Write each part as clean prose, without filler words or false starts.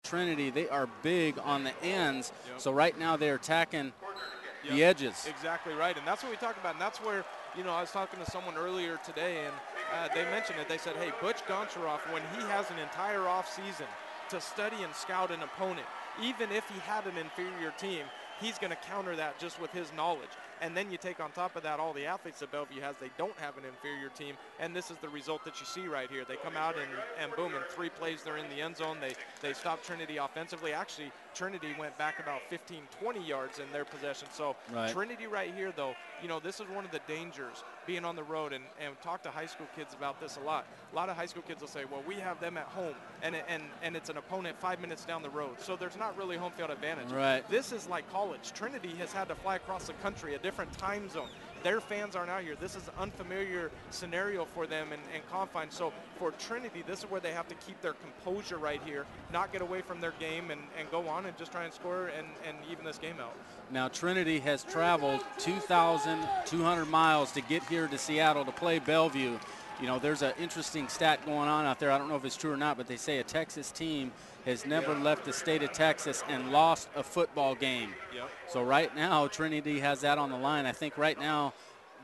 Trinity, they are big on the ends. So right now they're attacking the edges. Exactly right, and that's what we talked about, and that's where, you know, I was talking to someone earlier today, and they mentioned it. They said, hey, Butch Goncharoff, when he has an entire offseason to study and scout an opponent, even if he had an inferior team, he's going to counter that just with his knowledge. And then you take on top of that all the athletes that Bellevue has. They don't have an inferior team, and this is the result that you see right here. They come out and boom, in 3 plays they're in the end zone. They stop Trinity offensively. Actually, Trinity went back about 15, 20 yards in their possession. So Trinity right here, though, you know, this is one of the dangers being on the road, and talk to high school kids about this a lot. A lot of high school kids will say, well, we have them at home, and it's an opponent 5 minutes down the road. So there's not really home field advantage. Right. This is like college. Trinity has had to fly across the country, a different time zone. Their fans aren't out here. This is an unfamiliar scenario for them and confines. So for Trinity, this is where they have to keep their composure right here, not get away from their game, and go on and just try and score and even this game out. Now Trinity has traveled 2,200 miles to get here to Seattle to play Bellevue. You know, there's an interesting stat going on out there. I don't know if it's true or not, but they say a Texas team has never left the state of Texas and lost a football game. So right now, Trinity has that on the line. I think right now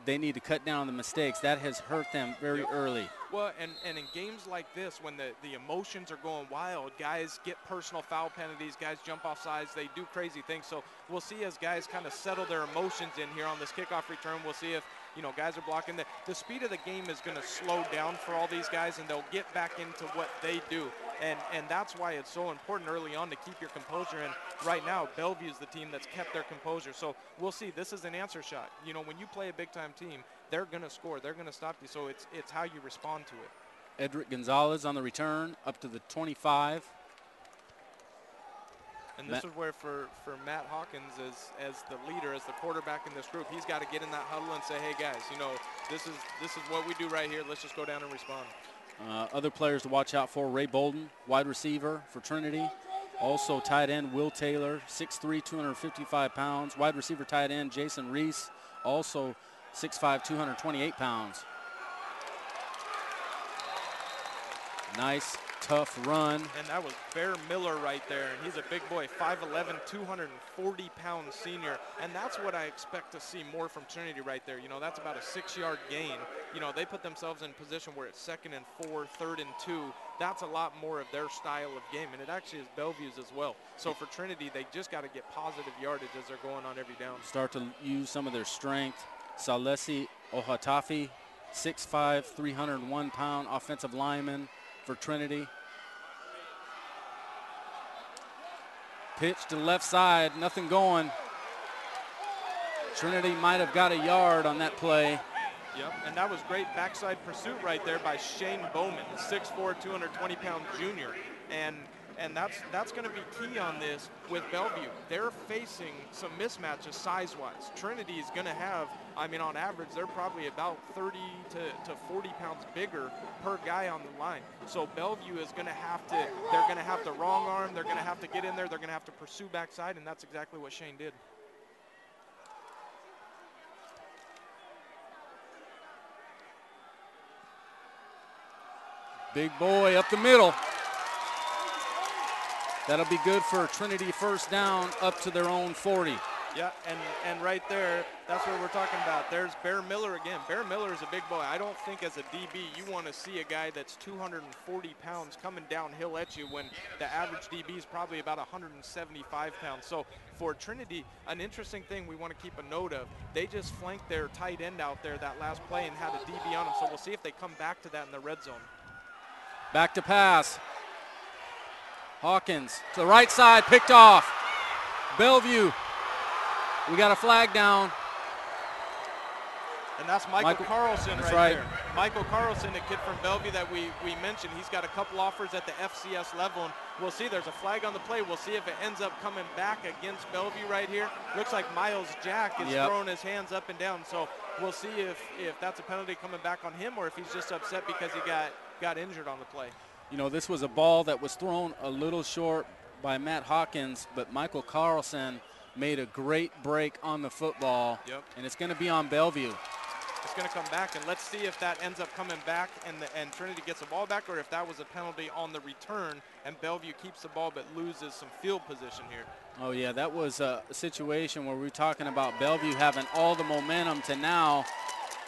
they need to cut down on the mistakes. That has hurt them very early. Well, and in games like this, when the emotions are going wild, guys get personal foul penalties, guys jump off sides, they do crazy things. So we'll see as guys kind of settle their emotions in here on this kickoff return. We'll see if, you know, guys are blocking. The speed of the game is going to slow down for all these guys, and they'll get back into what they do. And that's why it's so important early on to keep your composure. And right now, Bellevue is the team that's kept their composure. So we'll see. This is an answer shot. You know, when you play a big-time team, they're going to score. They're going to stop you. So it's how you respond to it. Edric Gonzalez on the return, up to the 25. And this is where for Matt Hawkins as the leader, as the quarterback in this group, he's got to get in that huddle and say, hey, guys, you know, this is what we do right here. Let's just go down and respond. Other players to watch out for: Ray Bolden, wide receiver for Trinity. Also tight end Will Taylor, 6'3", 255 pounds. Wide receiver tight end Jason Reese, also 6'5", 228 pounds. Nice, tough run. And that was Bear Miller right there, and he's a big boy, 5'11", 240-pound senior, and that's what I expect to see more from Trinity right there. You know, that's about a 6-yard gain. You know, they put themselves in position where it's 2nd and 4, 3rd and 2. That's a lot more of their style of game, and it actually is Bellevue's as well. So for Trinity, they just got to get positive yardage as they're going on every down. Start to use some of their strength. Salesi Ohatafi, 6'5", 301-pound offensive lineman for Trinity. Pitch to the left side, nothing going. Trinity might have got a yard on that play. Yep, and that was great backside pursuit right there by Shane Bowman, 6'4", 220-pound junior. And that's going to be key on this with Bellevue. They're facing some mismatches size-wise. Trinity is going to have, I mean, on average, they're probably about 30 to 40 pounds bigger per guy on the line. So Bellevue is going to have to, they're going to have to wrong arm, they're going to have to get in there, they're going to have to pursue backside, and that's exactly what Shane did. Big boy up the middle. That'll be good for Trinity first down up to their own 40. Yeah, and right there, that's what we're talking about. There's Bear Miller again. Bear Miller is a big boy. I don't think as a DB you want to see a guy that's 240 pounds coming downhill at you when the average DB is probably about 175 pounds. So for Trinity, an interesting thing we want to keep a note of, they just flanked their tight end out there that last play and had a DB on him. So we'll see if they come back to that in the red zone. Back to pass. Hawkins to the right side, picked off. Bellevue, we got a flag down. And that's Michael Carlson right there. Michael Carlson, a kid from Bellevue that we mentioned. He's got a couple offers at the FCS level, and we'll see. There's a flag on the play. We'll see if it ends up coming back against Bellevue right here. Looks like Miles Jack is throwing his hands up and down. So we'll see if that's a penalty coming back on him or if he's just upset because he got injured on the play. You know, this was a ball that was thrown a little short by Matt Hawkins, but Michael Carlson made a great break on the football, and it's going to be on Bellevue. It's going to come back, and let's see if that ends up coming back and Trinity gets the ball back, or if that was a penalty on the return and Bellevue keeps the ball but loses some field position here. Oh, yeah, that was a situation where we were talking about Bellevue having all the momentum to now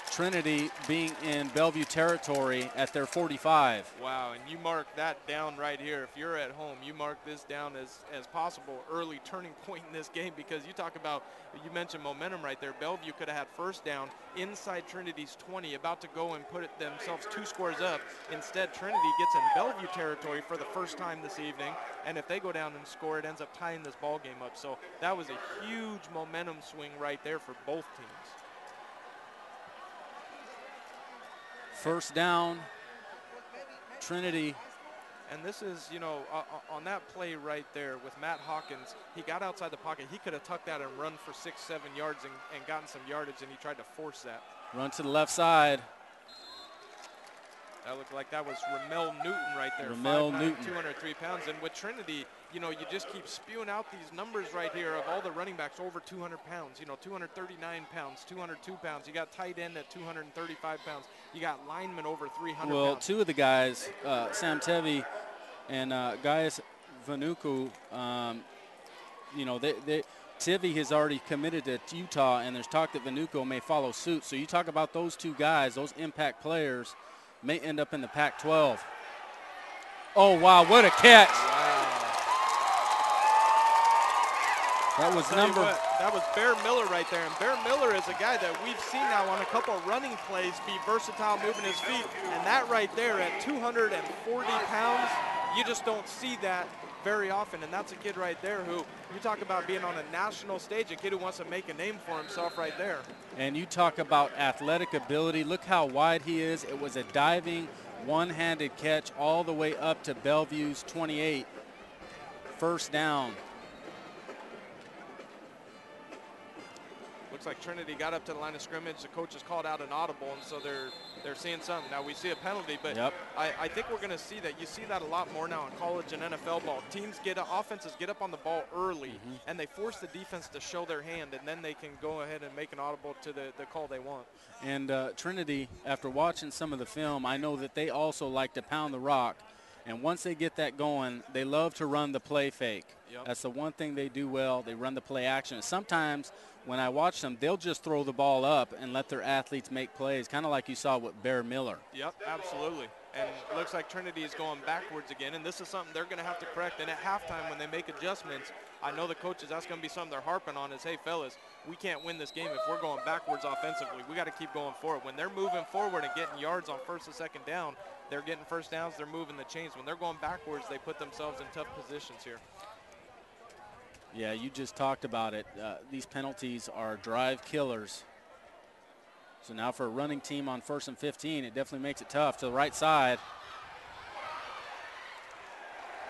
Trinity being in Bellevue territory at their 45. Wow, and you mark that down right here. If you're at home, you mark this down as possible early turning point in this game, because you talk about, you mentioned momentum right there. Bellevue could have had first down inside Trinity's 20, about to go and put it themselves 2 scores up. Instead, Trinity gets in Bellevue territory for the first time this evening, and if they go down and score, it ends up tying this ball game up. So that was a huge momentum swing right there for both teams. First down, Trinity. And this is, you know, on that play right there with Matt Hawkins, he got outside the pocket. He could have tucked that and run for 6-7 yards and gotten some yardage, and he tried to force that. Run to the left side. That looked like that was Ramel Newton right there. Ramel Newton. 203 pounds. And with Trinity, you know, you just keep spewing out these numbers right here of all the running backs over 200 pounds. You know, 239 pounds, 202 pounds. You got tight end at 235 pounds. You got linemen over 300 well, pounds. 2 of the guys, Sam Tevi and Gaius Vanuku, you know, Tevi has already committed to Utah, and there's talk that Vanuku may follow suit. So you talk about those 2 guys, those impact players, may end up in the Pac-12. Oh, wow, what a catch. Wow. That was that was Bear Miller right there. And Bear Miller is a guy that we've seen now on a couple of running plays be versatile, moving his feet. And that right there at 240 pounds, you just don't see that very often. And that's a kid right there who, you talk about being on a national stage, a kid who wants to make a name for himself right there. And you talk about athletic ability. Look how wide he is. It was a diving, one-handed catch all the way up to Bellevue's 28. First down. Looks like Trinity got up to the line of scrimmage. The coach has called out an audible, and so they're seeing something. Now we see a penalty, but yep. I think we're going to see that. You see that a lot more now in college and NFL ball. Teams offenses get up on the ball early, and they force the defense to show their hand, and then they can go ahead and make an audible to the call they want. And Trinity, after watching some of the film, I know that they also like to pound the rock. And once they get that going, they love to run the play fake. Yep. That's the one thing they do well. They run the play action. Sometimes when I watch them, they'll just throw the ball up and let their athletes make plays, kind of like you saw with Bear Miller. Yep, absolutely. And it looks like Trinity is going backwards again, and this is something they're going to have to correct. And at halftime, when they make adjustments, I know the coaches, that's going to be something they're harping on is, hey, fellas, we can't win this game if we're going backwards offensively. We got to keep going forward. When they're moving forward and getting yards on first and second down, they're getting first downs, they're moving the chains. When they're going backwards, they put themselves in tough positions here. Yeah, you just talked about it. These penalties are drive killers. So now for a running team on 1st and 15, it definitely makes it tough. To the right side.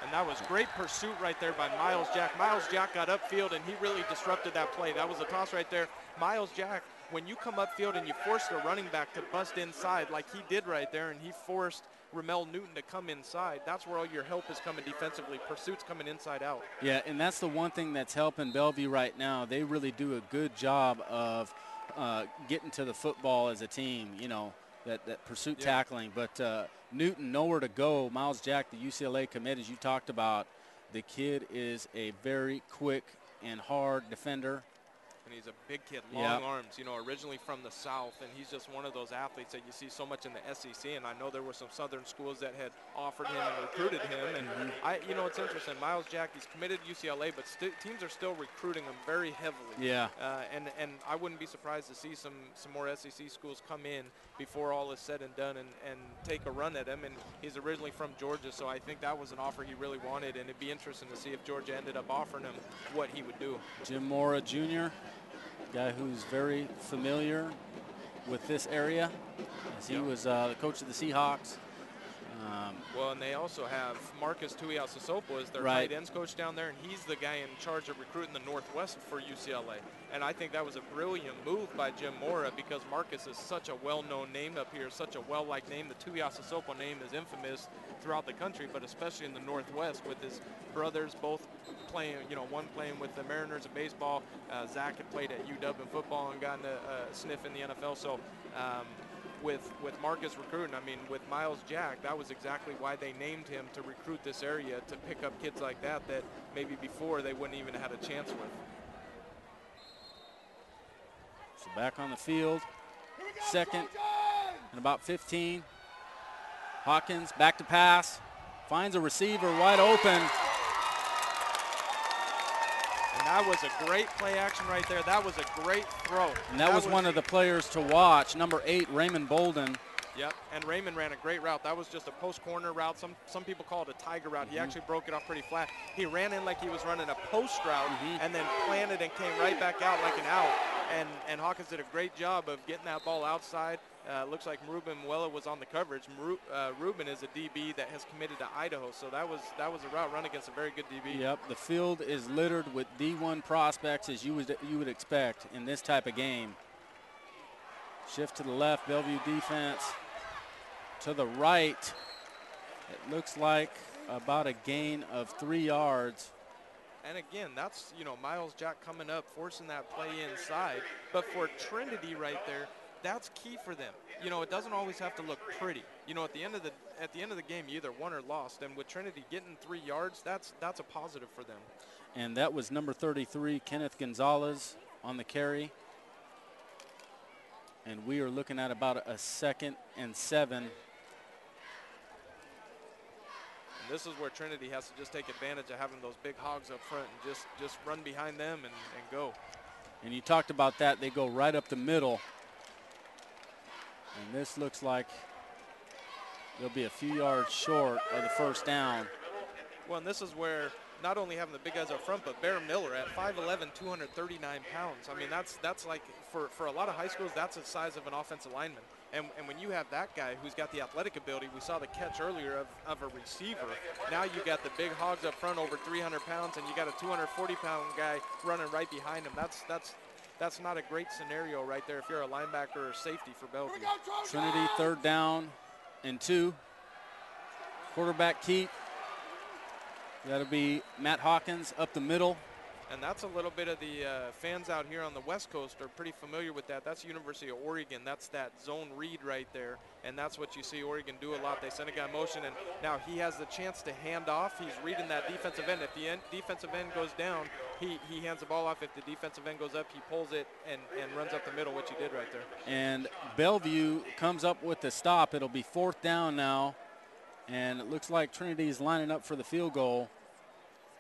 And that was great pursuit right there by Miles Jack. Miles Jack got upfield, and he really disrupted that play. That was a toss right there. Miles Jack, when you come upfield and you force the running back to bust inside like he did right there, and he forced Ramel Newton to come inside, that's where all your help is coming defensively. Pursuit's coming inside out. Yeah, and that's the one thing that's helping Bellevue right now. They really do a good job of getting to the football as a team, you know, that pursuit tackling. But Newton, nowhere to go. Miles Jack, the UCLA commit, as you talked about, the kid is a very quick and hard defender. And he's a big kid, long arms, you know, originally from the South, and he's just one of those athletes that you see so much in the SEC. And I know there were some Southern schools that had offered him and recruited him. And you know, it's interesting. Miles Jack, he's committed to UCLA, but teams are still recruiting him very heavily. Yeah. And I wouldn't be surprised to see some more SEC schools come in before all is said and done and take a run at him. And he's originally from Georgia, so I think that was an offer he really wanted. And it'd be interesting to see if Georgia ended up offering him what he would do. Jim Mora Jr., guy who's very familiar with this area, as he was the coach of the Seahawks. Well, and they also have Marcus Tuiasosopo as their tight ends coach down there, and he's the guy in charge of recruiting the Northwest for UCLA. And I think that was a brilliant move by Jim Mora, because Marcus is such a well-known name up here, such a well-liked name. The Tuiasosopo name is infamous throughout the country, but especially in the Northwest, with his brothers both playing, you know, one playing with the Mariners in baseball. Zach had played at UW in football and gotten a sniff in the NFL. So with Marcus recruiting. I mean, with Miles Jack, that was exactly why they named him, to recruit this area, to pick up kids like that maybe before they wouldn't even have had a chance with. So back on the field, second and about 15. Hawkins back to pass, finds a receiver wide open. And that was a great play action right there. That was a great throw. And that was one of the players to watch, number 8, Raymond Bolden. Yep, and Raymond ran a great route. That was just a post corner route. Some people call it a tiger route. He actually broke it off pretty flat. He ran in like he was running a post route and then planted and came right back out like an out. And Hawkins did a great job of getting that ball outside. Looks like Ruben Muella was on the coverage. Ruben is a DB that has committed to Idaho, so that was a route run against a very good DB. Yep, the field is littered with D1 prospects, as you would expect in this type of game. Shift to the left, Bellevue defense. To the right, it looks like about a gain of 3 yards. And again, that's, Miles Jack coming up, forcing that play inside. But for Trinity right there, that's key for them. It doesn't always have to look pretty. At the end of the game, you either won or lost. And with Trinity getting 3 yards, that's a positive for them. And that was number 33, Kenneth Gonzalez, on the carry. And we are looking at about a 2nd and 7. And this is where Trinity has to just take advantage of having those big hogs up front and just run behind them and go. And you talked about that. They go right up the middle. And this looks like they'll be a few yards short of the first down. Well, and this is where not only having the big guys up front, but Bear Miller at 5'11", 239 pounds. I mean, that's like, for a lot of high schools, that's the size of an offensive lineman. And when you have that guy who's got the athletic ability, we saw the catch earlier of a receiver. Now you got the big hogs up front over 300 pounds, and you got a 240-pound guy running right behind him. That's not a great scenario right there if you're a linebacker or safety for Bellevue. Trinity 3rd down and 2. Quarterback keep. That'll be Matt Hawkins up the middle. And that's a little bit of the fans out here on the West Coast are pretty familiar with that. That's University of Oregon. That's that zone read right there. And that's what you see Oregon do a lot. They send a guy in motion, and now he has the chance to hand off. He's reading that defensive end. If the defensive end goes down, he hands the ball off. If the defensive end goes up, he pulls it and runs up the middle, which he did right there. And Bellevue comes up with the stop. It'll be 4th down now. And it looks like Trinity's lining up for the field goal.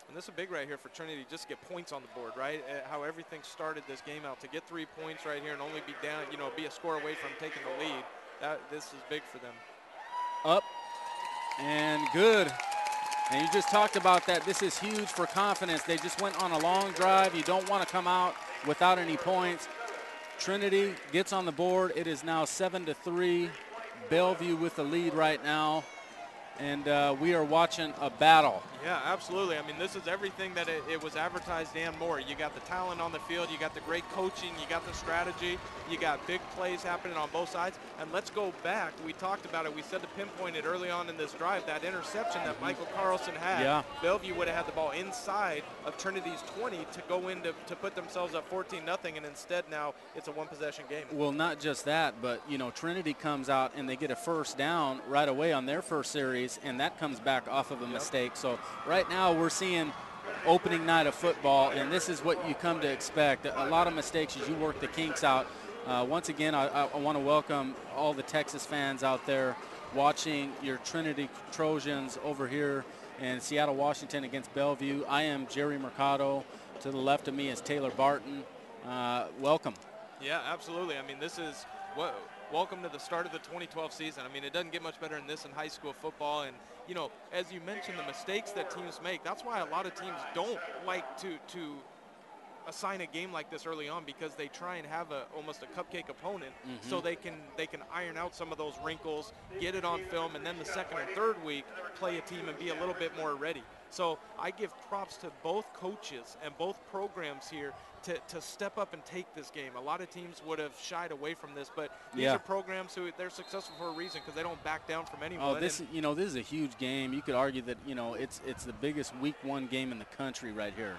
And this is big right here for Trinity, just to get points on the board, right? How everything started this game out, to get 3 points right here and only be down, be a score away from taking the lead. This is big for them. Up and good. And you just talked about that. This is huge for confidence. They just went on a long drive. You don't want to come out without any points. Trinity gets on the board. It is now 7-3. Bellevue with the lead right now. And we are watching a battle. Yeah, absolutely. I mean, this is everything that it was advertised and more. You got the talent on the field. You got the great coaching. You got the strategy. You got big plays happening on both sides. And let's go back. We talked about it. We said to pinpoint it early on in this drive, that interception that Michael Carlson had. Yeah. Bellevue would have had the ball inside of Trinity's 20 to go in to put themselves up 14-0, and instead now it's a one-possession game. Well, not just that, but, Trinity comes out and they get a first down right away on their first series, and that comes back off of a mistake. So right now we're seeing opening night of football, and this is what you come to expect. A lot of mistakes as you work the kinks out. Once again, I want to welcome all the Texas fans out there watching your Trinity Trojans over here in Seattle, Washington against Bellevue. I am Jerry Mercado. To the left of me is Taylor Barton. Welcome. Yeah, absolutely. I mean, this is welcome to the start of the 2012 season. I mean, it doesn't get much better than this in high school football. And, as you mentioned, the mistakes that teams make, that's why a lot of teams don't like to assign a game like this early on, because they try and have almost a cupcake opponent, so they can iron out some of those wrinkles, get it on film, and then the second or third week play a team and be a little bit more ready. So I give props to both coaches and both programs here to step up and take this game. A lot of teams would have shied away from this, but these are programs who they're successful for a reason, because they don't back down from anyone. Oh, this is a huge game. You could argue that it's the biggest Week 1 game in the country right here.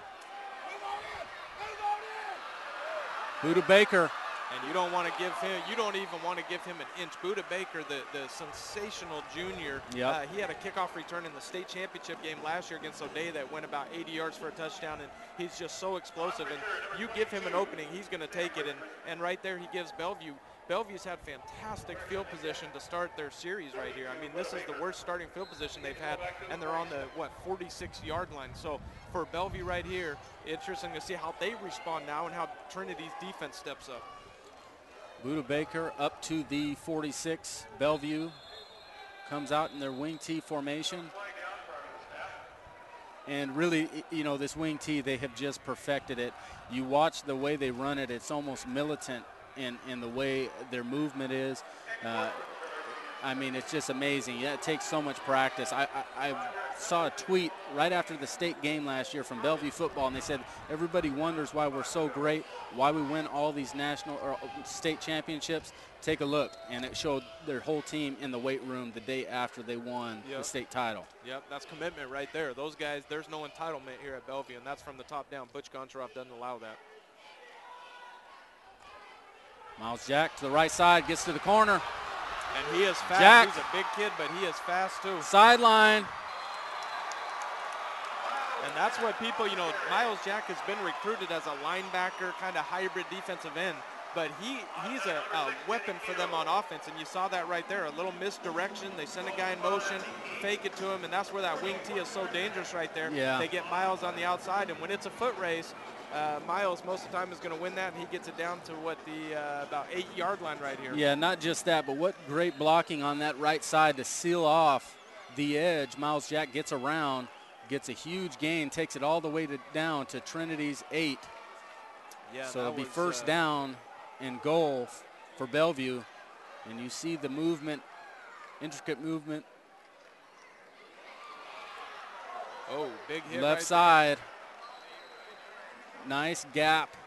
Buda Baker And you don't want to give him, you don't even want to give him an inch. Buda Baker, the sensational junior, Yep. he had a kickoff return in the state championship game last year against O'Day that went about 80 yards for a touchdown, and he's just so explosive. And you give him an opening, he's going to take it. And right there, he gives Bellevue. Bellevue's had fantastic field position to start their series right here. I mean, this is the worst starting field position they've had, and they're on the, 46-yard line. So for Bellevue right here, interesting to see how they respond now and how Trinity's defense steps up. Buda Baker up to the 46. Bellevue comes out in their wing T formation. And really, you know, this wing T, they have just perfected it. You watch the way they run it, it's almost militant in the way their movement is. I mean, it's just amazing. Yeah, it takes so much practice. I saw a tweet right after the state game last year from Bellevue football, and they said everybody wonders why we're so great, why we win all these national or state championships. Take a look, and it showed their whole team in the weight room the day after they won the state title. Yep, that's commitment right there. Those guys, there's no entitlement here at Bellevue, and that's from the top down. Butch Goncharoff doesn't allow that. Miles Jack to the right side, gets to the corner. And he is fast. Jack. He's a big kid, but he is fast too. Sideline. And that's what people, you know, Miles Jack has been recruited as a linebacker, kind of hybrid defensive end. But he's a weapon for them on offense, and you saw that right there. A little misdirection. They send a guy in motion, fake it to him, and that's where that wing T is so dangerous right there. Yeah. They get Miles on the outside, and when it's a foot race, Miles most of the time is going to win that, and he gets it down to what the about 8-yard line right here. Yeah, not just that, but what great blocking on that right side to seal off the edge. Miles Jack gets around, gets a huge gain, takes it all the way down to Trinity's 8. Yeah, so it'll be first down and goal for Bellevue. And you see the movement, intricate movement. Oh, big hit left right side. Nice gap.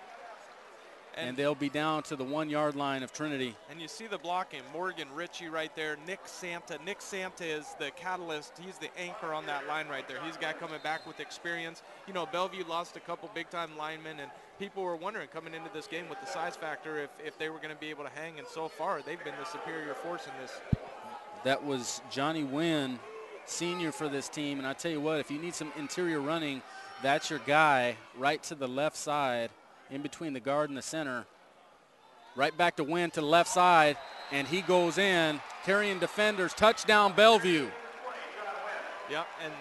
And they'll be down to the 1-yard line of Trinity. And you see the blocking. Morgan Ritchie right there. Nick Santa. Nick Santa is the catalyst. He's the anchor on that line right there. He's a guy coming back with experience. You know, Bellevue lost a couple big-time linemen, and people were wondering coming into this game with the size factor if they were going to be able to hang. And so far, they've been the superior force in this. That was Johnny Wynn, senior for this team. And I tell you what, if you need some interior running, that's your guy right to the left side, in between the guard and the center. Right back to Wynn to the left side, and he goes in, carrying defenders. Touchdown, Bellevue. Yep, and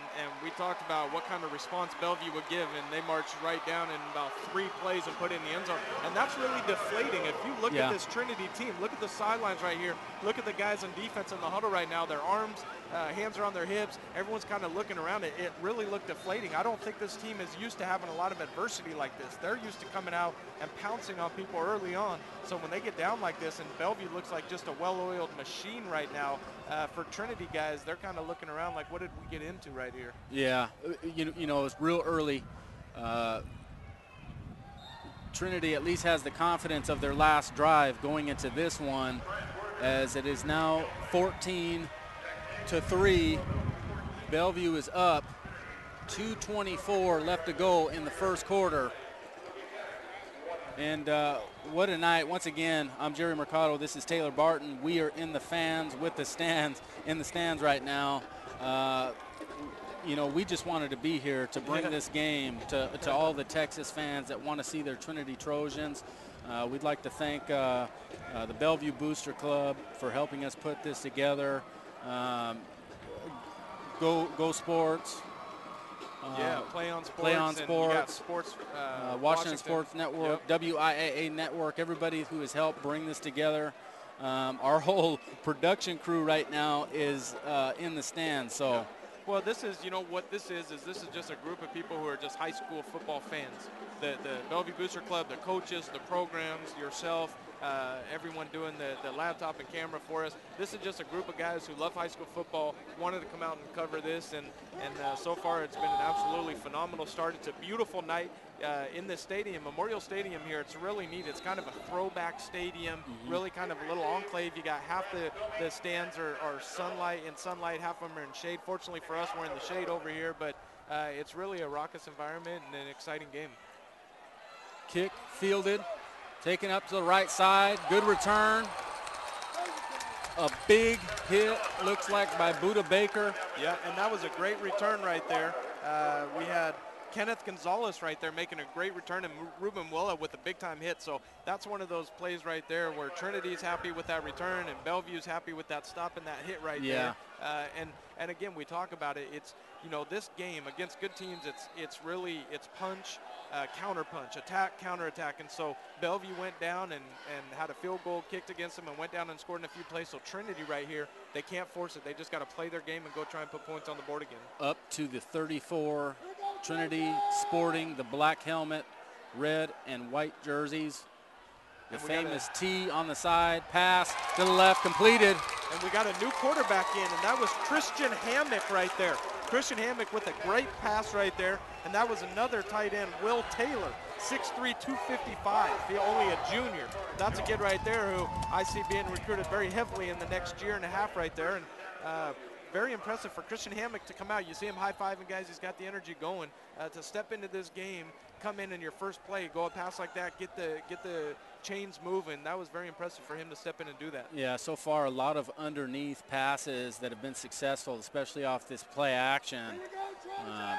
we talked about what kind of response Bellevue would give, and they marched right down in about 3 plays and put it in the end zone. And that's really deflating. If you look at this Trinity team, look at the sidelines right here. Look at the guys on defense in the huddle right now. Their arms, hands are on their hips. Everyone's kind of looking around. It really looked deflating. I don't think this team is used to having a lot of adversity like this. They're used to coming out and pouncing on people early on. So when they get down like this, and Bellevue looks like just a well-oiled machine right now, for Trinity guys, they're kind of looking around like, what did we get into right here? Yeah, you know, it's real early. Trinity at least has the confidence of their last drive going into this one, as it is now 14-3. Bellevue is up. 2:24 left to go in the first quarter. And what a night. Once again, I'm Jerry Mercado. This is Taylor Barton. We are in the stands right now. You know, we just wanted to be here to bring this game to all the Texas fans that want to see their Trinity Trojans. We'd like to thank the Bellevue Booster Club for helping us put this together. Go Sports. Play on Sports. Play on and Sports. you got sports Washington Sports Network, WIAA Network, everybody who has helped bring this together. Our whole production crew right now is in the stands. So, well, this is, you know, what this is this is just a group of people who are just high school football fans. The Bellevue Booster Club, the coaches, the programs, yourself, everyone doing the laptop and camera for us. This is just a group of guys who love high school football, wanted to come out and cover this, and so far it's been an absolutely phenomenal start. It's a beautiful night in the stadium, Memorial Stadium here. It's really neat. It's kind of a throwback stadium, really kind of a little enclave. You got half the stands are sunlight, half of them are in shade. Fortunately for us, we're in the shade over here, but it's really a raucous environment and an exciting game. Kick fielded. Taken up to the right side. Good return. A big hit, looks like, by Buda Baker. Yeah, and that was a great return right there. We had Kenneth Gonzalez right there making a great return, and Ruben Willa with a big-time hit. So that's one of those plays right there where Trinity's happy with that return and Bellevue's happy with that stop and that hit right there. And again, we talk about it. It's, you know, this game against good teams, it's really punch, counter punch, attack, counter attack. And so Bellevue went down and had a field goal kicked against them and went down and scored in a few plays. So Trinity right here, they can't force it. They just got to play their game and go try and put points on the board again. Up to the 34. Trinity sporting the black helmet, red and white jerseys. The famous T on the side, pass to the left, completed. And we got a new quarterback in, and that was Christian Hammock right there. Christian Hammock with a great pass right there, and that was another tight end, Will Taylor, 6'3", 255, only a junior. That's a kid right there who I see being recruited very heavily in the next year and a half right there. And very impressive for Christian Hammock to come out. You see him high-fiving guys. He's got the energy going. To step into this game, come in your first play, go a pass like that, get the chains moving. That was very impressive for him to step in and do that. Yeah, so far a lot of underneath passes that have been successful, especially off this play action.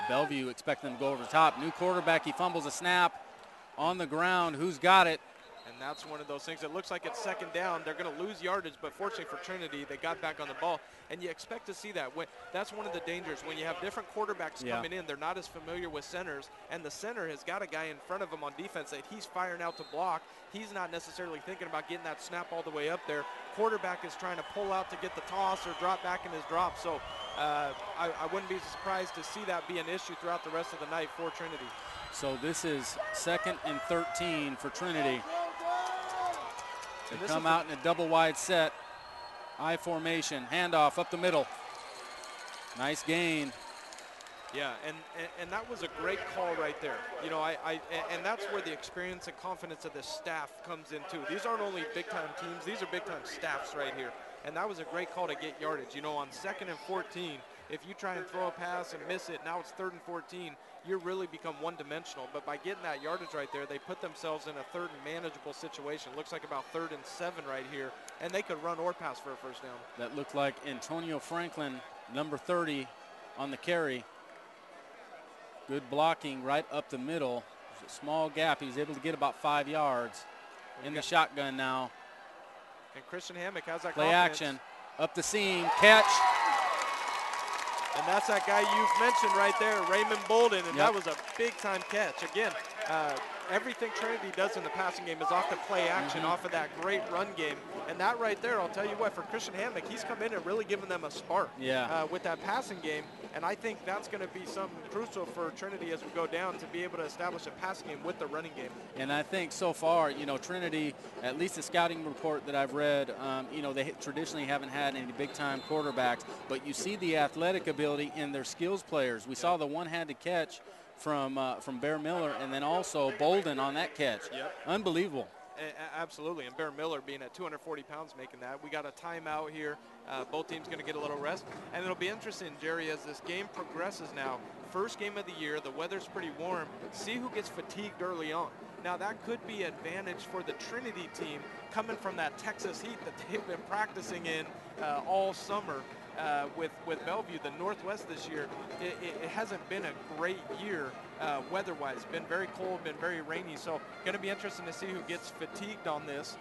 Bellevue expect them to go over the top. New quarterback, he fumbles a snap on the ground. Who's got it? And that's one of those things. It looks like it's second down. They're going to lose yardage, but fortunately for Trinity, they got back on the ball. And you expect to see that. That's one of the dangers. When you have different quarterbacks coming in, they're not as familiar with centers, and the center has got a guy in front of him on defense that he's firing out to block. He's not necessarily thinking about getting that snap all the way up there. Quarterback is trying to pull out to get the toss or drop back in his drop. So I wouldn't be surprised to see that be an issue throughout the rest of the night for Trinity. So this is 2nd and 13 for Trinity. They come out in a double wide set. I formation, handoff up the middle. Nice gain. Yeah, and that was a great call right there. You know, and that's where the experience and confidence of the staff comes in too. These aren't only big-time teams, these are big-time staffs right here. And that was a great call to get yardage. You know, on 2nd and 14, if you try and throw a pass and miss it, now it's 3rd and 14, you really become one-dimensional. But by getting that yardage right there, they put themselves in a 3rd and manageable situation. Looks like about 3rd and 7 right here, and they could run or pass for a first down. That looked like Antonio Franklin, number 30, on the carry. Good blocking right up the middle. There's a small gap. He was able to get about 5 yards. In the shotgun now. And Christian Hammock has that play confidence. action, up the seam, catch. And that's that guy you've mentioned right there, Raymond Bolden, and that was a big-time catch. Again, everything Trinity does in the passing game is off the play action, off of that great run game. And that right there, I'll tell you what, for Christian Hammock, he's come in and really given them a spark with that passing game. And I think that's going to be something crucial for Trinity as we go down to be able to establish a passing game with the running game. And I think so far, you know, Trinity, at least the scouting report that I've read, you know, they traditionally haven't had any big-time quarterbacks, but you see the athletic ability in their skills players. We saw the one-handed catch from Bear Miller, and then also Bolden on that catch. Unbelievable. Absolutely, and Bear Miller being at 240 pounds making that. We got a timeout here. Both teams going to get a little rest. And it'll be interesting, Jerry, as this game progresses now. First game of the year, the weather's pretty warm. See who gets fatigued early on. Now, that could be advantage for the Trinity team coming from that Texas heat that they've been practicing in all summer. With Bellevue, the Northwest this year, it hasn't been a great year weather-wise. Been very cold, been very rainy. So going to be interesting to see who gets fatigued on this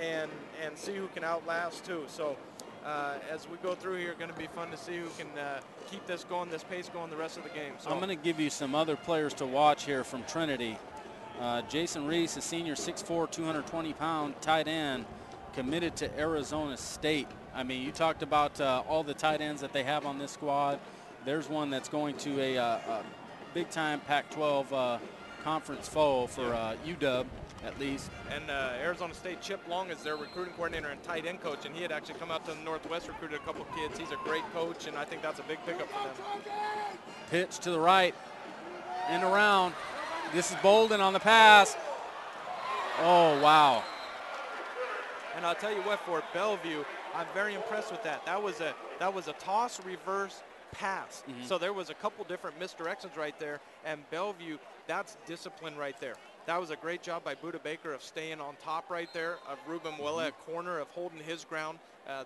and see who can outlast too. So as we go through here, going to be fun to see who can keep this going, this pace going the rest of the game. So I'm going to give you some other players to watch here from Trinity. Jason Reese, a senior, 6'4", 220-pound tight end, committed to Arizona State. I mean, you talked about all the tight ends that they have on this squad. There's one that's going to a big-time Pac-12 conference foe for UW, at least. And Arizona State, Chip Long is their recruiting coordinator and tight end coach, and he had actually come out to the Northwest, recruited a couple kids. He's a great coach, and I think that's a big pickup for them. Pitch to the right, and around. This is Bolden on the pass. Oh, wow. And I'll tell you what, for Bellevue, I'm very impressed with that. That was a toss reverse pass. So there was a couple different misdirections right there, and Bellevue, that's discipline right there. That was a great job by Buda Baker of staying on top right there, of Ruben WIAA at corner, of holding his ground.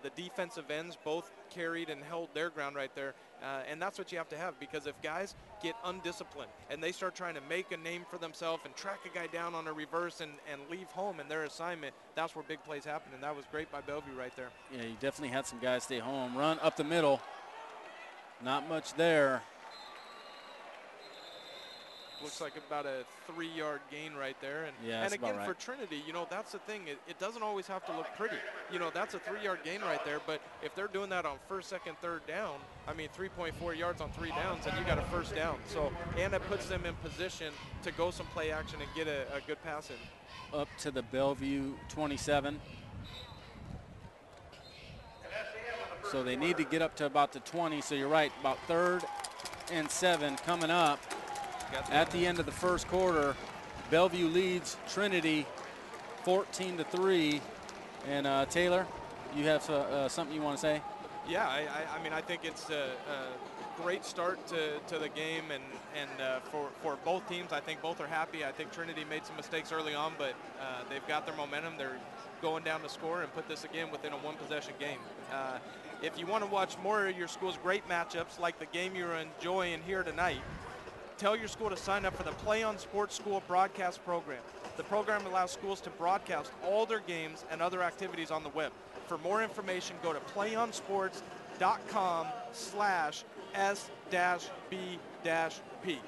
The defensive ends both carried and held their ground right there. And that's what you have to have, because if guys get undisciplined and they start trying to make a name for themselves and track a guy down on a reverse and leave home in their assignment, that's where big plays happen. And that was great by Bellevue right there. Yeah, you definitely had some guys stay home. Run up the middle. Not much there. Looks like about a 3-yard gain right there. And, yeah, and again, right. for Trinity, you know, that's the thing. It doesn't always have to look pretty. You know, that's a 3-yard gain right there. But if they're doing that on first, second, third down, I mean, 3.4 yards on 3 downs, and you got a first down. So, and it puts them in position to go some play action and get a good pass in. Up to the Bellevue 27. So they need to get up to about the 20. So you're right, about 3rd and 7 coming up. At the end of the first quarter, Bellevue leads Trinity 14-3. And Taylor, you have something you want to say? Yeah, I mean, I think it's a great start to the game, and for both teams, I think both are happy. I think Trinity made some mistakes early on, but they've got their momentum. They're going down to score and put this again within a 1-possession game. If you want to watch more of your school's great matchups, like the game you're enjoying here tonight, tell your school to sign up for the Play on Sports School broadcast program. The program allows schools to broadcast all their games and other activities on the web. For more information, go to playonsports.com/S-B-P.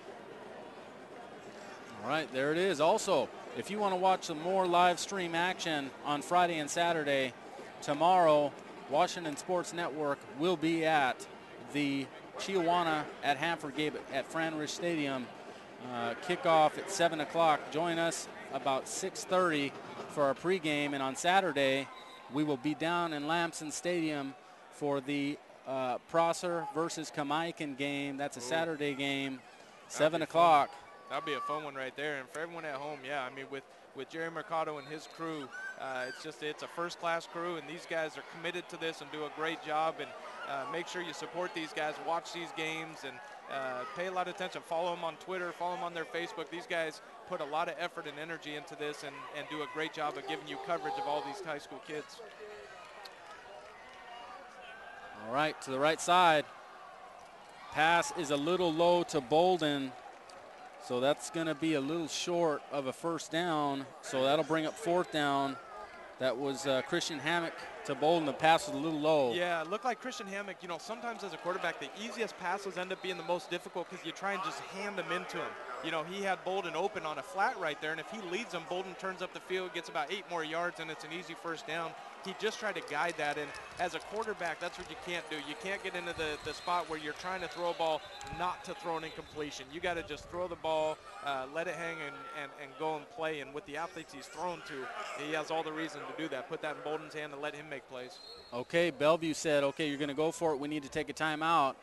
All right, there it is. Also, if you want to watch some more live stream action on Friday and Saturday, tomorrow, Washington Sports Network will be at the Chiawana at Hanford Gate at Fran Ridge Stadium. Kickoff at 7 o'clock. Join us about 6:30 for our pregame. And on Saturday, we will be down in Lamson Stadium for the Prosser versus Kamaikan game. That's a Saturday game, 7 o'clock. That'll be a fun one right there. And for everyone at home, yeah, I mean, with Jerry Mercado and his crew, it's a first-class crew, and these guys are committed to this and do a great job. And make sure you support these guys, watch these games, and pay a lot of attention. Follow them on Twitter, follow them on their Facebook. These guys put a lot of effort and energy into this and do a great job of giving you coverage of all these high school kids. All right, to the right side. Pass is a little low to Bolden. So that's going to be a little short of a first down. So that'll bring up 4th down. That was Christian Hammock to Bolden. The pass was a little low. Yeah, it looked like Christian Hammock, you know, sometimes as a quarterback, the easiest passes end up being the most difficult because you try and just hand them into him. You know, he had Bolden open on a flat right there, and if he leads them, Bolden turns up the field, gets about 8 more yards, and it's an easy first down. He just tried to guide that, and as a quarterback, that's what you can't do. You can't get into the spot where you're trying to throw a ball not to throw an incompletion. You got to just throw the ball, let it hang, and go and play. And with the athletes he's thrown to, he has all the reason to do that. Put that in Bolden's hand and let him make plays. Okay, Bellevue said, okay, you're going to go for it. We need to take a timeout.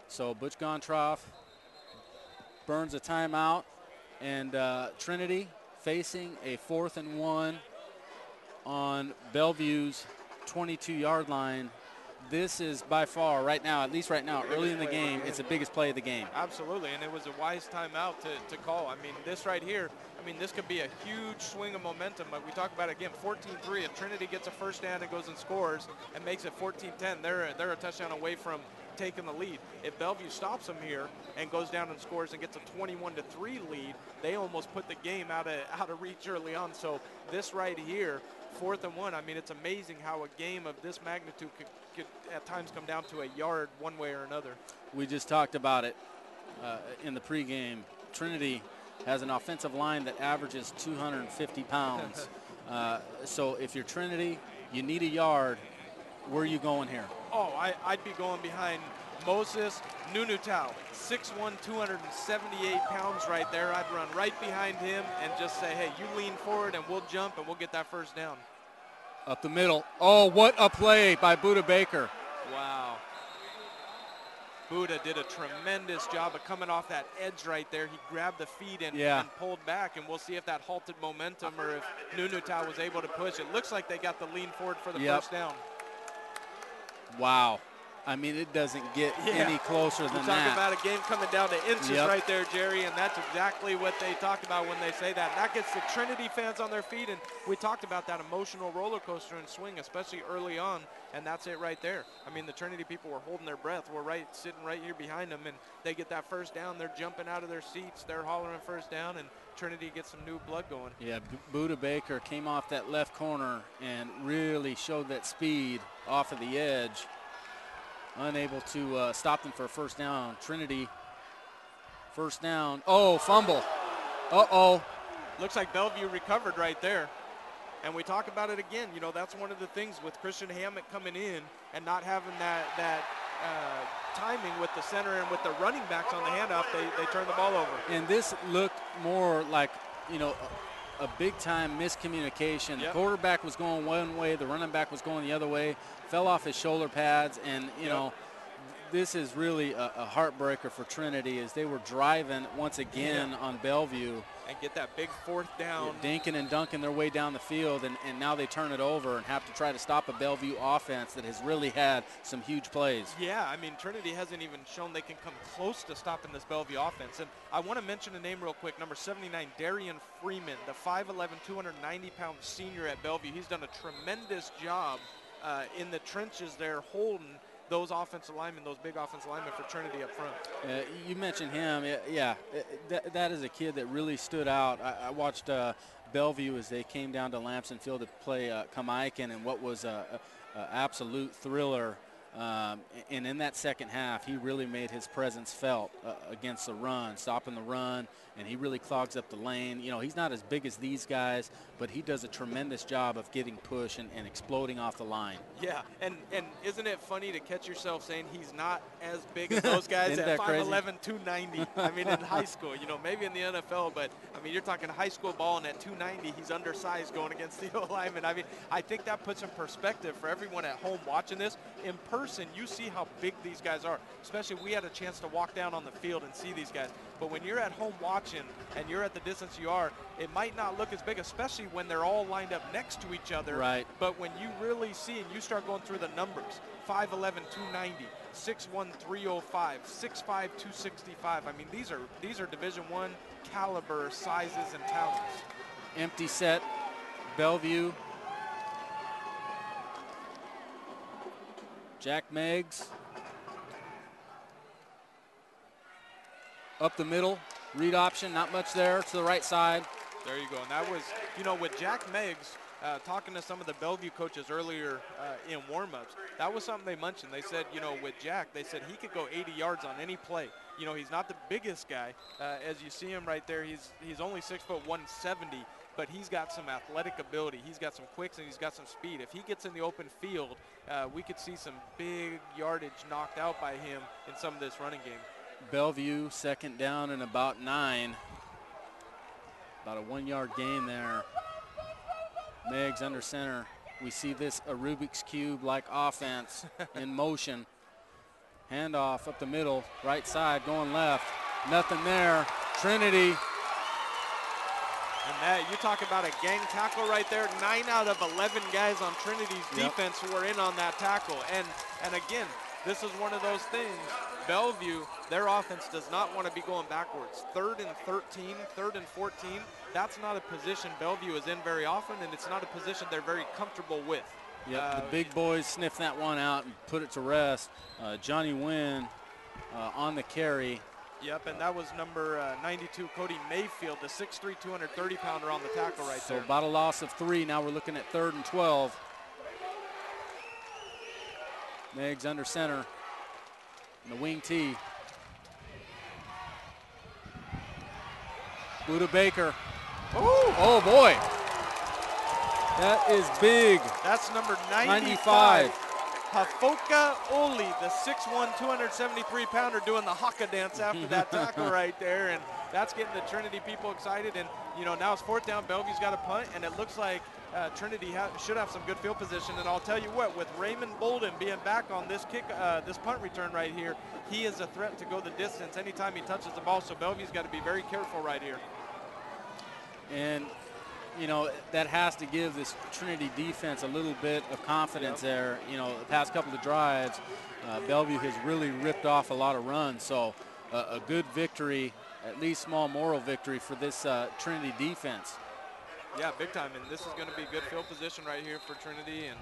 So Butch Gontroff burns a timeout, and Trinity facing a 4th and 1 on Bellevue's 22-yard line. This is by far, right now, at least right now, early in the game, it's the biggest play of the game. Absolutely, and it was a wise timeout to call. I mean, this right here, I mean, this could be a huge swing of momentum. But we talk about it again, 14-3. If Trinity gets a first down and goes and scores and makes it 14-10, they're a touchdown away from taking the lead. If Bellevue stops them here and goes down and scores and gets a 21-3 lead, they almost put the game out of reach early on. So this right here, 4th and 1, I mean, it's amazing how a game of this magnitude could at times come down to a yard one way or another. We just talked about it in the pregame. Trinity has an offensive line that averages 250 pounds. So if you're Trinity, you need a yard. Where are you going here? Oh, I'd be going behind Moses Nunutau, 6'1", 278 pounds right there. I'd run right behind him and just say, hey, you lean forward and we'll jump and we'll get that first down. Up the middle. Oh, what a play by Buda Baker. Wow. Buda did a tremendous job of coming off that edge right there. He grabbed the feet and pulled back, and we'll see if that halted momentum or if Nunutau was able to push. It looks like they got the lean forward for the first down. Wow. I mean, it doesn't get any closer than that. You talk about a game coming down to inches right there, Jerry, and that's exactly what they talk about when they say that. And that gets the Trinity fans on their feet, and we talked about that emotional roller coaster and swing, especially early on, and that's it right there. I mean, the Trinity people were holding their breath. We're sitting right here behind them, and they get that first down. They're jumping out of their seats. They're hollering first down, and Trinity gets some new blood going. Yeah, Buda Baker came off that left corner and really showed that speed off of the edge. Unable to stop them for a first down. Trinity, first down. Oh, fumble. Uh-oh. Looks like Bellevue recovered right there. And we talk about it again. You know, that's one of the things with Christian Hammett coming in and not having that timing with the center and with the running backs on the handoff, they turn the ball over. And this looked more like, you know, a big-time miscommunication. The quarterback was going one way, the running back was going the other way, fell off his shoulder pads, and, you know, this is really a heartbreaker for Trinity as they were driving once again on Bellevue. And get that big fourth down. Dinking and dunking their way down the field, and now they turn it over and have to try to stop a Bellevue offense that has really had some huge plays. Yeah, I mean, Trinity hasn't even shown they can come close to stopping this Bellevue offense. And I want to mention a name real quick, number 79, Darian Freeman, the 5'11", 290-pound senior at Bellevue. He's done a tremendous job in the trenches there holding those offensive linemen, those big offensive linemen for Trinity up front. You mentioned him. That is a kid that really stood out. I watched Bellevue as they came down to Lamson Field to play Kamaikan, and what was a absolute thriller. And in that second half, he really made his presence felt against the run, stopping the run, and he really clogs up the lane. You know, he's not as big as these guys, but he does a tremendous job of getting push and exploding off the line. Yeah, and isn't it funny to catch yourself saying he's not as big as those guys at 5'11", 290? I mean, in high school, you know, maybe in the NFL, but, I mean, you're talking high school ball, and at 290, he's undersized going against the O-lineman. I mean, I think that puts in perspective for everyone at home watching this. In person, you see how big these guys are, especially we had a chance to walk down on the field and see these guys. But when you're at home watching and you're at the distance you are, it might not look as big, especially when they're all lined up next to each other. Right. But when you really see and you start going through the numbers, 5'11", 290, 6'1", 305, 6'5", 265. I mean, these are Division I caliber sizes and talents. Empty set, Bellevue. Jack Meggs. Up the middle, read option, not much there, to the right side. There you go, and that was, you know, with Jack Meggs, talking to some of the Bellevue coaches earlier in warm-ups, that was something they mentioned. They said, you know, with Jack, they said he could go 80 yards on any play. You know, he's not the biggest guy. As you see him right there, he's only 6'1", 170, but he's got some athletic ability. He's got some quicks and he's got some speed. If he gets in the open field, we could see some big yardage knocked out by him in some of this running game. Bellevue, second down and about 9. About a 1-yard gain there. Meggs under center. We see this a Rubik's Cube-like offense in motion. Handoff up the middle, right side, going left. Nothing there. Trinity. And that, you talk about a gang tackle right there. 9 out of 11 guys on Trinity's defense were in on that tackle. And again, this is one of those things. Bellevue, their offense does not want to be going backwards. 3rd and 13, 3rd and 14, that's not a position Bellevue is in very often, and it's not a position they're very comfortable with. Yep, the big boys sniffed that one out and put it to rest. Johnny Wynn on the carry. Yep, and that was number 92, Cody Mayfield, the 6'3", 230-pounder on the tackle right there. So about a loss of 3. Now we're looking at 3rd and 12. Meggs under center. And the wing tee. Buda Baker. Oh boy. That is big. That's number 95. Hafoka Oli, the 6'1", 273-pounder, doing the haka dance after that tackle right there. And that's getting the Trinity people excited. And, you know, now it's 4th down. Bellevue's got a punt, and it looks like Trinity should have some good field position. And I'll tell you what, with Raymond Bolden being back on this this punt return right here, he is a threat to go the distance anytime he touches the ball. So Bellevue's got to be very careful right here. And you know, that has to give this Trinity defense a little bit of confidence there. You know, the past couple of drives, Bellevue has really ripped off a lot of runs. So a good victory, at least small moral victory for this Trinity defense. Yeah, big time. And this is going to be good field position right here for Trinity. And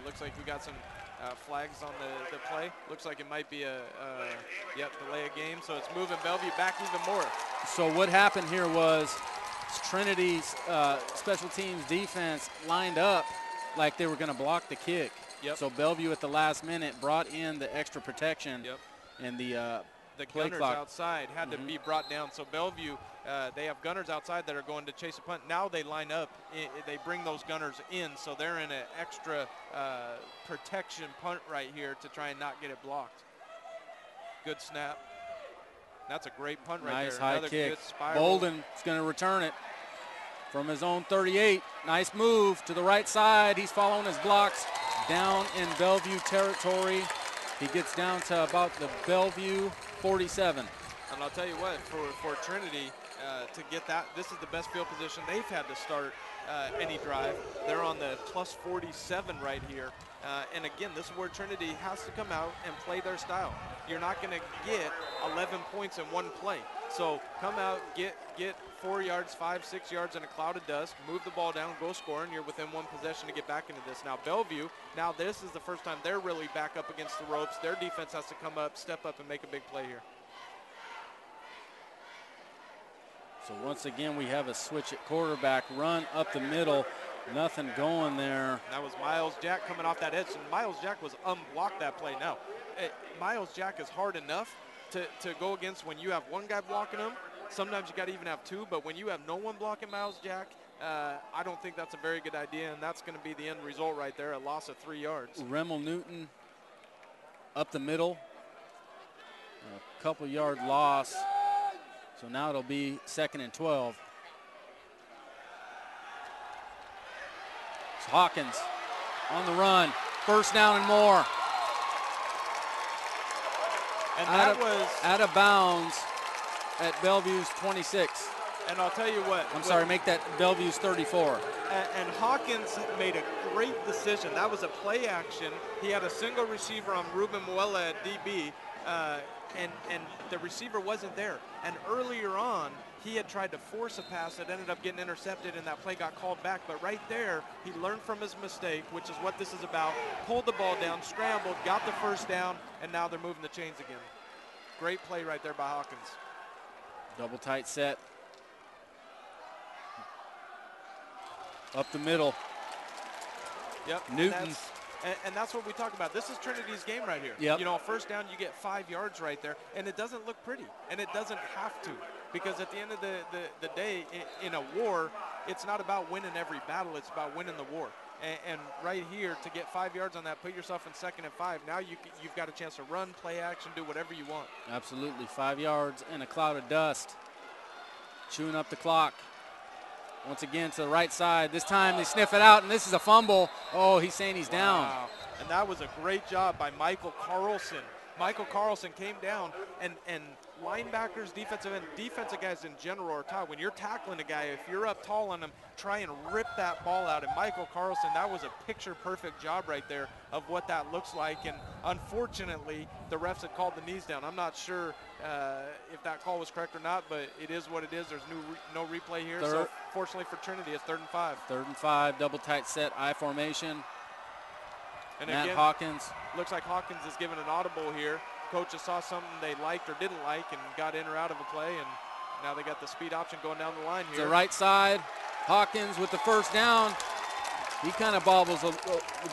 looks like we got some flags on the play. Looks like it might be a delay a game. So it's moving Bellevue back even more. So what happened here was Trinity's special teams defense lined up like they were going to block the kick. Yep. So Bellevue at the last minute brought in the extra protection. Yep. And the play gunners clock outside had to be brought down. So Bellevue, they have gunners outside that are going to chase a punt. Now they line up. They bring those gunners in, so they're in an extra protection punt right here to try and not get it blocked. Good snap. That's a great punt right there. Nice high Another kick. good spiral. Bolden is going to return it from his own 38. Nice move to the right side. He's following his blocks down in Bellevue territory. He gets down to about the Bellevue 47. And I'll tell you what, for Trinity to get that, this is the best field position they've had to start any drive. They're on the plus 47 right here. And again, this is where Trinity has to come out and play their style. You're not going to get 11 points in one play. So come out, get 4 yards, 5, 6 yards in a cloud of dust, move the ball down, go score, and you're within one possession to get back into this. Now Bellevue, now this is the first time they're really back up against the ropes. Their defense has to come up, step up, and make a big play here. So once again, we have a switch at quarterback, run up the middle, nothing going there. That was Miles Jack coming off that edge, and Miles Jack was unblocked that play. Now, Miles Jack is hard enough to go against when you have one guy blocking him. Sometimes you got to even have two, but when you have no one blocking Miles Jack, I don't think that's a very good idea, and that's going to be the end result right there, a loss of 3 yards. Remmel Newton up the middle, a couple yard loss. So now it'll be 2nd and 12. It's Hawkins on the run, 1st down and more. And that was out of bounds at Bellevue's 26. And I'll tell you what. I'm sorry, make that Bellevue's 34. And Hawkins made a great decision. That was a play action. He had a single receiver on Ruben Muella at DB, and the receiver wasn't there. And earlier on, he had tried to force a pass that ended up getting intercepted, and that play got called back. But right there, he learned from his mistake, which is what this is about. Pulled the ball down, scrambled, got the 1st down, and now they're moving the chains again. Great play right there by Hawkins. Double tight set. Up the middle. Yep. Newton. And that's what we talk about. This is Trinity's game right here. Yep. You know, 1st down, you get 5 yards right there, and it doesn't look pretty, and it doesn't have to, because at the end of the day, in a war, it's not about winning every battle, it's about winning the war. And right here, to get 5 yards on that, put yourself in 2nd and 5. Now you've got a chance to run, play action, do whatever you want. Absolutely. 5 yards in a cloud of dust. Chewing up the clock. Once again to the right side. This time they sniff it out, and this is a fumble. Oh, he's saying he's down. Wow. And that was a great job by Michael Carlson. Michael Carlson came down, and linebackers, defensive guys in general are taught when you're tackling a guy, if you're up tall on him, try and rip that ball out. And Michael Carlson, that was a picture-perfect job right there of what that looks like. And unfortunately, the refs had called the knees down. I'm not sure if that call was correct or not, but it is what it is. There's no replay here. So fortunately for Trinity, it's 3rd and 5. 3rd and 5, double tight set, I formation. And Matt again, Hawkins. Looks like Hawkins is given an audible here. Coaches saw something they liked or didn't like and got in or out of a play, and now they got the speed option going down the line here. To the right side, Hawkins with the 1st down. He kind of bobbles the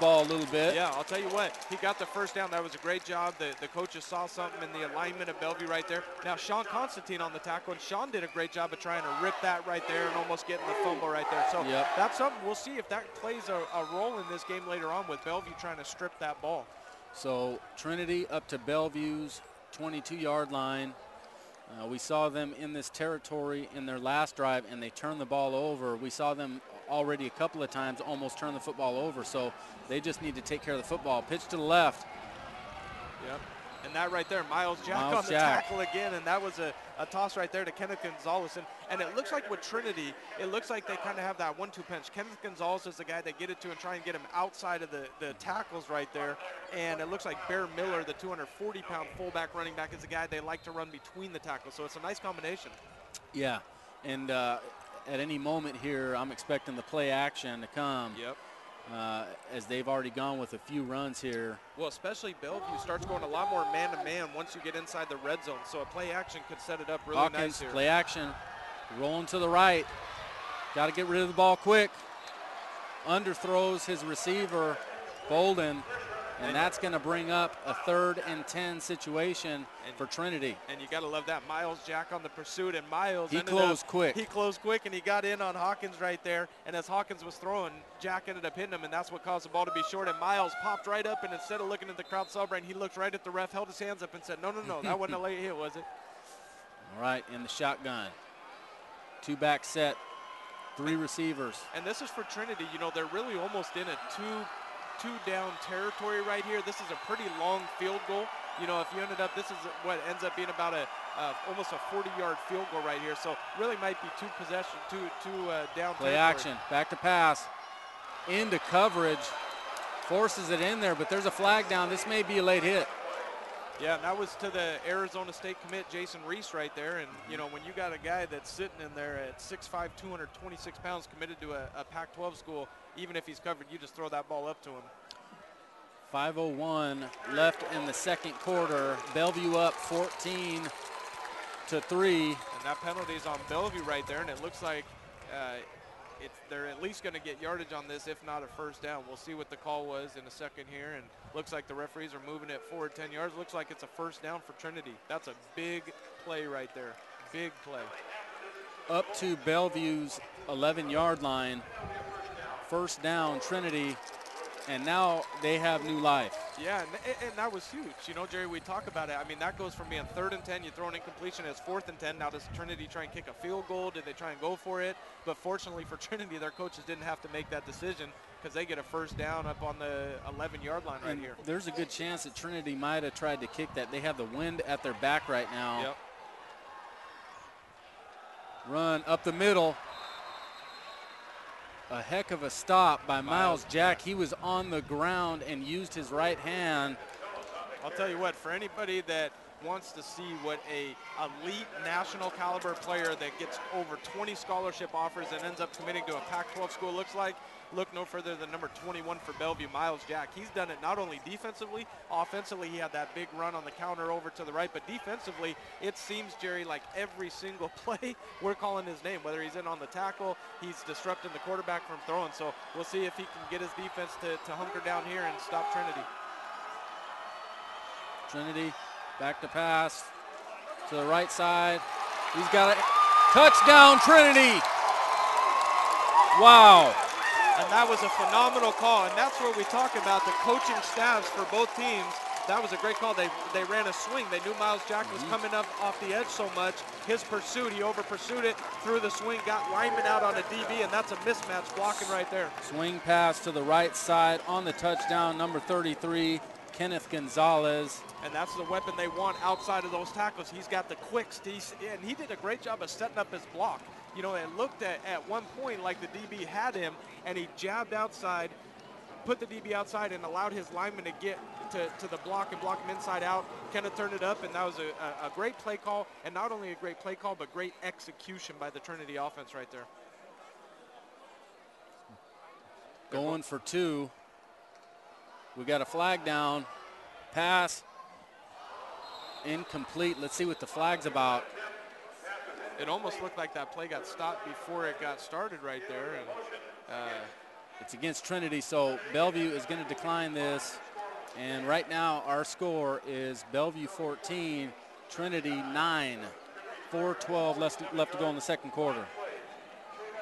ball a little bit. Yeah, I'll tell you what, he got the 1st down. That was a great job. The coaches saw something in the alignment of Bellevue right there. Now Sean Constantine on the tackle, and Sean did a great job of trying to rip that right there and almost getting the fumble right there. So that's something we'll see if that plays a role in this game later on with Bellevue trying to strip that ball. So Trinity up to Bellevue's 22-yard line. We saw them in this territory in their last drive, and they turned the ball over. We saw them already a couple of times almost turn the football over, so they just need to take care of the football. Pitch to the left. Yep. And that right there, Miles Jack on the tackle again, and that was a toss right there to Kenneth Gonzalez. And it looks like with Trinity, it looks like they kind of have that 1-2 punch. Kenneth Gonzalez is the guy they get it to and try and get him outside of the tackles right there. And it looks like Bear Miller, the 240-pound fullback running back, is the guy they like to run between the tackles. So it's a nice combination. Yeah, and at any moment here, I'm expecting the play action to come. Yep. As they've already gone with a few runs here. Well, especially Bellevue starts going a lot more man-to-man once you get inside the red zone. So a play action could set it up really Hawkins, nice here. Play action, rolling to the right. Got to get rid of the ball quick. Underthrows his receiver, Bolden, and that's going to bring up a 3rd and 10 situation for Trinity. And you got to love that. Miles Jack on the pursuit, and Miles He closed quick, and he got in on Hawkins right there. And as Hawkins was throwing, Jack ended up hitting him, and that's what caused the ball to be short. And Miles popped right up, and instead of looking at the crowd celebrating, he looked right at the ref, held his hands up, and said, no, that wasn't a late hit, was it? All right, in the shotgun. 2-back set, 3 receivers. And this is for Trinity. You know, they're really almost in a two-down territory right here. This is a pretty long field goal. You know, if you ended up, this is what ends up being about almost a 40-yard field goal right here. So really might be two down Play territory. action, back to pass, into coverage, forces it in there, but there's a flag down. This may be a late hit. Yeah, and that was to the Arizona State commit, Jason Reese, right there. And, you know, when you got a guy that's sitting in there at 6'5", 226 pounds, committed to a Pac-12 school, even if he's covered, you just throw that ball up to him. 5:01 left in the second quarter. Bellevue up 14-3. And that penalty is on Bellevue right there, and it looks like they're at least going to get yardage on this, if not a first down. We'll see what the call was in a second here, and looks like the referees are moving it forward 10 yards. Looks like it's a first down for Trinity. That's a big play right there. Big play. Up to Bellevue's 11-yard line. First down, Trinity, and now they have new life. Yeah, and that was huge. You know, Jerry, we talk about it. I mean, that goes from being 3rd and 10, you throw an incompletion as 4th and 10. Now does Trinity try and kick a field goal? Did they try and go for it? But fortunately for Trinity, their coaches didn't have to make that decision because they get a first down up on the 11-yard line right here. There's a good chance that Trinity might have tried to kick that. They have the wind at their back right now. Yep. Run up the middle. A heck of a stop by Miles Jack. He was on the ground and used his right hand. I'll tell you what, for anybody that wants to see what a elite national caliber player that gets over 20 scholarship offers and ends up committing to a Pac-12 school looks like, look no further than number 21 for Bellevue, Miles Jack. He's done it not only defensively, offensively he had that big run on the counter over to the right, but defensively it seems, Jerry, like every single play we're calling his name. Whether he's in on the tackle, he's disrupting the quarterback from throwing. So we'll see if he can get his defense to hunker down here and stop Trinity. Trinity back to pass to the right side. He's got it. Touchdown, Trinity. Wow. And that was a phenomenal call, and that's where we talk about the coaching staffs for both teams. That was a great call. They ran a swing. They knew Miles Jack was coming up off the edge so much. His pursuit, he over-pursued it, threw the swing, got Lyman out on a DB, and that's a mismatch blocking right there. Swing pass to the right side on the touchdown, number 33, Kenneth Gonzalez. And that's the weapon they want outside of those tackles. He's got the quicks, and he did a great job of setting up his block. You know, it looked at one point like the DB had him, and he jabbed outside, put the DB outside, and allowed his lineman to get to the block and block him inside out. Kenneth turned it up, and that was a great play call, and not only a great play call, but great execution by the Trinity offense right there. Going for 2. We got a flag down. Pass. Incomplete. Let's see what the flag's about. It almost looked like that play got stopped before it got started right there. And it's against Trinity, so Bellevue is going to decline this. And right now our score is Bellevue 14, Trinity 9. 4:12 left to go in the second quarter.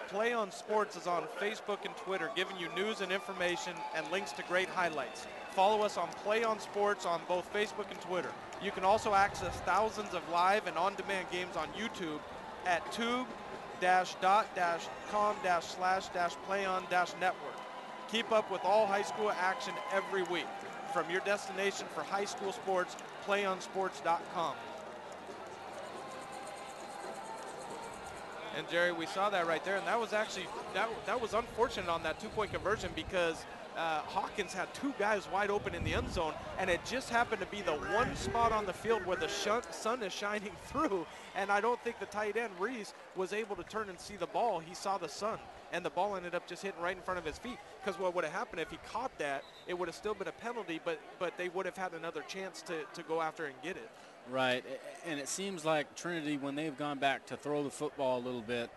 Play on Sports is on Facebook and Twitter, giving you news and information and links to great highlights. Follow us on Play on Sports on both Facebook and Twitter. You can also access thousands of live and on-demand games on YouTube at tube-com//playon-network. Keep up with all high school action every week. from your destination for high school sports, playonsports.com. And Jerry, we saw that right there, and that was actually, that was unfortunate on that two-point conversion because Hawkins had two guys wide open in the end zone, and it just happened to be the one spot on the field where the sun is shining through, and I don't think the tight end, Reese, was able to turn and see the ball. He saw the sun, and the ball ended up just hitting right in front of his feet, because what would have happened if he caught that, it would have still been a penalty, but they would have had another chance to go after and get it. Right, and it seems like Trinity, when they've gone back to throw the football a little bit,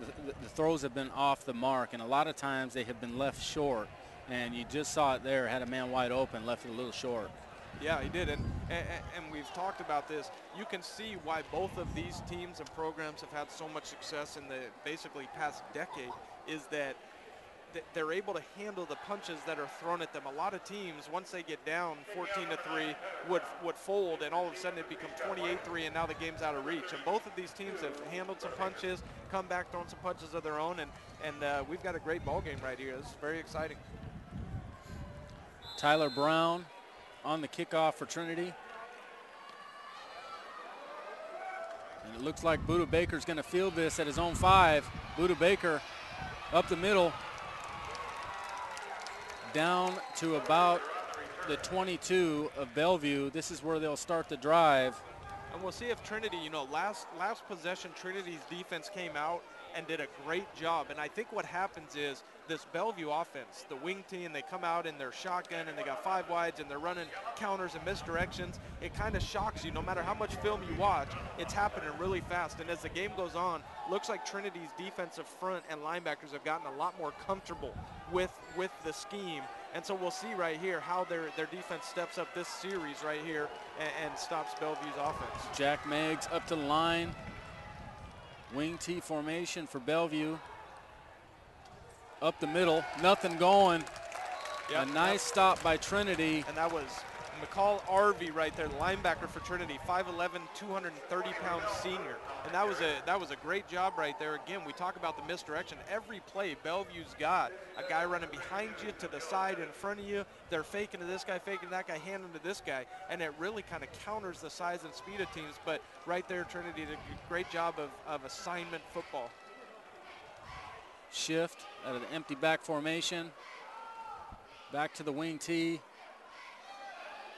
the throws have been off the mark, and a lot of times they have been left short. And you just saw it there, had a man wide open, left it a little short. Yeah, he did, and we've talked about this. You can see why both of these teams and programs have had so much success in the basically past decade, is that they're able to handle the punches that are thrown at them. A lot of teams, once they get down 14-3, would fold, and all of a sudden it becomes 28-3, and now the game's out of reach. And both of these teams have handled some punches, come back throwing some punches of their own, and we've got a great ball game right here. This is very exciting. Tyler Brown on the kickoff for Trinity. And it looks like Buda Baker's going to field this at his own 5. Buda Baker up the middle, down to about the 22 of Bellevue. This is where they'll start the drive. And we'll see if Trinity, you know, last possession, Trinity's defense came out and did a great job. And I think what happens is this Bellevue offense, the wing team, they come out in their shotgun and they got 5 wides and they're running counters and misdirections. It kind of shocks you. No matter how much film you watch, it's happening really fast. And as the game goes on, looks like Trinity's defensive front and linebackers have gotten a lot more comfortable with the scheme. And so we'll see right here how their defense steps up this series right here and stops Bellevue's offense. Jack Meggs up to the line. Wing T formation for Bellevue. Up the middle, nothing going. Yep, a nice stop by Trinity. And that was McCall Arvey right there, the linebacker for Trinity, 5'11", 230-pound senior. And that was a great job right there. Again, we talk about the misdirection. Every play, Bellevue's got a guy running behind you, to the side, in front of you. They're faking to this guy, faking to that guy, handing to this guy. And it really kind of counters the size and speed of teams. But right there, Trinity did a great job of assignment football. Shift out of the empty back formation. Back to the wing T.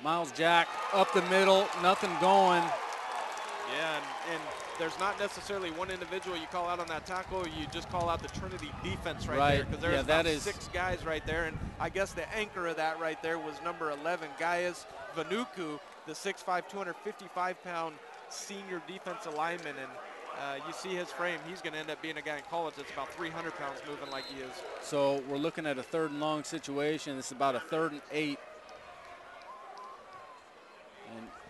Miles Jack up the middle, nothing going. Yeah, and there's not necessarily one individual you call out on that tackle. You just call out the Trinity defense right there, because there's about 6 guys right there. And I guess the anchor of that right there was number 11, Gaius Vanuku, the 6'5", 255-pound senior defensive lineman. And you see his frame. He's going to end up being a guy in college that's about 300 pounds moving like he is. So we're looking at a 3rd and long situation. This is about a 3rd and 8.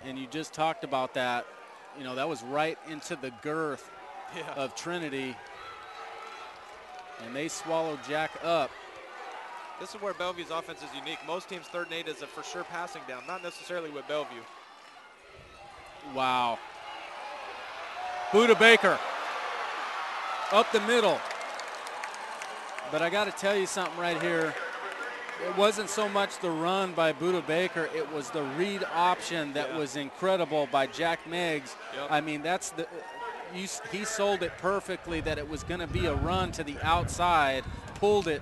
And you just talked about that. You know, that was right into the girth of Trinity. And they swallowed Jack up. This is where Bellevue's offense is unique. Most teams' 3rd and 8 is a for sure passing down, not necessarily with Bellevue. Wow. Buda Baker up the middle. But I got to tell you something right here. It wasn't so much the run by Buda Baker, it was the read option that was incredible by Jack Meggs. Yep. I mean, that's he sold it perfectly that it was going to be a run to the outside, pulled it,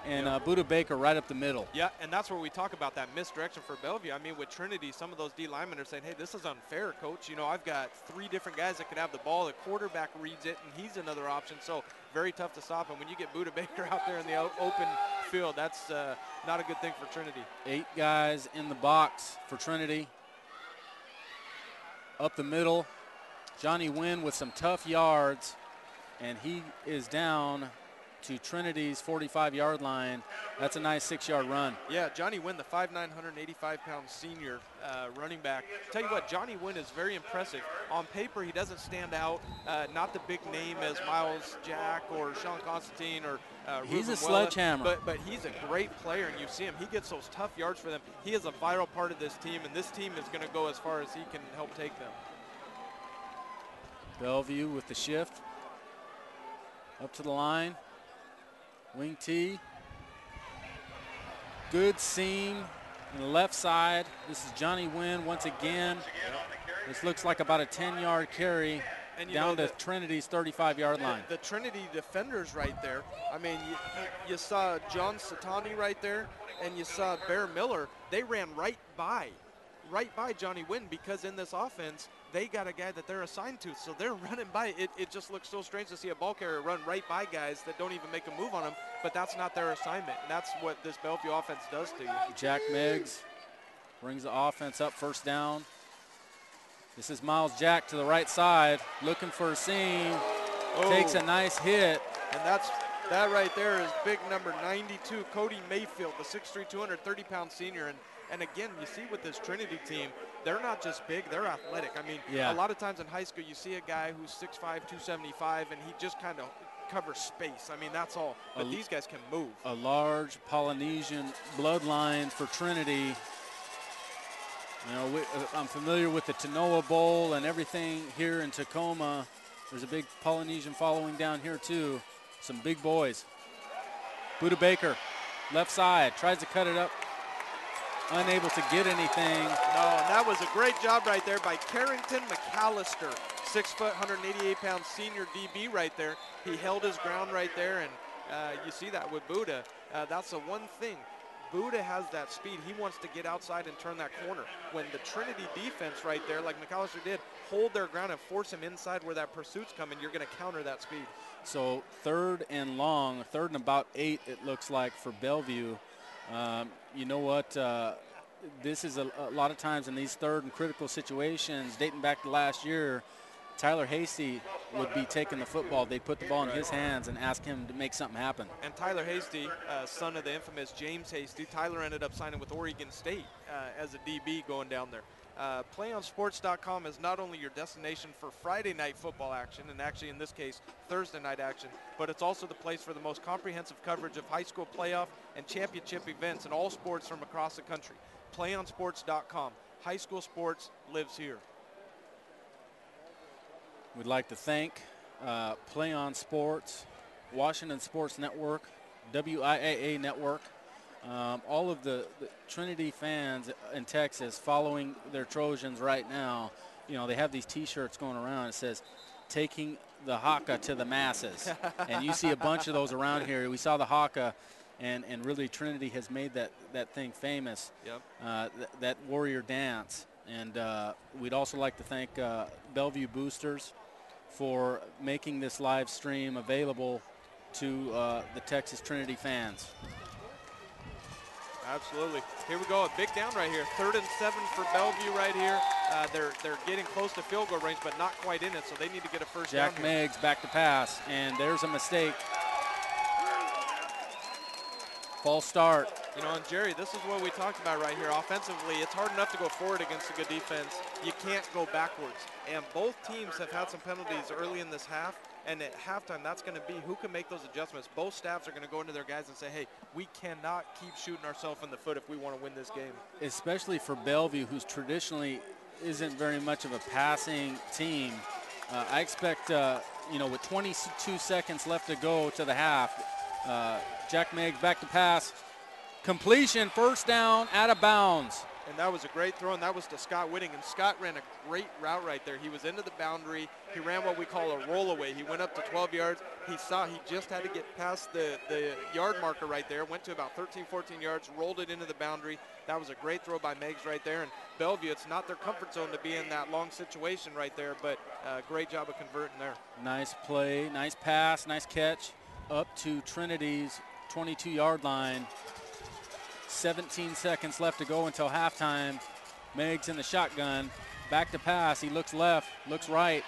and Buda Baker right up the middle. Yeah, and that's where we talk about that misdirection for Bellevue. I mean, with Trinity, some of those D linemen are saying, hey, this is unfair, coach. You know, I've got 3 different guys that could have the ball. The quarterback reads it, and he's another option. So very tough to stop. And when you get Buda Baker out there in the open field, that's not a good thing for Trinity. 8 guys in the box for Trinity. Up the middle, Johnny Wynn with some tough yards, and he is down to Trinity's 45-yard line. That's a nice 6-yard run. Yeah, Johnny Wynn, the 5'9", 185-pound senior running back. Tell you what, Johnny Wynn is very impressive. On paper, he doesn't stand out. Not the big name as Miles Jack or Sean Constantine or he's Ruben a sledgehammer. But he's a great player, and you see him. He gets those tough yards for them. He is a vital part of this team, and this team is going to go as far as he can help take them. Bellevue with the shift. Up to the line. Wing T. Good seam on the left side. This is Johnny Wynn once again. This looks like about a 10-yard carry and down to Trinity's 35-yard line. The Trinity defenders right there. I mean, you saw John Satani right there, and you saw Bear Miller. They ran right by Johnny Wynn, because in this offense, they got a guy that they're assigned to. So they're running by. It just looks so strange to see a ball carrier run right by guys that don't even make a move on them, but that's not their assignment. And that's what this Bellevue offense does to you. Jack Meigs brings the offense up, first down. This is Miles Jack to the right side, looking for a seam. Takes a nice hit. And that right there is big number 92, Cody Mayfield, the 6'3", 230-pound senior. And again, you see with this Trinity team, they're not just big, they're athletic. I mean, a lot of times in high school, you see a guy who's 6'5", 275, and he just kind of covers space. I mean, that's all. But these guys can move. A large Polynesian bloodline for Trinity. You know, I'm familiar with the Tanoa Bowl and everything here in Tacoma. There's a big Polynesian following down here too. Some big boys. Buda Baker, left side, tries to cut it up. Unable to get anything. No, and that was a great job right there by Carrington McAllister, 6 foot, 188-pound senior DB right there. He held his ground right there, and you see that with Buda. That's the one thing. Buda has that speed. He wants to get outside and turn that corner. When the Trinity defense right there, like McAllister did, hold their ground and force him inside where that pursuit's coming, you're going to counter that speed. So third and long, third and about 8, it looks like, for Bellevue. You know what? This is a lot of times in these third and critical situations, dating back to last year, Tyler Hasty would be taking the football. They put the ball in his hands and ask him to make something happen. And Tyler Hasty, son of the infamous James Hasty, Tyler ended up signing with Oregon State as a DB going down there. PlayOnSports.com is not only your destination for Friday night football action, and actually in this case Thursday night action, but it's also the place for the most comprehensive coverage of high school playoff and championship events in all sports from across the country. PlayOnSports.com. High school sports lives here. We'd like to thank Play On Sports, Washington Sports Network, WIAA Network, all of the Trinity fans in Texas following their Trojans right now. You know, they have these T-shirts going around. It says, "Taking the Haka to the masses." And you see a bunch of those around here. We saw the Haka, and really Trinity has made that thing famous. Yep. That warrior dance. And we'd also like to thank Bellevue Boosters for making this live stream available to the Texas Trinity fans. Absolutely. Here we go, a big down right here. 3rd and 7 for Bellevue right here. They're getting close to field goal range, but not quite in it, so they need to get a first down. Jack Meigs back to pass, and there's a mistake. False start. You know, and Jerry, this is what we talked about right here. Offensively, it's hard enough to go forward against a good defense. You can't go backwards. And both teams have had some penalties early in this half. And at halftime, that's going to be who can make those adjustments. Both staffs are going to go into their guys and say, hey, we cannot keep shooting ourselves in the foot if we want to win this game. Especially for Bellevue, who's traditionally isn't very much of a passing team. I expect, you know, with 22 seconds left to go to the half, Jack Meigs back to pass. Completion, first down, out of bounds. And that was a great throw, and that was to Scott Whitting. And Scott ran a great route right there. He was into the boundary. He ran what we call a rollaway. He went up to 12 yards. He just had to get past the yard marker right there. Went to about 13, 14 yards, rolled it into the boundary. That was a great throw by Meigs right there. And Bellevue, it's not their comfort zone to be in that long situation right there, but great job of converting there. Nice play, nice pass, nice catch up to Trinity's 22-yard line. 17 seconds left to go until halftime. Meigs in the shotgun, back to pass. He looks left, looks right,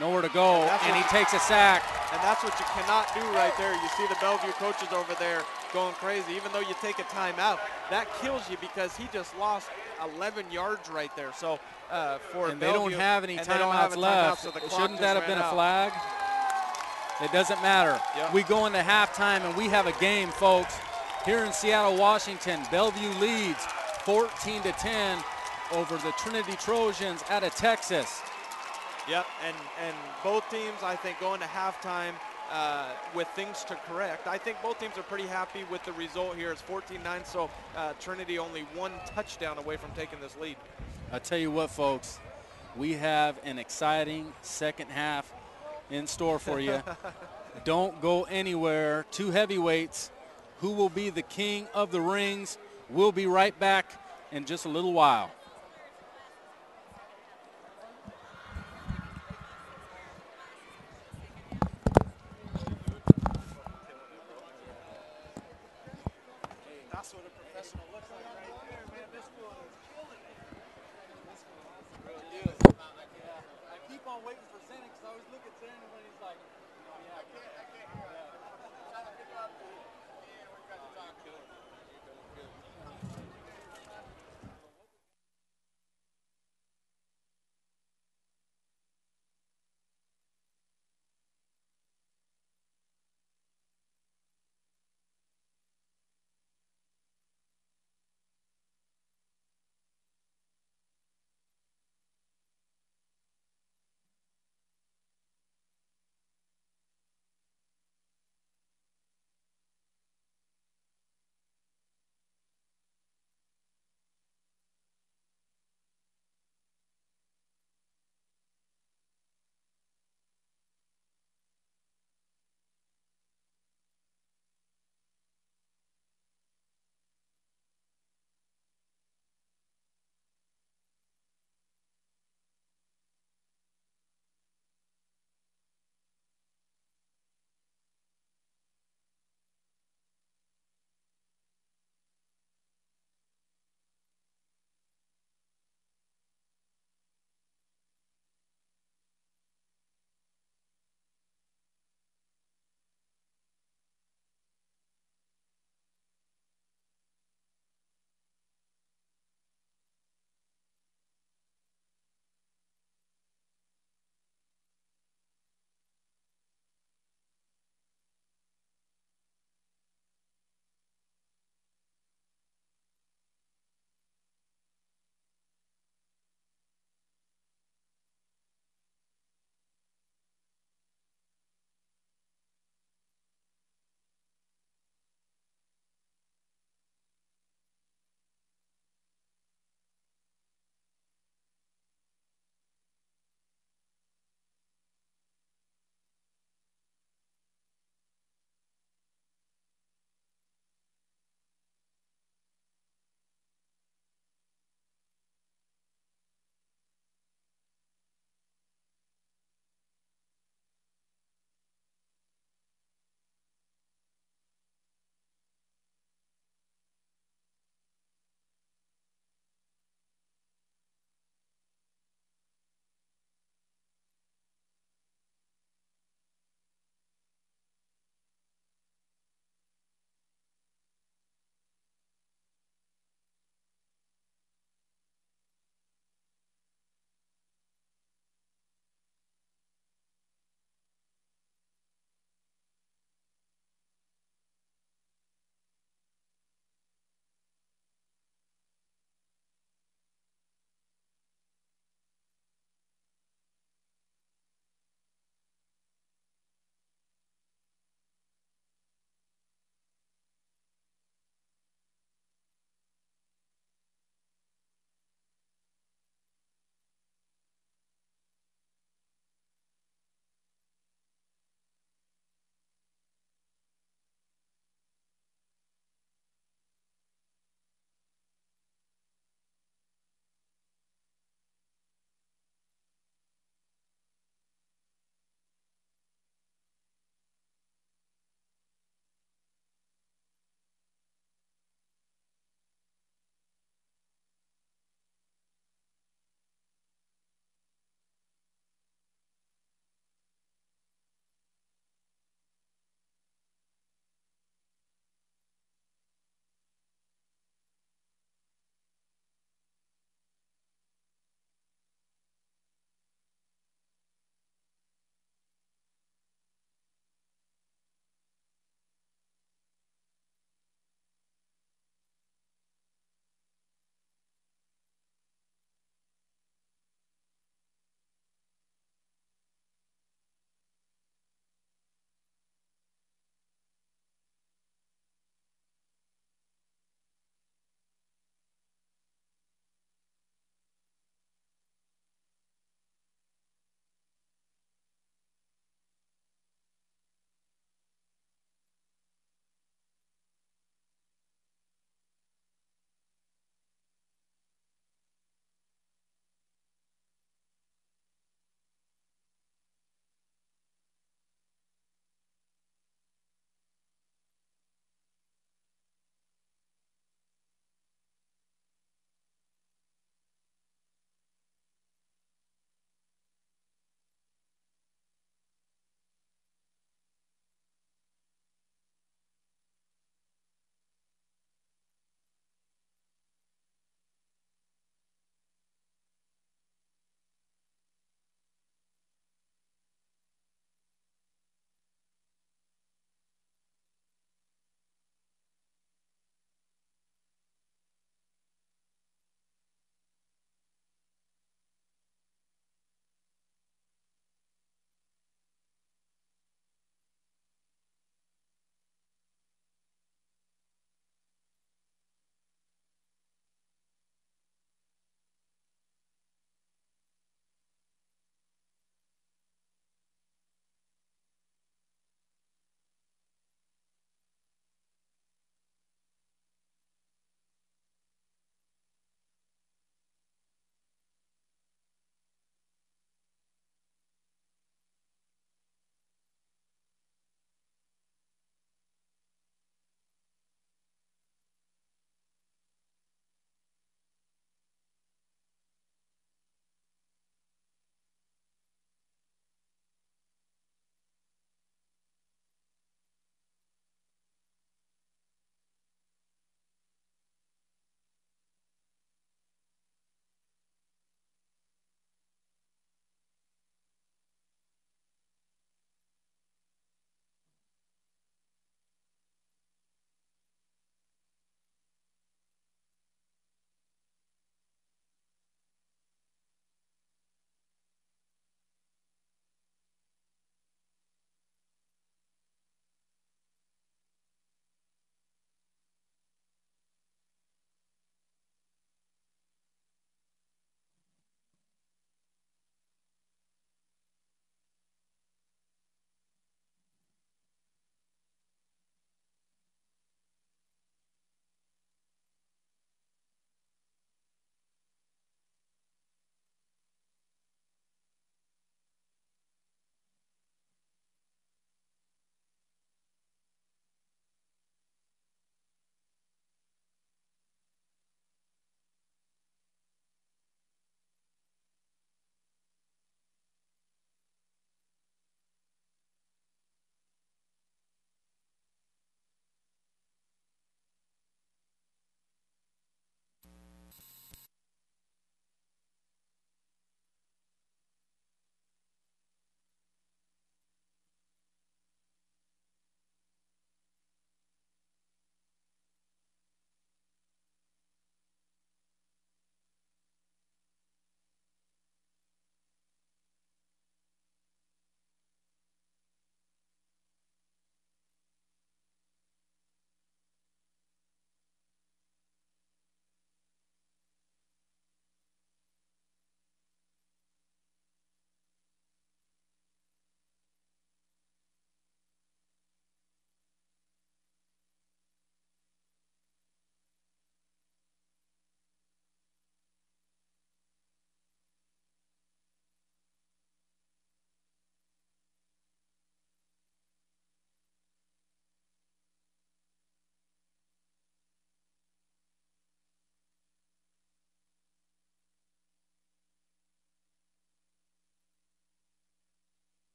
nowhere to go, and he takes a sack. And that's what you cannot do right there. You see the Bellevue coaches over there going crazy. Even though you take a timeout, that kills you because he just lost 11 yards right there. So for and Bellevue, they don't have any timeouts left. So shouldn't that have been a flag? It doesn't matter. Yep. We go into halftime and we have a game, folks. Here in Seattle, Washington, Bellevue leads 14-10 over the Trinity Trojans out of Texas. Yep, and both teams, I think, going to halftime with things to correct. I think both teams are pretty happy with the result here. It's 14-9, so Trinity only one touchdown away from taking this lead. I tell you what, folks, we have an exciting second half in store for you. Don't go anywhere. Two heavyweights. Who will be the king of the rings? We'll be right back in just a little while. That's what a professional looks like right there, man. This one is killing it. This one is the real deal. I keep on waiting for Zen because I always look at Zen when he's like, yeah, I can't hear that. I'm trying to figure out the, yeah, we got to talk to him.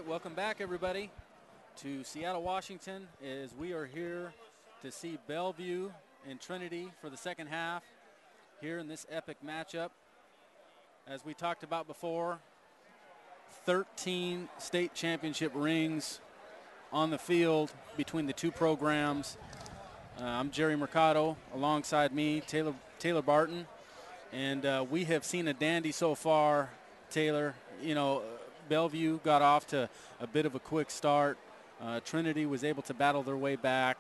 right, welcome back, everybody, to Seattle, Washington, as we are here to see Bellevue and Trinity for the second half here in this epic matchup. As we talked about before, 13 state championship rings on the field between the two programs. I'm Jerry Mercado. Alongside me, Taylor Barton. And we have seen a dandy so far, Taylor. You know, Bellevue got off to a bit of a quick start. Trinity was able to battle their way back,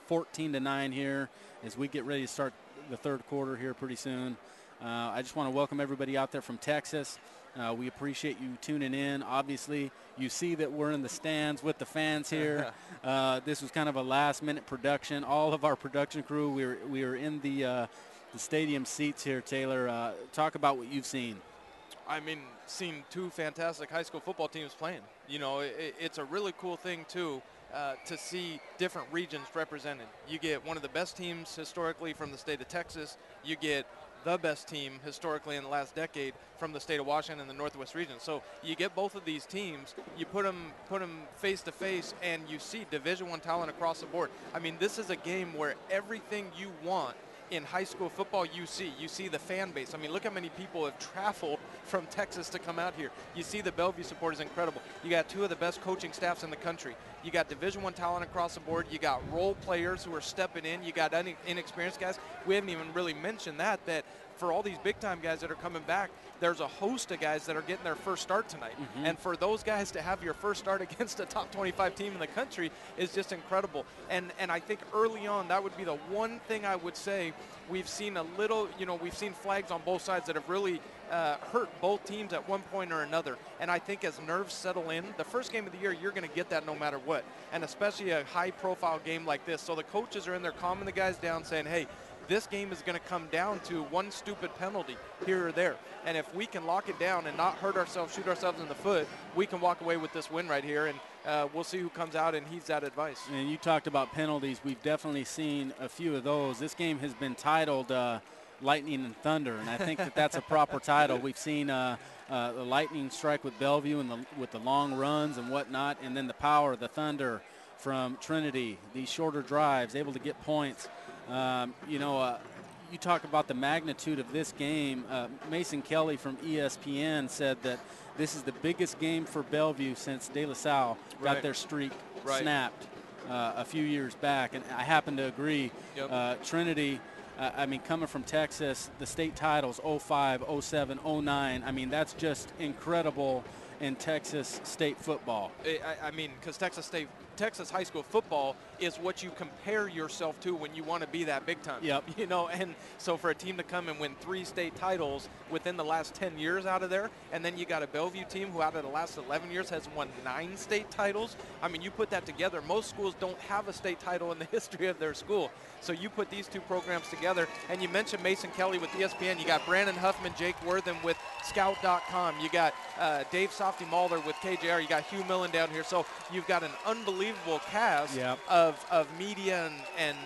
14-9 here as we get ready to start the third quarter here pretty soon. I just want to welcome everybody out there from Texas. We appreciate you tuning in. Obviously, you see that we're in the stands with the fans here. This was kind of a last-minute production. All of our production crew, we were in the stadium seats here. Taylor, talk about what you've seen. I mean, seen two fantastic high school football teams playing. You know, it's a really cool thing, too, to see different regions represented. You get one of the best teams historically from the state of Texas. You get the best team historically in the last decade from the state of Washington and the Northwest region. So you get both of these teams, you put them face to face, and you see Division I talent across the board. I mean, this is a game where everything you want in high school football you see the fan base. I mean, look how many people have traveled from Texas to come out here. You see the Bellevue support is incredible. You got two of the best coaching staffs in the country. You got Division I talent across the board. You got role players who are stepping in. You got inexperienced guys. We haven't even really mentioned that for all these big-time guys that are coming back, there's a host of guys that are getting their first start tonight. And for those guys to have your first start against a top 25 team in the country is just incredible. And I think early on, that would be the one thing I would say. We've seen a little, we've seen flags on both sides that have really hurt both teams at one point or another. And I think as nerves settle in, the first game of the year, you're going to get that no matter what. And especially a high-profile game like this. So the coaches are in there calming the guys down saying, hey, this game is going to come down to one stupid penalty here or there. And if we can lock it down and not hurt ourselves, shoot ourselves in the foot, we can walk away with this win right here. And we'll see who comes out and heeds that advice. And you talked about penalties. We've definitely seen a few of those. This game has been titled Lightning and Thunder, and I think that's a proper title. We've seen the lightning strike with Bellevue and with the long runs and whatnot, and then the power, the thunder from Trinity, these shorter drives, able to get points. You talk about the magnitude of this game. Mason Kelly from ESPN said that this is the biggest game for Bellevue since De La Salle got their streak snapped a few years back, and I happen to agree. Trinity, coming from Texas, the state titles 05, 07, 09, I mean, that's just incredible in Texas state football. Because Texas high school football is what you compare yourself to when you want to be that big time. And so for a team to come and win 3 state titles within the last 10 years out of there, and then you got a Bellevue team who out of the last 11 years has won 9 state titles. I mean, you put that together. Most schools don't have a state title in the history of their school. So you put these two programs together, and you mentioned Mason Kelly with ESPN. You got Brandon Huffman, Jake Wortham with Scout.com. You got Dave Softy Mulder with KJR. You got Hugh Millen down here. So you've got an unbelievable cast of media and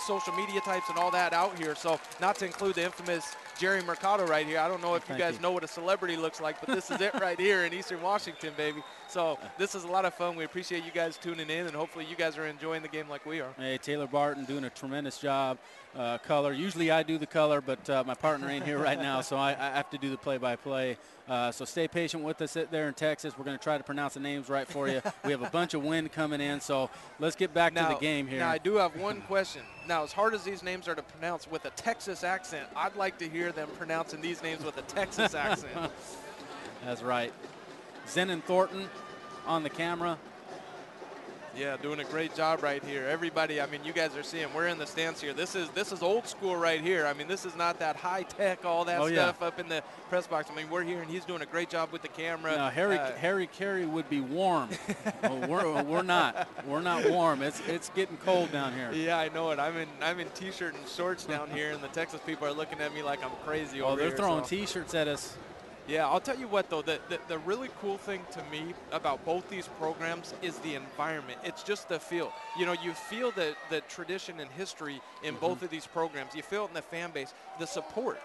social media types and all that out here. So not to include the infamous Jerry Mercado right here. I don't know if you guys know what a celebrity looks like, but this is it right here in Eastern Washington, baby. So this is a lot of fun. We appreciate you guys tuning in, and hopefully you guys are enjoying the game like we are. Hey, Taylor Barton doing a tremendous job. Color. Usually I do the color, but my partner ain't here right now, so I have to do the play-by-play. So stay patient with us there in Texas. We're going to try to pronounce the names right for you. We have a bunch of wind coming in, so let's get back to the game here. Now, I do have one question. Now, as hard as these names are to pronounce with a Texas accent, I'd like to hear them pronouncing these names with a Texas accent. That's right. Zenon Thornton on the camera. Yeah, doing a great job right here. Everybody, I mean, you guys are seeing, we're in the stands here. This is old school right here. I mean, this is not that high tech, all that stuff up in the press box. I mean, we're here, and he's doing a great job with the camera. Now, Harry Carey would be warm. Well, we're not. We're not warm. It's getting cold down here. Yeah, I know it. I'm in T-shirt and shorts down here, and the Texas people are looking at me like I'm crazy over here. They're throwing T-shirts at us. Yeah, I'll tell you what, though, the really cool thing to me about both these programs is the environment. It's just the feel. You feel the tradition and history in both of these programs. You feel it in the fan base, the support.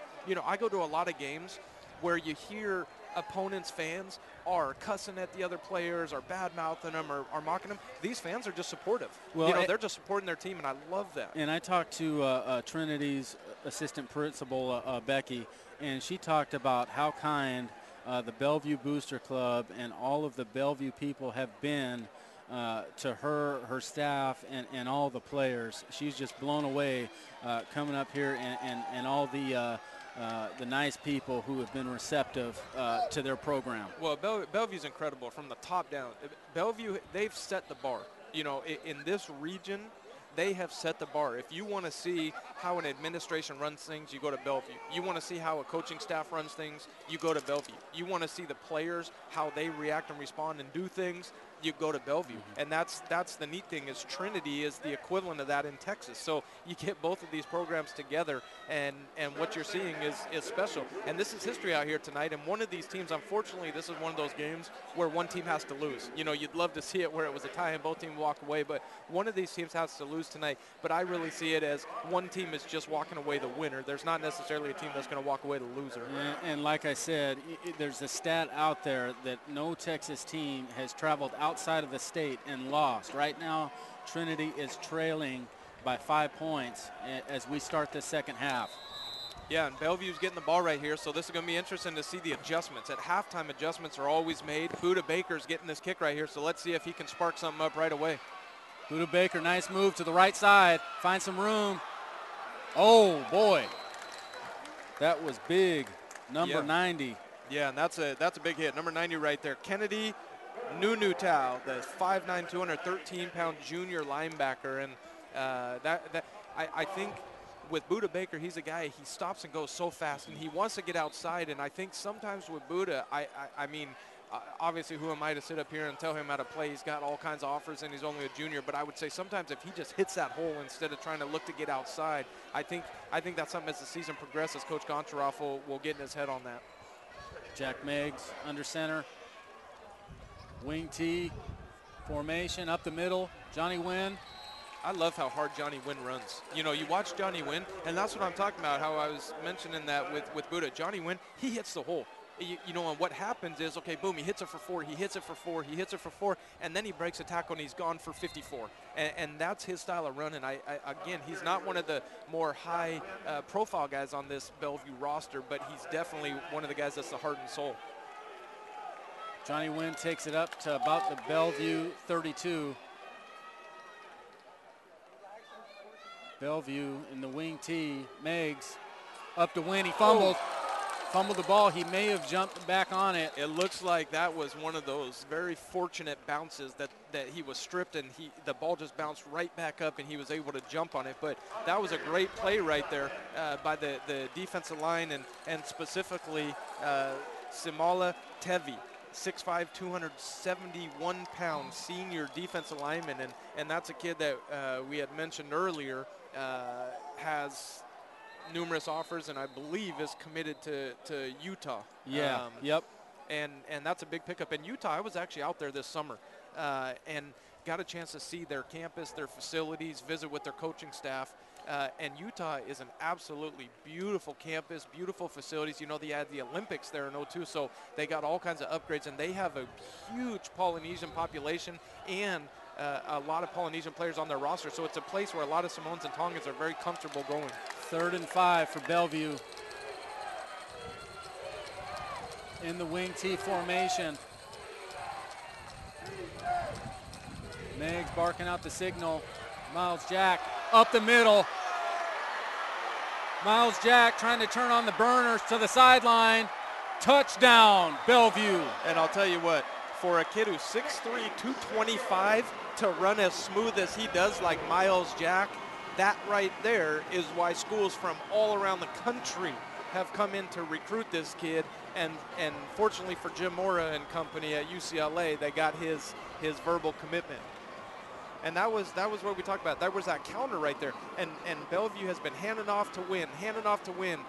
I go to a lot of games where you hear opponents' fans are cussing at the other players, or bad-mouthing them, or mocking them. These fans are just supportive. Well, they're just supporting their team, and I love that. And I talked to Trinity's assistant principal, Becky, and she talked about how kind the Bellevue Booster Club and all of the Bellevue people have been to her staff, and all the players. She's just blown away coming up here, and all the nice people who have been receptive to their program. Well, Bellevue's incredible from the top down. Bellevue, they've set the bar. You know, in this region, they have set the bar. If you want to see how an administration runs things, you go to Bellevue. You want to see how a coaching staff runs things, you go to Bellevue. You want to see the players, how they react and respond and do things, you go to Bellevue. And that's the neat thing, is Trinity is the equivalent of that in Texas. So you get both of these programs together, and what you're seeing is special. And this is history out here tonight. And one of these teams, unfortunately, this is one of those games where one team has to lose. You know, you'd love to see it where it was a tie and both teams walk away, but one of these teams has to lose tonight. But I really see it as one team is just walking away the winner. There's not necessarily a team that's going to walk away the loser. And like I said, there's a stat out there that no Texas team has traveled outside of the state and lost. Right now, Trinity is trailing by 5 points as we start the second half. Yeah, and Bellevue's getting the ball right here, so this is going to be interesting to see the adjustments. At halftime, adjustments are always made. Buda Baker's getting this kick right here, so let's see if he can spark something up right away. Buda Baker, nice move to the right side, find some room. Oh, boy. That was big. Number 90. Yeah, and that's a big hit. Number 90 right there. Kennedy Nunutau, the 5'9", 213-pound junior linebacker. And I think with Buda Baker, he's a guy, he stops and goes so fast, and he wants to get outside. And I think sometimes with Buda, I mean, obviously, who am I to sit up here and tell him how to play? He's got all kinds of offers, and he's only a junior. But I would say sometimes if he just hits that hole instead of trying to look to get outside, I think that's something as the season progresses, Coach Goncharoff will get in his head on that. Jack Meigs under center. Wing T formation up the middle. Johnny Wynn. I love how hard Johnny Wynn runs. You know, you watch Johnny Wynn, and that's what I'm talking about, how I was mentioning that with Buda. Johnny Wynn, he hits the hole. You know, and what happens is, okay, boom, he hits it for 4, he hits it for 4, he hits it for 4, and then he breaks a tackle and he's gone for 54. And that's his style of run. And again, he's not one of the more high profile guys on this Bellevue roster, but he's definitely one of the guys that's the heart and soul. Johnny Wynn takes it up to about the Bellevue 32. Bellevue in the wing T. Meigs up to Wynn. He fumbled. Fumbled the ball. He may have jumped back on it. It looks like that was one of those very fortunate bounces that he was stripped, and the ball just bounced right back up and he was able to jump on it. But that was a great play right there by the defensive line, and specifically Simala Tevi, 6'5", 271-pound senior defensive lineman. And that's a kid that we had mentioned earlier has numerous offers, and I believe is committed to Utah. Yeah, yep. And that's a big pickup. In Utah, I was actually out there this summer and got a chance to see their campus, their facilities, visit with their coaching staff. And Utah is an absolutely beautiful campus, beautiful facilities. You know, they had the Olympics there in 02, so they got all kinds of upgrades, and they have a huge Polynesian population and a lot of Polynesian players on their roster. So it's a place where a lot of Samoans and Tongans are very comfortable going. 3rd and 5 for Bellevue. In the wing T formation. Meigs barking out the signal. Miles Jack up the middle. Miles Jack trying to turn on the burners to the sideline. Touchdown, Bellevue. And I'll tell you what, for a kid who's 6'3", 225 to run as smooth as he does like Miles Jack, that right there is why schools from all around the country have come in to recruit this kid. And fortunately for Jim Mora and company at UCLA, they got his verbal commitment. And that was what we talked about. That was that counter right there. And Bellevue has been handing off to win,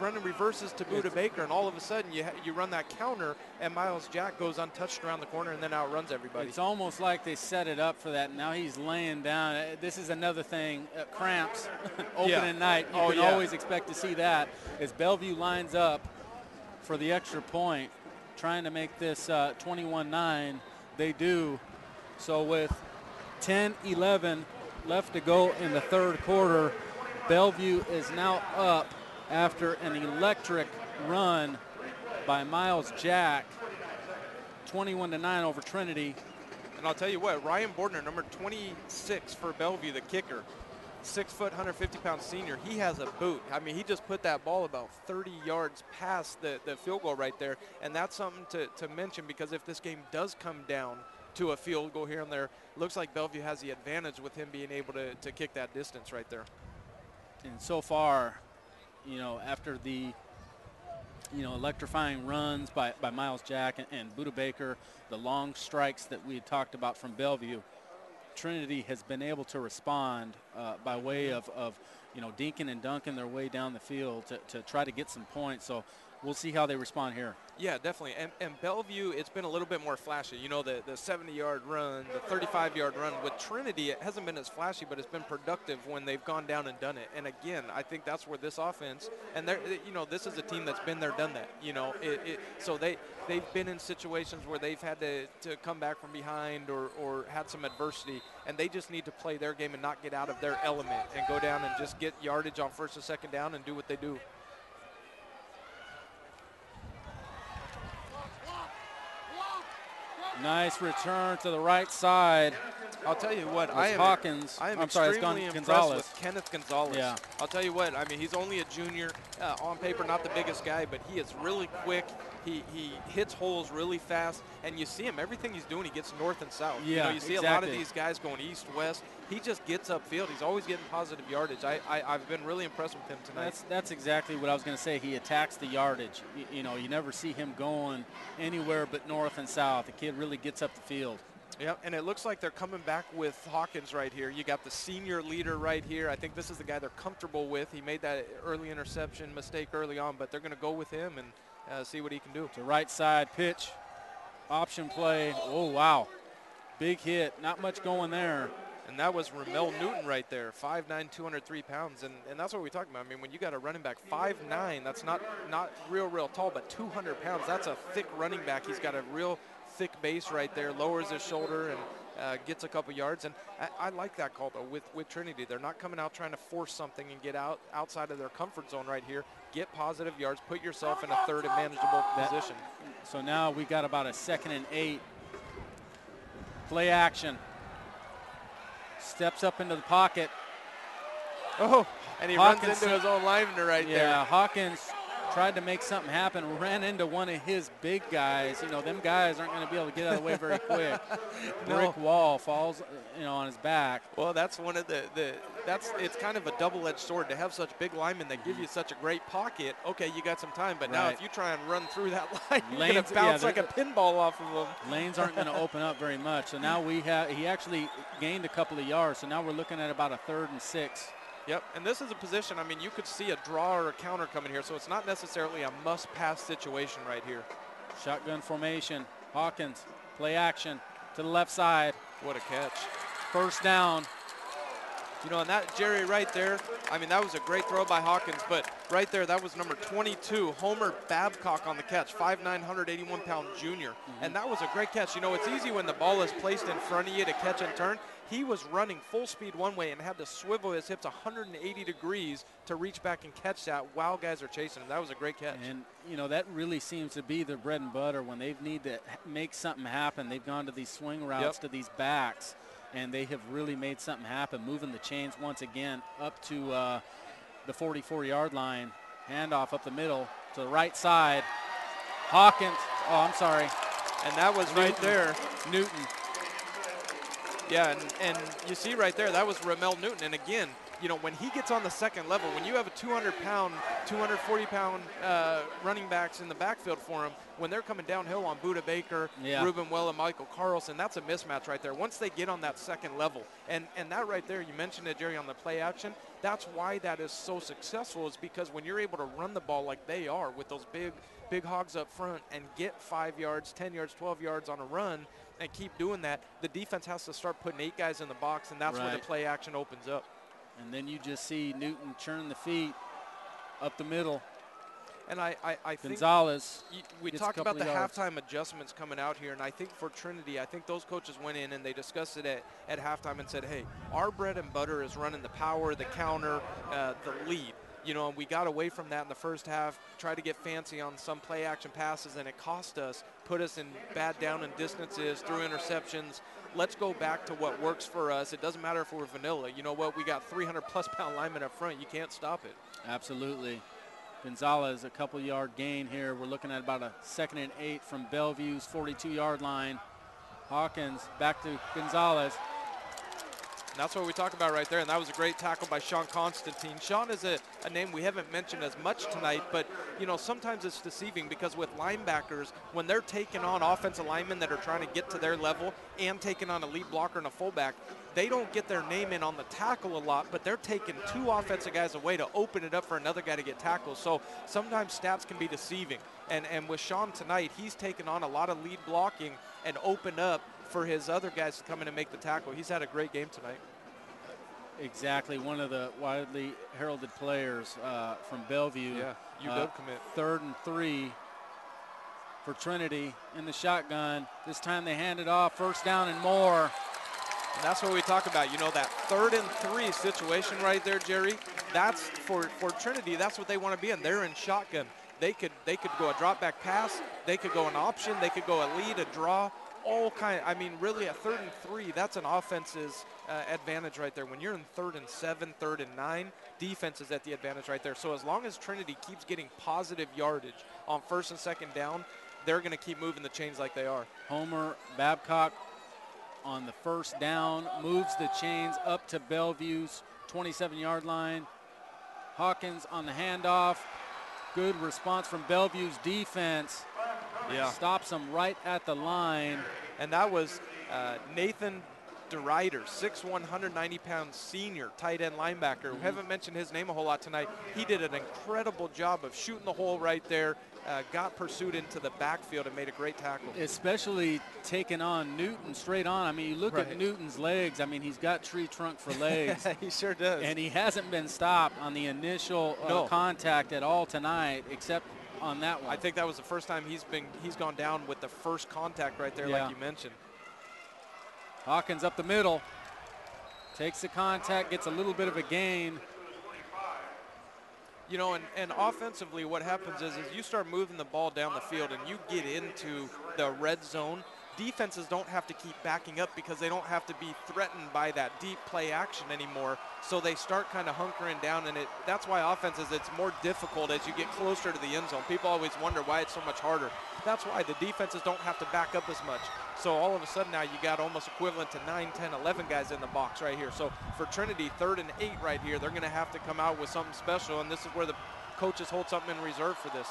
running reverses to Buda Baker, and all of a sudden you run that counter, and Miles Jack goes untouched around the corner and then outruns everybody. It's almost like they set it up for that. Now he's laying down. This is another thing, cramps, opening night. You can always expect to see that as Bellevue lines up for the extra point, trying to make this 21-9. They do. So with 10-11 left to go in the third quarter, Bellevue is now up after an electric run by Miles Jack, 21-9 over Trinity. And I'll tell you what, Ryan Bordner, number 26 for Bellevue, the kicker, 6 foot, 150-pound senior, he has a boot. I mean, he just put that ball about 30 yards past the field goal right there. And that's something to mention, because if this game does come down to a field goal here and there, looks like Bellevue has the advantage with him being able to kick that distance right there. And so far, you know, after the, you know, electrifying runs by Miles Jack and Buda Baker, the long strikes that we had talked about from Bellevue, Trinity has been able to respond by way of, you know, dinking and dunking their way down the field to try to get some points. So we'll see how they respond here. Yeah, definitely. And Bellevue, it's been a little bit more flashy. You know, the 70-yard run, the 35-yard run. With Trinity, it hasn't been as flashy, but it's been productive when they've gone down and done it. And again, I think that's where this offense, and you know, this is a team that's been there, done that. You know, so they've been in situations where they've had to come back from behind or had some adversity, and they just need to play their game and not get out of their element and go down and just get yardage on first and second down and do what they do. Nice return to the right side. I'll tell you what, Hawkins. I am extremely impressed with Kenneth Gonzalez. Yeah. I'll tell you what, I mean, he's only a junior. On paper, not the biggest guy, but he is really quick. He hits holes really fast, and you see him, everything he's doing, he gets north and south. Yeah, you know, you see exactly. a lot of these guys going east, west. He just gets upfield. He's always getting positive yardage. I've been really impressed with him tonight. That's exactly what I was going to say. He attacks the yardage. You know, you never see him going anywhere but north and south. The kid really gets up the field. Yep, and it looks like they're coming back with Hawkins right here. You got the senior leader right here. I think this is the guy they're comfortable with. He made that early interception mistake early on, but they're going to go with him and see what he can do. To right side pitch, option play. Oh, wow. Big hit. Not much going there. And that was Ramel Newton right there, 5'9", 203 pounds. And that's what we talk about. I mean, when you got a running back 5'9", that's not real tall, but 200 pounds. That's a thick running back. He's got a real thick base right there, lowers his shoulder and gets a couple yards. And I like that call, though, with Trinity. They're not coming out trying to force something and get outside of their comfort zone right here. Get positive yards. Put yourself in a third and manageable position. So now we got about a 2nd and 8. Play action. Steps up into the pocket. Oh, and he Hawkins runs into his own lineman right there. Yeah, Hawkins tried to make something happen, ran into one of his big guys. You know, them guys aren't going to be able to get out of the way very quick. No. Brick wall falls, you know, on his back. Well, that's one of it's kind of a double-edged sword to have such big linemen that give you such a great pocket. Okay, you got some time, but now if you try and run through that line, you're going to bounce like a pinball off of them. Lanes aren't going to open up very much. So now he actually gained a couple of yards. So now we're looking at about a 3rd and 6. Yep, and this is a position, I mean, you could see a draw or a counter coming here, so it's not necessarily a must-pass situation right here. Shotgun formation. Hawkins, play action to the left side. What a catch. 1st down. You know, and that, Jerry, right there, I mean, that was a great throw by Hawkins, but right there, that was number 22, Homer Babcock on the catch, 5'9", 181-pound junior. And that was a great catch. You know, it's easy when the ball is placed in front of you to catch and turn. He was running full speed one way and had to swivel his hips 180 degrees to reach back and catch that while guys are chasing him. That was a great catch. And, you know, that really seems to be their bread and butter. When they need to make something happen, they've gone to these swing routes to these backs, and they have really made something happen, moving the chains once again up to the 44-yard line. Handoff up the middle to the right side. Hawkins, oh, I'm sorry. And that was right there. Newton. Yeah, and you see right there, that was Ramel Newton. And again, you know, when he gets on the second level, when you have a 200-pound, 240-pound running backs in the backfield for him, when they're coming downhill on Buda Baker, Ruben Well, and Michael Carlson, that's a mismatch right there. Once they get on that second level, and that right there, you mentioned it, Jerry, on the play action, that's why that is so successful, is because when you're able to run the ball like they are with those big hogs up front and get 5 yards, 10 yards, 12 yards on a run, and keep doing that, the defense has to start putting 8 guys in the box, and that's where the play action opens up. And then you just see Newton churn the feet up the middle. And I think Gonzalez. We talked about the halftime adjustments coming out here, and I think for Trinity, I think those coaches went in and they discussed it at halftime and said, hey, our bread and butter is running the power, the counter, the lead. You know, and we got away from that in the first half, tried to get fancy on some play action passes, and it cost us, put us in bad down and distances, through interceptions. Let's go back to what works for us. It doesn't matter if we're vanilla. You know what? We got 300-plus pound linemen up front. You can't stop it. Absolutely. Gonzalez, a couple-yard gain here. We're looking at about a 2nd and 8 from Bellevue's 42-yard line. Hawkins back to Gonzalez. And that's what we talk about right there, and that was a great tackle by Sean Constantine. Sean is a name we haven't mentioned as much tonight, but, you know, sometimes it's deceiving because with linebackers, when they're taking on offensive linemen that are trying to get to their level and taking on a lead blocker and a fullback, they don't get their name in on the tackle a lot, but they're taking 2 offensive guys away to open it up for another guy to get tackled. So sometimes stats can be deceiving. And with Sean tonight, he's taken on a lot of lead blocking and opened up for his other guys to come in and make the tackle. He's had a great game tonight. Exactly, one of the widely heralded players from Bellevue. Yeah, UW commit. 3rd and 3 for Trinity in the shotgun. This time they hand it off, 1st down and more. And that's what we talk about, you know, that 3rd and 3 situation right there, Jerry. That's for Trinity, that's what they want to be in. They're in shotgun. They could go a drop back pass, they could go an option, they could go a lead, a draw, all kind. I mean, really, a 3rd and 3, that's an offense's advantage right there. When you're in 3rd and 7, 3rd and 9, defense is at the advantage right there. So as long as Trinity keeps getting positive yardage on 1st and 2nd down, they're going to keep moving the chains like they are. Homer Babcock on the 1st down moves the chains up to Bellevue's 27-yard line. Hawkins on the handoff. Good response from Bellevue's defense. Yeah. Stops them right at the line. And that was Nathan DeRuyter, 6'1", 190-pound senior tight end linebacker. We haven't mentioned his name a whole lot tonight. He did an incredible job of shooting the hole right there, got pursued into the backfield and made a great tackle. Especially taking on Newton straight on. I mean, you look at Newton's legs. I mean, he's got tree trunk for legs. He sure does. And he hasn't been stopped on the initial contact at all tonight, except on that one. I think that was the first time he's gone down with the first contact right there, like you mentioned. Hawkins up the middle, takes the contact, gets a little bit of a gain. You know, and offensively what happens is you start moving the ball down the field and you get into the red zone, defenses don't have to keep backing up because they don't have to be threatened by that deep play action anymore. So they start kind of hunkering down, and that's why offenses, it's more difficult as you get closer to the end zone. People always wonder why it's so much harder. That's why the defenses don't have to back up as much. So all of a sudden now you got almost equivalent to 9, 10, 11 guys in the box right here. So for Trinity, 3rd and 8 right here, they're going to have to come out with something special, and this is where the coaches hold something in reserve for this.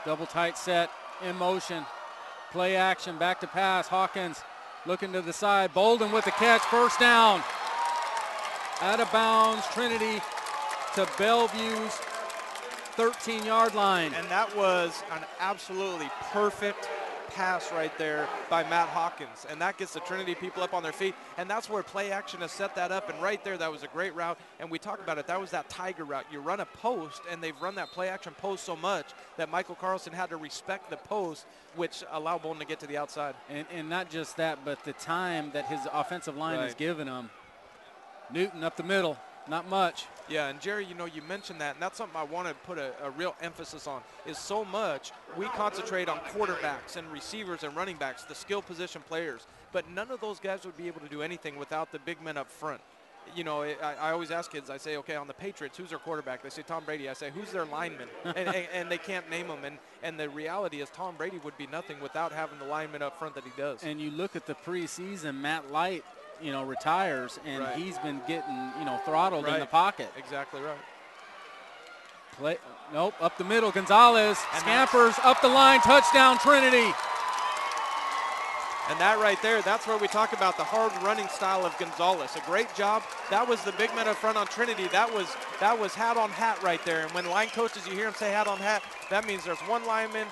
Double tight set, in motion. Play action, back to pass. Hawkins looking to the side. Bolden with the catch, 1st down. Out of bounds, Trinity to Bellevue's 13-yard line. And that was an absolutely perfect pass right there by Matt Hawkins. And that gets the Trinity people up on their feet. And that's where play action has set that up. And right there, that was a great route. And we talk about it, that was that tiger route. You run a post, and they've run that play action post so much that Michael Carlson had to respect the post, which allowed Bolden to get to the outside. And not just that, but the time that his offensive line has given him. Newton up the middle, not much. Yeah, and Jerry, you know, you mentioned that, and that's something I want to put a real emphasis on, is so much we concentrate on quarterbacks and receivers and running backs, the skill position players, but none of those guys would be able to do anything without the big men up front. You know, I always ask kids, I say, okay, on the Patriots, who's their quarterback? They say Tom Brady. I say, who's their lineman? and they can't name them. And the reality is Tom Brady would be nothing without having the lineman up front that he does. And you look at the preseason, Matt Light, you know, retires, and he's been getting, you know, throttled in the pocket. Exactly right. Nope, up the middle, Gonzalez scampers up the line, touchdown Trinity. And that right there, that's where we talk about the hard running style of Gonzalez. A great job. That was the big man up front on Trinity. That was hat on hat right there. And when line coaches, you hear them say hat on hat, that means there's one lineman,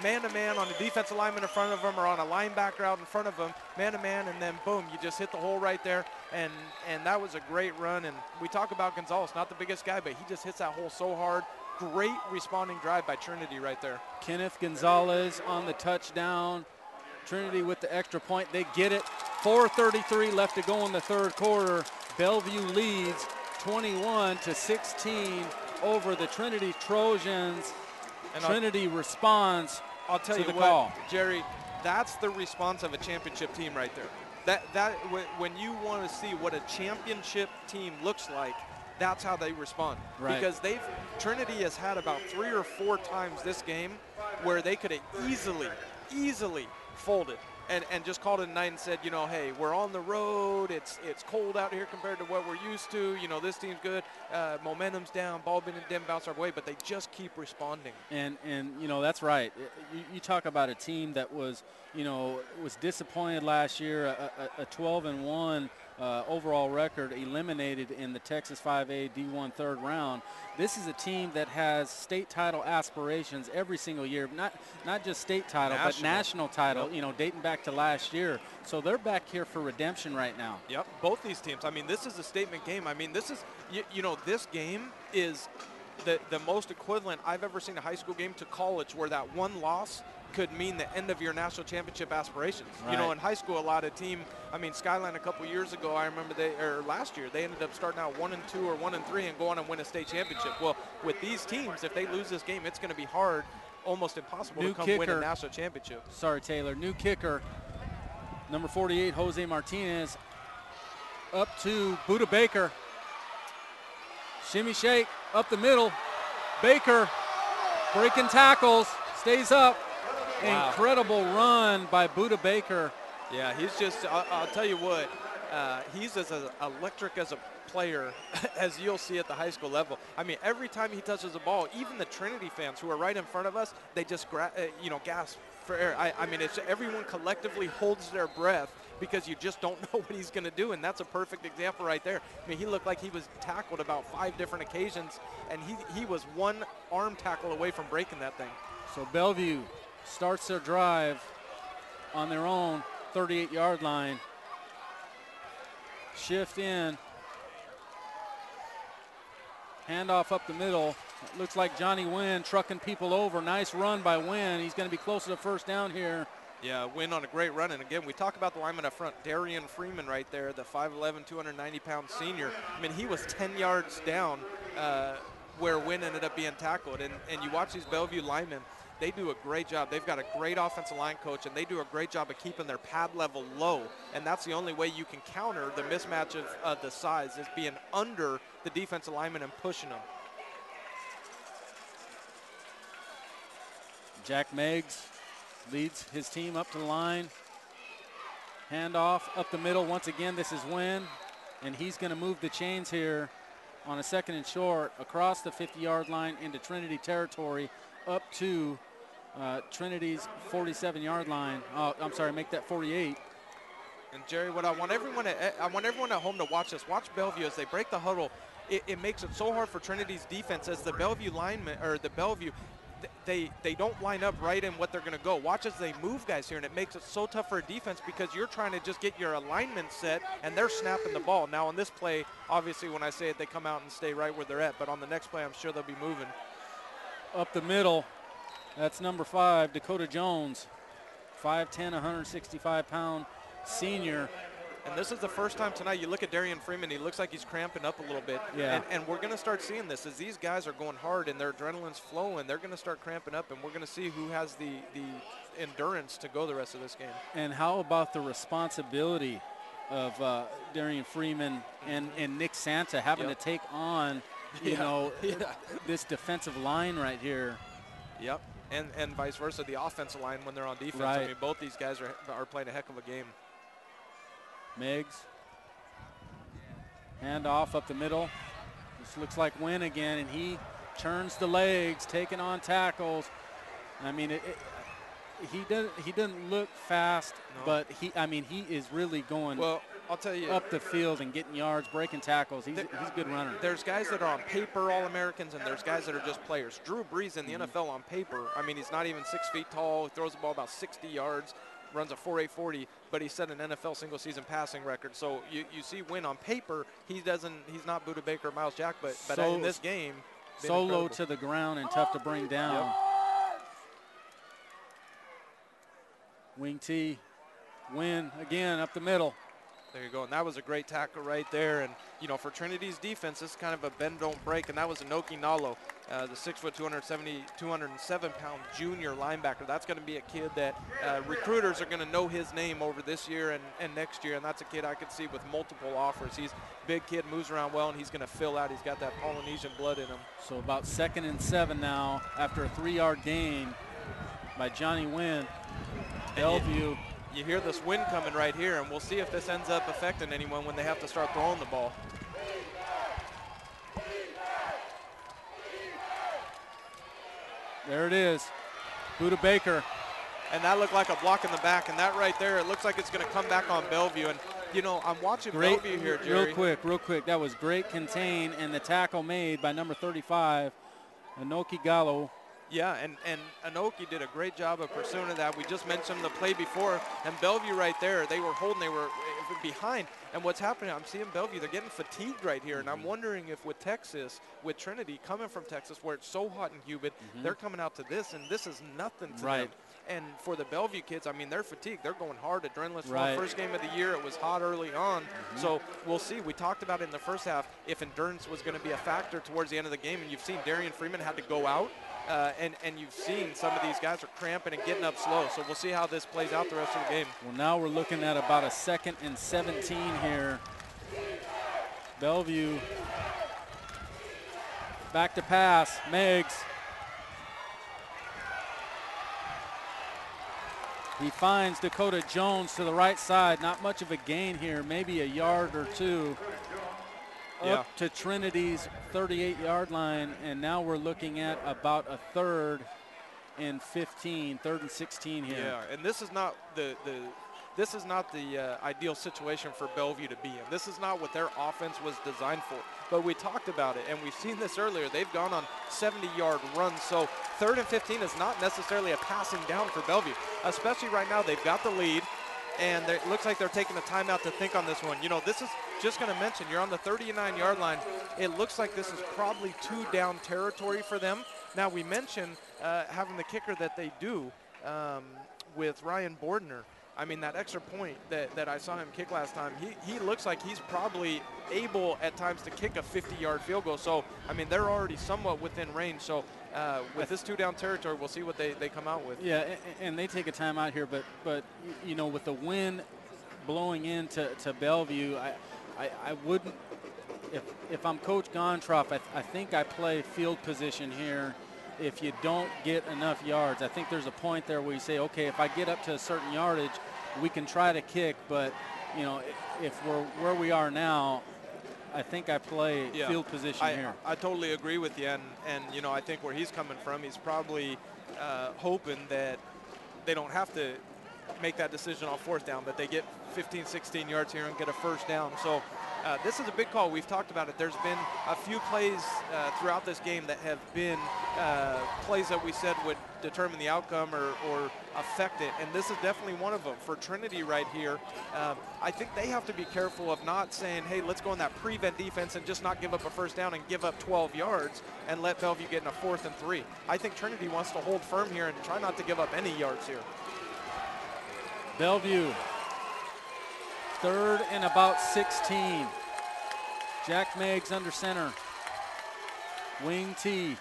man-to-man on the defensive lineman in front of them, or on a linebacker out in front of them, man-to-man, and then boom, you just hit the hole right there. And that was a great run. And we talk about Gonzalez, not the biggest guy, but he just hits that hole so hard. great responding drive by Trinity right there. Kenneth Gonzalez on the touchdown. Trinity with the extra point. They get it. 4:33 left to go in the third quarter. Bellevue leads 21-16 over the Trinity Trojans. And Trinity responds I'll tell to you the what, call. Jerry, that's the response of a championship team right there. When you want to see what a championship team looks like, that's how they respond. Right. Because Trinity has had about 3 or 4 times this game where they could have easily folded and just called it a night and said, you know, hey, we're on the road. It's cold out here compared to what we're used to. You know, this team's good. Momentum's down. Ball didn't bounce our way, but they just keep responding. And you know, that's right. You talk about a team that was, you know, was disappointed last year, a 12-1 overall record, eliminated in the Texas 5A D1 third round. This is a team that has state title aspirations every single year, not just state title, but national title, yep. You know, dating back to last year. So they're back here for redemption right now. Yep, both these teams. I mean, this is a statement game. I mean, this is, you know, this game is the most equivalent I've ever seen a high school game to college, where that one loss could mean the end of your national championship aspirations. Right. You know, in high school, a lot of team, I mean, Skyline a couple years ago, I remember last year, they ended up starting out 1-2 or 1-3 and go on and win a state championship. Well, with these teams, if they lose this game, it's going to be hard, almost impossible to come win a national championship. Sorry, Taylor. New kicker, number 48, Jose Martinez, up to Buddha Baker. Shimmy shake, up the middle. Baker breaking tackles, stays up. Wow. Incredible run by Buddha Baker. Yeah, he's just, I'll tell you what, he's as electric as a player as you'll see at the high school level. I mean, every time he touches the ball, even the Trinity fans who are right in front of us, they just gasp for air. I mean, everyone collectively holds their breath because you just don't know what he's going to do, and that's a perfect example right there. I mean, he looked like he was tackled about 5 different occasions, and he was one arm tackle away from breaking that thing. So Bellevue starts their drive on their own 38-yard line. Shift in. Handoff up the middle. It looks like Johnny Wynn trucking people over. Nice run by Wynn. He's going to be closer to first down here. Yeah, Wynn on a great run. And again, we talk about the lineman up front, Darian Freeman right there, the 5'11", 290-pound senior. I mean, he was 10 yards down where Wynn ended up being tackled. And you watch these Bellevue linemen, they do a great job. They've got a great offensive line coach, and they do a great job of keeping their pad level low. And that's the only way you can counter the mismatch of the size, is being under the defensive lineman and pushing them. Jack Meggs leads his team up to the line. Handoff up the middle. Once again, this is Wynn, and he's going to move the chains here on a 2nd and short across the 50-yard line into Trinity territory up to Trinity's 47-yard line. Oh, I'm sorry, make that 48. And Jerry, what I want everyone at home to watch this. Watch Bellevue as they break the huddle. It makes it so hard for Trinity's defense as the Bellevue linemen, or the Bellevue, they don't line up right in what they're going to go. Watch as they move guys here, and it makes it so tough for a defense because you're trying to just get your alignment set, and they're snapping the ball. Now on this play, obviously when I say it, they come out and stay right where they're at, but on the next play, I'm sure they'll be moving. Up the middle, that's number 5, Dakota Jones, 5'10", 165-pound senior. And this is the first time tonight you look at Darian Freeman, he looks like he's cramping up a little bit. Yeah. And we're going to start seeing this as these guys are going hard and their adrenaline's flowing. They're going to start cramping up, and we're going to see who has the endurance to go the rest of this game. And how about the responsibility of Darian Freeman and Nick Santa having to take on, you know, this defensive line right here. Yep. And vice versa, the offensive line when they're on defense. Right. I mean, both these guys are playing a heck of a game. Meggs. Hand off up the middle. This looks like Wynn again, and he turns the legs, taking on tackles. I mean, he doesn't look fast, no. But he is really going. Well, I'll tell you, up the field and getting yards, breaking tackles. He's a good runner. There's guys that are on paper All-Americans, and there's guys that are just players. Drew Brees in the NFL on paper, I mean, he's not even 6 feet tall. He throws the ball about 60 yards, runs a 4.8 40, but he set an NFL single-season passing record. So you see Wynn on paper, he's not Buddha Baker or Miles Jack, but in this game. Solo incredible. to the ground and tough to bring down. Yep. Wing T, win again up the middle. There you go, and that was a great tackle right there. And, you know, for Trinity's defense, this is kind of a bend, don't break, and that was Inoki Nalo, the 6', 207-pound junior linebacker. That's going to be a kid that recruiters are going to know his name over this year and next year, and that's a kid I could see with multiple offers. He's a big kid, moves around well, and he's going to fill out. He's got that Polynesian blood in him. So about 2nd and 7 now after a 3-yard gain by Johnny Wynn. Bellevue. You hear this wind coming right here, and we'll see if this ends up affecting anyone when they have to start throwing the ball. There it is, Buda Baker. And that looked like a block in the back, and that right there, it looks like it's going to come back on Bellevue. And, you know, I'm watching Bellevue here, Jerry. Real quick, that was great contain, and the tackle made by number 35, Inoki Gallo. Yeah, and Inoki did a great job of pursuing that. We just mentioned the play before, and Bellevue right there, they were holding, they were behind. And what's happening, I'm seeing Bellevue, they're getting fatigued right here, and I'm wondering if with Texas, with Trinity coming from Texas where it's so hot and humid, they're coming out to this, and this is nothing to them. And for the Bellevue kids, I mean, they're fatigued. They're going hard, adrenaline. First game of the year, it was hot early on. So we'll see. We talked about it in the first half if endurance was going to be a factor towards the end of the game, and you've seen Darian Freeman had to go out. And you've seen some of these guys are cramping and getting up slow. So we'll see how this plays out the rest of the game. Well, now we're looking at about a 2nd and 17 here. Bellevue back to pass. Meggs. He finds Dakota Jones to the right side. Not much of a gain here, maybe a yard or two. Up to Trinity's 38-yard line, and now we're looking at about a 3rd and 15, 3rd and 16 here. Yeah, and this is not the ideal situation for Bellevue to be in. This is not what their offense was designed for. But we talked about it, and we've seen this earlier. They've gone on 70-yard runs, so 3rd and 15 is not necessarily a passing down for Bellevue, especially right now. They've got the lead. And it looks like they're taking a timeout to think on this one. You know, this is just going to mention, you're on the 39-yard line. It looks like this is probably 2-down territory for them. Now, we mentioned having the kicker that they do with Ryan Bordner. I mean, that extra point that I saw him kick last time, he looks like he's probably able at times to kick a 50-yard field goal. So, I mean, they're already somewhat within range. So, with this 2-down territory, we'll see what they come out with. Yeah, and they take a timeout here, but you know, with the wind blowing into Bellevue, I wouldn't, if I'm Coach Gontroff, I think I play field position here. If you don't get enough yards, I think there's a point there where you say, okay, if I get up to a certain yardage, we can try to kick, but you know, if we're where we are now, I think I play field position here. I totally agree with you, and you know, I think where he's coming from, he's probably hoping that they don't have to make that decision on 4th down, but they get 15, 16 yards here and get a 1st down. So this is a big call. We've talked about it. There's been a few plays throughout this game that have been plays that we said would determine the outcome or affect it, and this is definitely one of them. For Trinity right here, I think they have to be careful of not saying, hey, let's go in that prevent defense and just not give up a 1st down and give up 12 yards and let Bellevue get in a 4th and 3. I think Trinity wants to hold firm here and try not to give up any yards here. Bellevue, 3rd and about 16. Jack Meggs under center. Wing T.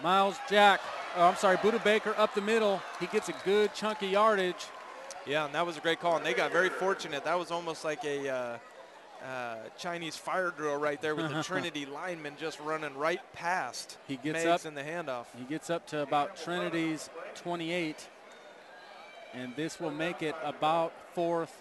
Buda Baker up the middle. He gets a good chunk of yardage. Yeah, and that was a great call, and they got very fortunate. That was almost like a Chinese fire drill right there with the Trinity lineman just running right past Meggs in the handoff. He gets up to about Trinity's 28. And this will make it about 4th,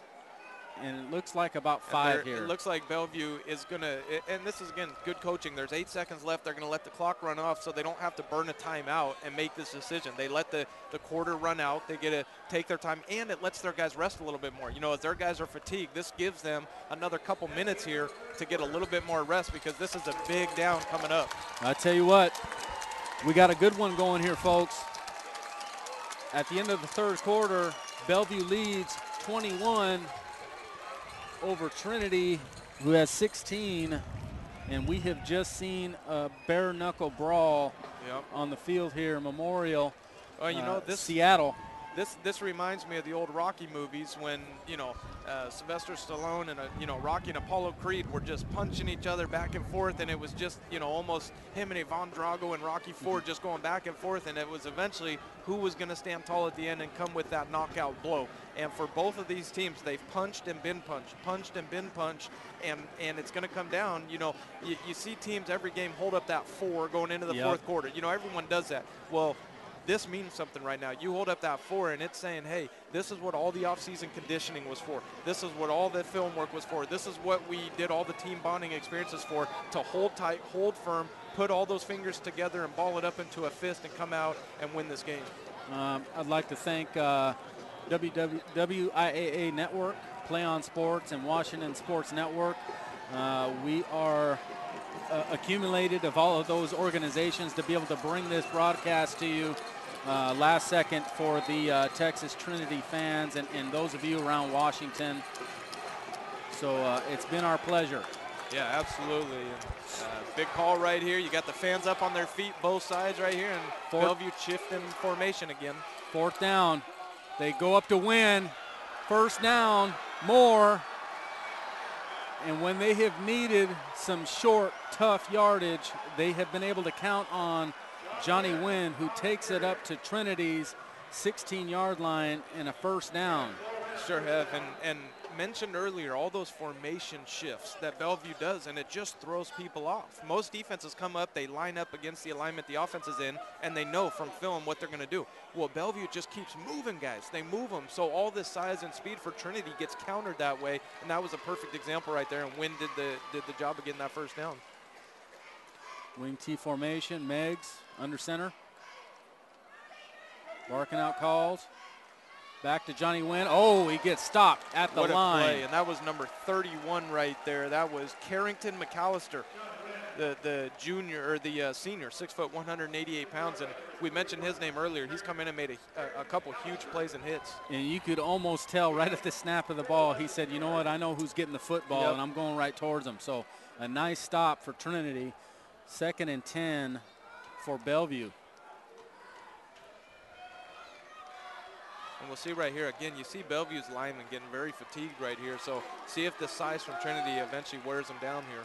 and it looks like about 5 here. It looks like Bellevue is going to, and this is, again, good coaching. There's 8 seconds left. They're going to let the clock run off so they don't have to burn a timeout and make this decision. They let the quarter run out. They get to take their time, and it lets their guys rest a little bit more. You know, as their guys are fatigued, this gives them another couple minutes here to get a little bit more rest because this is a big down coming up. I tell you what, we got a good one going here, folks. At the end of the 3rd quarter, Bellevue leads 21 over Trinity, who has 16. And we have just seen a bare knuckle brawl on the field here, Memorial, you know, Seattle. This reminds me of the old Rocky movies when, you know, Sylvester Stallone and, you know, Rocky and Apollo Creed were just punching each other back and forth, and it was just, you know, almost him and Ivan Drago and Rocky IV just going back and forth, and it was eventually who was going to stand tall at the end and come with that knockout blow. And for both of these teams, they've punched and been punched and been punched, and it's going to come down. You know, you see teams every game hold up that 4 going into the fourth quarter. You know, everyone does that. Well, this means something right now. You hold up that 4, and it's saying, hey, this is what all the offseason conditioning was for. This is what all the film work was for. This is what we did all the team bonding experiences for, to hold tight, hold firm, put all those fingers together and ball it up into a fist and come out and win this game. I'd like to thank WIAA Network, Play on Sports, and Washington Sports Network. We are accumulated of all of those organizations to be able to bring this broadcast to you last second for the Texas Trinity fans and those of you around Washington. So it's been our pleasure. Yeah, absolutely. And, big call right here. You got the fans up on their feet, both sides right here, and Bellevue shifting formation again. 4th down. They go up to win. 1st down, more. And when they have needed some short, tough yardage, they have been able to count on Johnny Wynn, who takes it up to Trinity's 16-yard line and a 1st down. Sure have, and mentioned earlier all those formation shifts that Bellevue does, and it just throws people off. Most defenses come up, they line up against the alignment the offense is in, and they know from film what they're going to do. Well, Bellevue just keeps moving guys. They move them, so all this size and speed for Trinity gets countered that way, and that was a perfect example right there, and Wynn did the job of getting that 1st down. Wing T formation, Meggs under center. Barking out calls. Back to Johnny Wynn. Oh, he gets stopped at the line. What a play, and that was number 31 right there. That was Carrington McAllister, the junior, or the senior, 6 foot, 188 pounds. And we mentioned his name earlier. He's come in and made a couple huge plays and hits. And you could almost tell right at the snap of the ball, he said, you know what, I know who's getting the football, and I'm going right towards him. So a nice stop for Trinity. 2nd and 10 for Bellevue. And we'll see right here, again, you see Bellevue's linemen getting very fatigued right here. So see if the size from Trinity eventually wears them down here.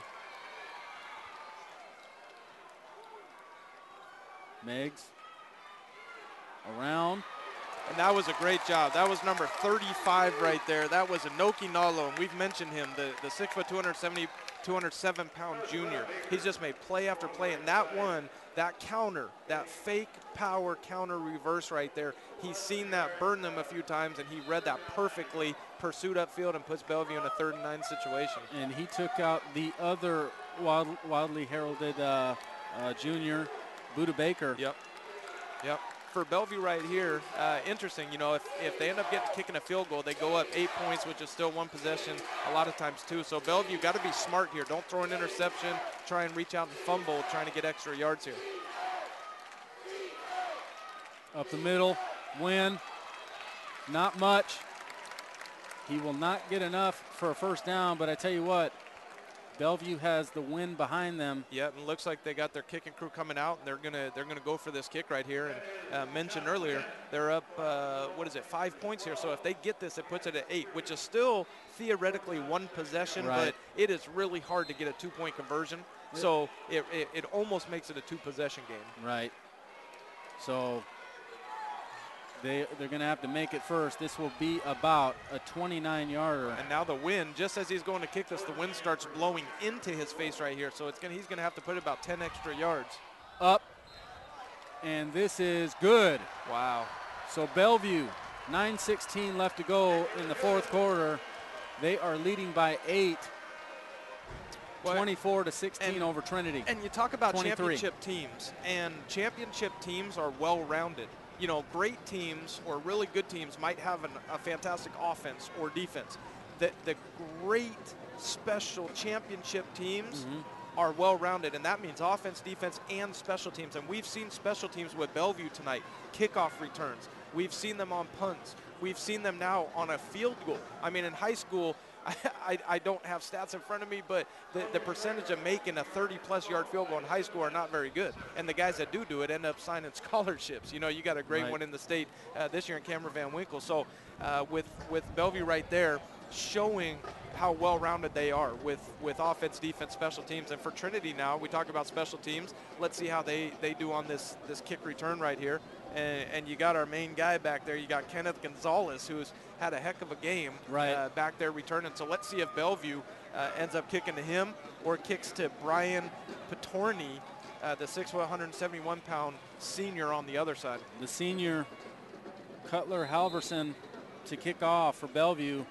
Meggs around. And that was a great job. That was number 35 right there. That was Inoki Nalo, and we've mentioned him, the 6 foot, 207 pound junior. He's just made play after play, and that one, that counter, that fake power counter reverse right there, he's seen that burn them a few times, and he read that perfectly, pursued upfield, and puts Bellevue in a 3rd and 9 situation. And he took out the other wildly heralded junior, Buda Baker. Yep. For Bellevue right here, interesting, you know, if they end up kicking a field goal, they go up 8 points, which is still 1 possession, a lot of times 2. So Bellevue got to be smart here. Don't throw an interception, try and reach out and fumble, trying to get extra yards here. Up the middle, Wynn, not much. He will not get enough for a 1st down, but I tell you what, Bellevue has the win behind them. Yeah, and it looks like they got their kicking crew coming out, and they're gonna go for this kick right here. And mentioned earlier, they're up 5 points here. So if they get this, it puts it at 8, which is still theoretically 1 possession, but it is really hard to get a 2-point conversion. So it almost makes it a 2-possession game. Right. So they're going to have to make it first. This will be about a 29-yarder. And now the wind, just as he's going to kick this, the wind starts blowing into his face right here. So he's going to have to put about 10 extra yards. Up, and this is good. Wow. So Bellevue, 9:16 left to go in the 4th quarter. They are leading by 8. 24-16 over Trinity. And you talk about 23. championship teams, and championship teams are well-rounded. You know, great teams or really good teams might have a fantastic offense or defense. The great special championship teams are well-rounded, and that means offense, defense, and special teams. And we've seen special teams with Bellevue tonight, kickoff returns. We've seen them on punts. we've seen them now on a field goal. I mean, in high school, I don't have stats in front of me, but the percentage of making a 30-plus yard field goal in high school are not very good. And the guys that do it end up signing scholarships. You know, you got a great one in the state this year in Cameron Van Winkle. So with Bellevue right there, showing how well-rounded they are with offense, defense, special teams. And for Trinity now, we talk about special teams. Let's see how they do on this kick return right here. And you got our main guy back there. You got Kenneth Gonzalez, who's had a heck of a game back there returning. So let's see if Bellevue ends up kicking to him or kicks to Brian Patorny, the 6', 171-pound senior on the other side. The senior Cutler Halverson to kick off for Bellevue.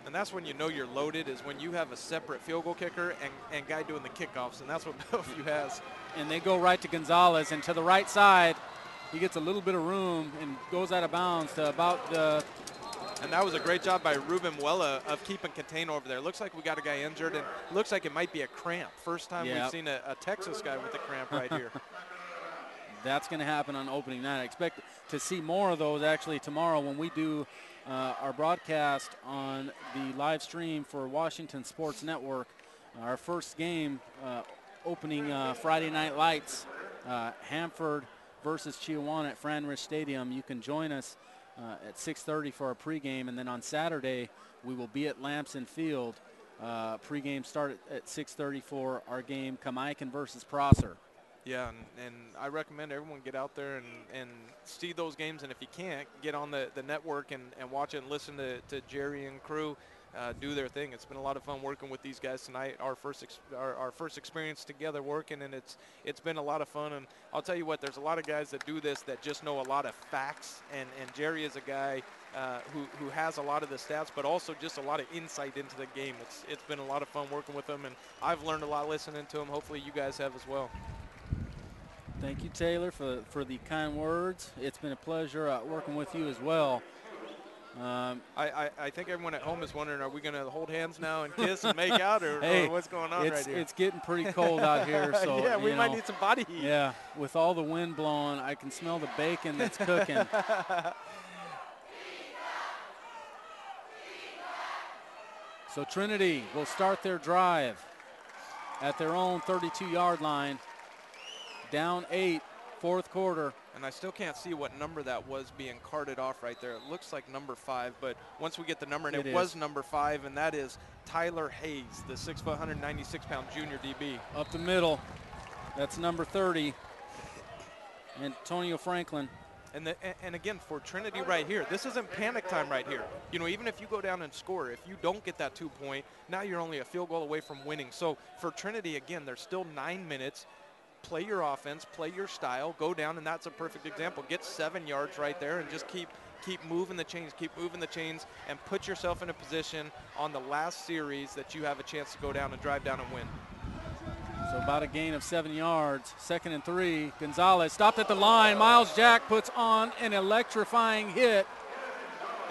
And that's when you know you're loaded, is when you have a separate field goal kicker and guy doing the kickoffs, and that's what Bellevue has. And they go right to Gonzalez, and to the right side, he gets a little bit of room and goes out of bounds to about the... And that was a great job by Ruben Muella of keeping contain over there. Looks like we got a guy injured, and looks like it might be a cramp. First time we've seen a Texas guy with a cramp right here. That's going to happen on opening night. I expect to see more of those actually tomorrow when we do our broadcast on the live stream for Washington Sports Network. Our first game opening Friday Night Lights, Hanford versus Chiawana at Fran Rich Stadium. You can join us at 6:30 for our pregame, and then on Saturday we will be at Lamson Field. Pregame start at 6:30 for our game, Kamaikan versus Prosser. Yeah, and I recommend everyone get out there and see those games, and if you can't, get on the network and watch it and listen to Jerry and crew do their thing. It's been a lot of fun working with these guys tonight. Our first experience together working, and it's been a lot of fun. And I'll tell you what, there's a lot of guys that do this that just know a lot of facts, and Jerry is a guy who has a lot of the stats, but also just a lot of insight into the game. It's been a lot of fun working with him, and I've learned a lot listening to him. Hopefully you guys have as well. Thank you, Taylor, for the kind words. It's been a pleasure working with you as well. I think everyone at home is wondering, are we going to hold hands now and kiss and make out, or what's going on right here? It's getting pretty cold out here. So yeah, we might need some body heat. Yeah, with all the wind blowing, I can smell the bacon that's cooking. So Trinity will start their drive at their own 32-yard line. Down 8, fourth quarter. And I still can't see what number that was being carted off right there. It looks like number 5, but once we get the number, and it was number 5, and that is Tyler Hayes, the 6', 196-pound junior DB. Up the middle, that's number 30, Antonio Franklin. And again, for Trinity right here, this isn't panic time right here. You know, even if you go down and score, if you don't get that 2-point, now you're only a field goal away from winning. So for Trinity, again, there's still 9 minutes. Play your offense, play your style, go down, and that's a perfect example. Get 7 yards right there and just keep moving the chains, and put yourself in a position on the last series that you have a chance to go down and drive down and win. So about a gain of 7 yards, 2nd and 3. Gonzalez stopped at the line. Miles Jack puts on an electrifying hit.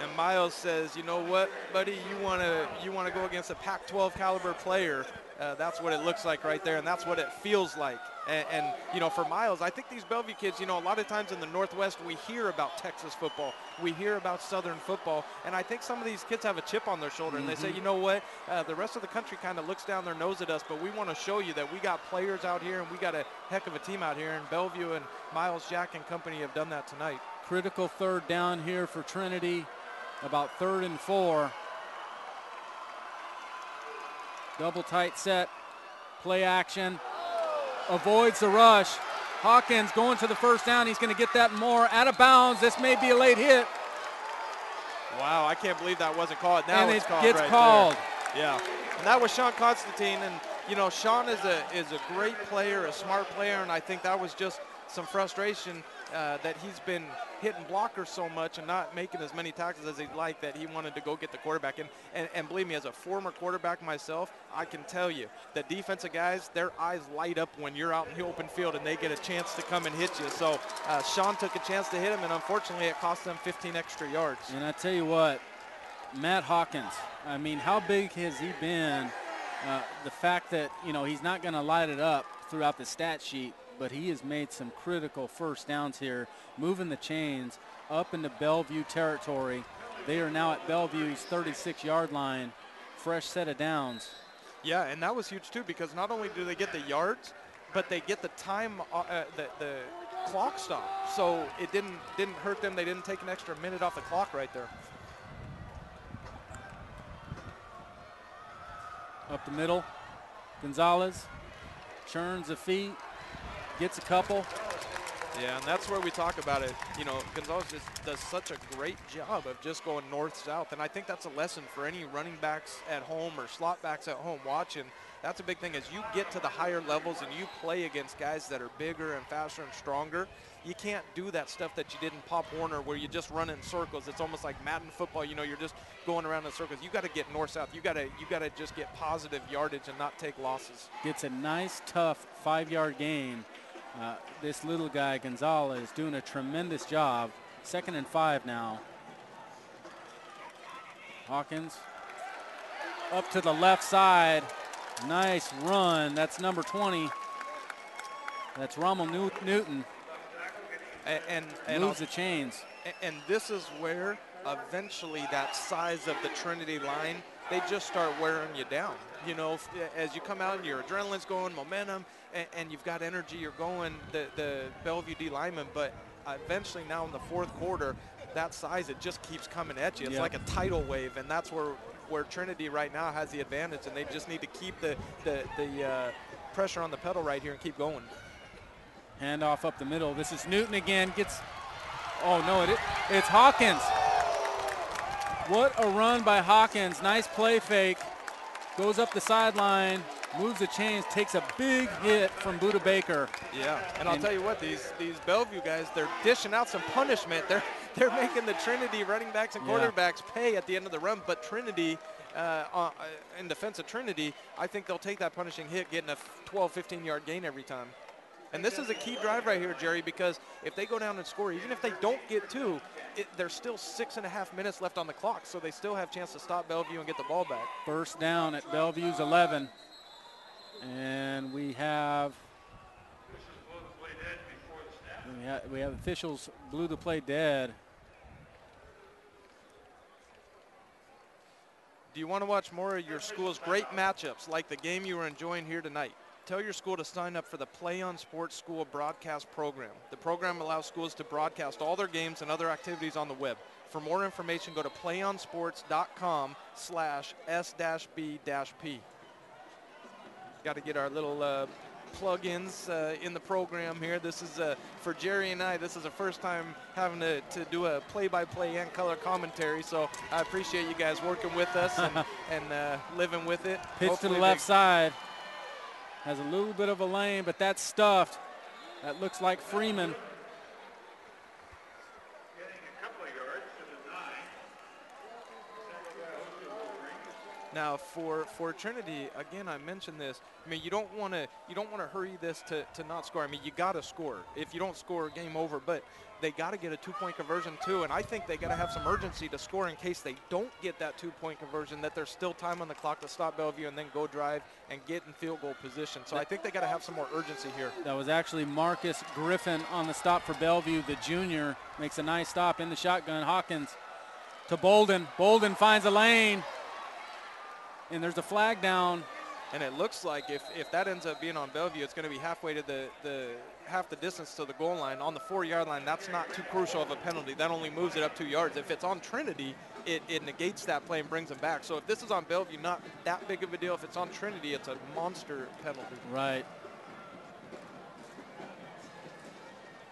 And Miles says, you know what, buddy, you want to go against a Pac-12 caliber player. That's what it looks like right there, and that's what it feels like. And you know, for Miles, I think these Bellevue kids, you know, a lot of times in the Northwest, we hear about Texas football. We hear about Southern football. And I think some of these kids have a chip on their shoulder, and they say, you know what, the rest of the country kind of looks down their nose at us, but we want to show you that we got players out here, and we got a heck of a team out here. And Bellevue and Miles Jack and company have done that tonight. Critical third down here for Trinity, about 3rd and 4. Double tight set, play action, avoids the rush. Hawkins going to the first down. He's going to get that more out of bounds. This may be a late hit. Wow, I can't believe that wasn't called. Now and it's called. Gets called. There. Yeah, and that was Sean Constantine. And you know, Sean is a great player, a smart player, and I think that was just some frustration that he's been hitting blockers so much and not making as many tackles as he'd like, that he wanted to go get the quarterback. And believe me, as a former quarterback myself, I can tell you that defensive guys, their eyes light up when you're out in the open field and they get a chance to come and hit you. So Sean took a chance to hit him, and unfortunately it cost them 15 extra yards. And I tell you what, Matt Hawkins, I mean, how big has he been? The fact that, you know, he's not going to light it up throughout the stat sheet, but he has made some critical first downs here, moving the chains up into Bellevue territory. They are now at Bellevue's 36-yard line. Fresh set of downs. Yeah, and that was huge too, because not only do they get the yards, but they get the time, the clock stop. So it didn't hurt them. They didn't take an extra minute off the clock right there. Up the middle, Gonzalez churns a feet, gets a couple. Yeah, and that's where we talk about it. You know, Gonzalez just does such a great job of just going north-south, and I think that's a lesson for any running backs at home or slot backs at home watching. That's a big thing. As you get to the higher levels and you play against guys that are bigger and faster and stronger, you can't do that stuff that you did in Pop Warner where you just run in circles. It's almost like Madden football. You know, you're just going around in circles. You got to get north-south. You got to just get positive yardage and not take losses. Gets a nice, tough 5-yard gain. This little guy, Gonzalez, doing a tremendous job. 2nd and 5 now. Hawkins up to the left side. Nice run. That's number 20. That's Rommel Newton. And moves the chains. And this is where eventually that size of the Trinity line, they just start wearing you down. You know, as you come out and your adrenaline's going, momentum, and you've got energy, you're going, the Bellevue D lineman, but eventually now in the 4th quarter, that size, it just keeps coming at you. It's like a tidal wave, and that's where Trinity right now has the advantage, and they just need to keep the pressure on the pedal right here and keep going. Handoff up the middle. This is Newton again. Oh no, it's Hawkins. What a run by Hawkins. Nice play fake. Goes up the sideline, moves the chains, takes a big hit from Buda Baker. Yeah, and I'll tell you what, these Bellevue guys, they're dishing out some punishment. They're making the Trinity running backs and quarterbacks pay at the end of the run, but Trinity, in defense of Trinity, I think they'll take that punishing hit, getting a 12, 15-yard gain every time. And this is a key drive right here, Jerry, because if they go down and score, even if they don't get 2, there's still 6.5 minutes left on the clock, so they still have a chance to stop Bellevue and get the ball back. First down at Bellevue's 11. And we have officials blew the play dead. Do you want to watch more of your school's great matchups like the game you were enjoying here tonight? Tell your school to sign up for the Play on Sports School broadcast program. The program allows schools to broadcast all their games and other activities on the web. For more information, go to playonsports.com/S-B-P. Got to get our little plug-ins in the program here. This is for Jerry and I. This is the first time having to do a play-by-play and color commentary. So I appreciate you guys working with us and living with it. Pitch to the left side. Has a little bit of a lane, but that's stuffed. That looks like Freeman. Now for Trinity, again, I mentioned this. I mean, you don't want to hurry this to not score. I mean, you got to score. If you don't score, game over. But they got to get a 2-point conversion too, and I think they got to have some urgency to score in case they don't get that 2-point conversion. That there's still time on the clock to stop Bellevue and then go drive and get in field goal position. So I think they got to have some more urgency here. That was actually Marcus Griffin on the stop for Bellevue. The junior makes a nice stop in the shotgun. Hawkins to Bolden. Bolden finds a lane. And there's a flag down. And it looks like if that ends up being on Bellevue, it's going to be halfway to half the distance to the goal line. On the 4-yard line, that's not too crucial of a penalty. That only moves it up 2 yards. If it's on Trinity, it negates that play and brings them back. So if this is on Bellevue, not that big of a deal. If it's on Trinity, it's a monster penalty. Right.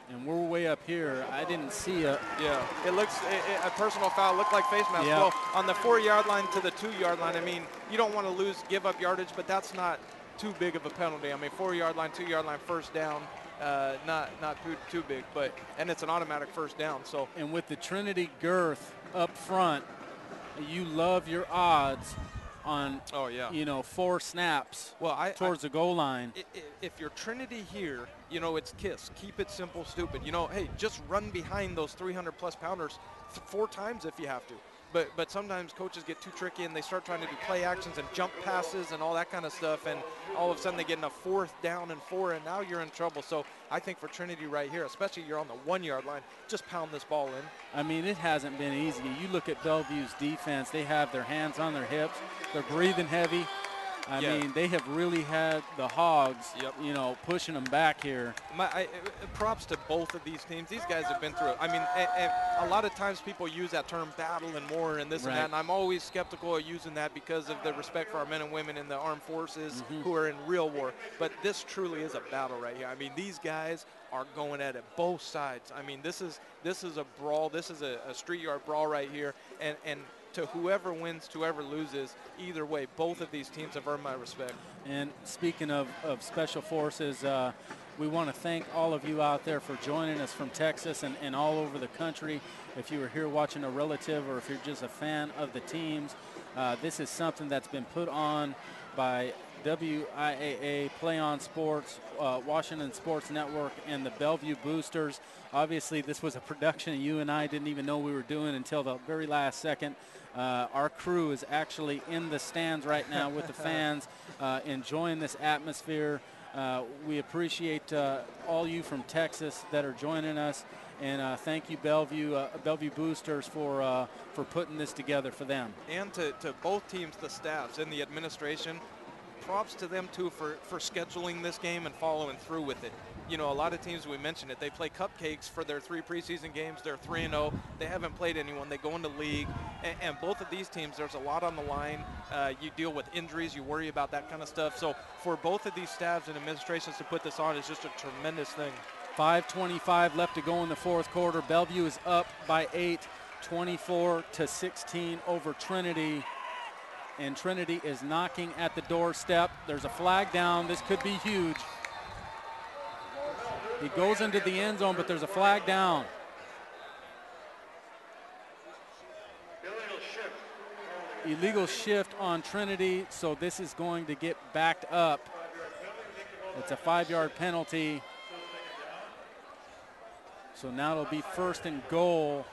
And we're way up here. I didn't see a... Yeah, it looks, a personal foul looked like face mask. Yeah. Well, on the 4-yard line to the 2-yard line, I mean, you don't want to give up yardage, but that's not too big of a penalty. I mean, 4-yard line, 2-yard line, first down, not too big, and it's an automatic first down. So. And with the Trinity girth up front, you love your odds on 4 snaps towards the goal line. If you're Trinity here, it's KISS. Keep it simple, stupid. Hey, just run behind those 300-plus pounders 4 times if you have to. but sometimes coaches get too tricky and they start trying to do play actions and jump passes and all that kind of stuff, and all of a sudden they get in a 4th down and 4, and now you're in trouble. So I think for Trinity right here, especially you're on the 1-yard line, just pound this ball in. I mean, it hasn't been easy. You look at Bellevue's defense, they have their hands on their hips, they're breathing heavy. I mean, they have really had the Hogs, you know, pushing them back here. Props to both of these teams. These guys have been through it. I mean, a lot of times people use that term battle and war and this and that, and I'm always skeptical of using that because of the respect for our men and women in the armed forces who are in real war. But this truly is a battle right here. I mean, these guys are going at it both sides. I mean, this is a brawl. This is a street yard brawl right here, and to whoever wins, to whoever loses, either way, both of these teams have earned my respect. And speaking of Special Forces, we want to thank all of you out there for joining us from Texas and all over the country. If you were here watching a relative or if you're just a fan of the teams, this is something that's been put on by WIAA, Play On Sports, Washington Sports Network, and the Bellevue Boosters. Obviously, this was a production you and I didn't even know we were doing until the very last second. Our crew is actually in the stands right now with the fans, enjoying this atmosphere. We appreciate all you from Texas that are joining us, and thank you, Bellevue Boosters, for putting this together for them. And to both teams, the staffs and the administration, props to them too for scheduling this game and following through with it. You know, a lot of teams, we mentioned it, they play cupcakes for their 3 preseason games. They're 3-0. They haven't played anyone. They go into league. And both of these teams, there's a lot on the line. You deal with injuries. You worry about that kind of stuff. So for both of these staffs and administrations to put this on is just a tremendous thing. 5:25 left to go in the 4th quarter. Bellevue is up by 8, 24-16 over Trinity. And Trinity is knocking at the doorstep. There's a flag down. This could be huge. He goes into the end zone, but there's a flag down. Illegal shift on Trinity, so this is going to get backed up. It's a 5-yard penalty. So now it'll be 1st and goal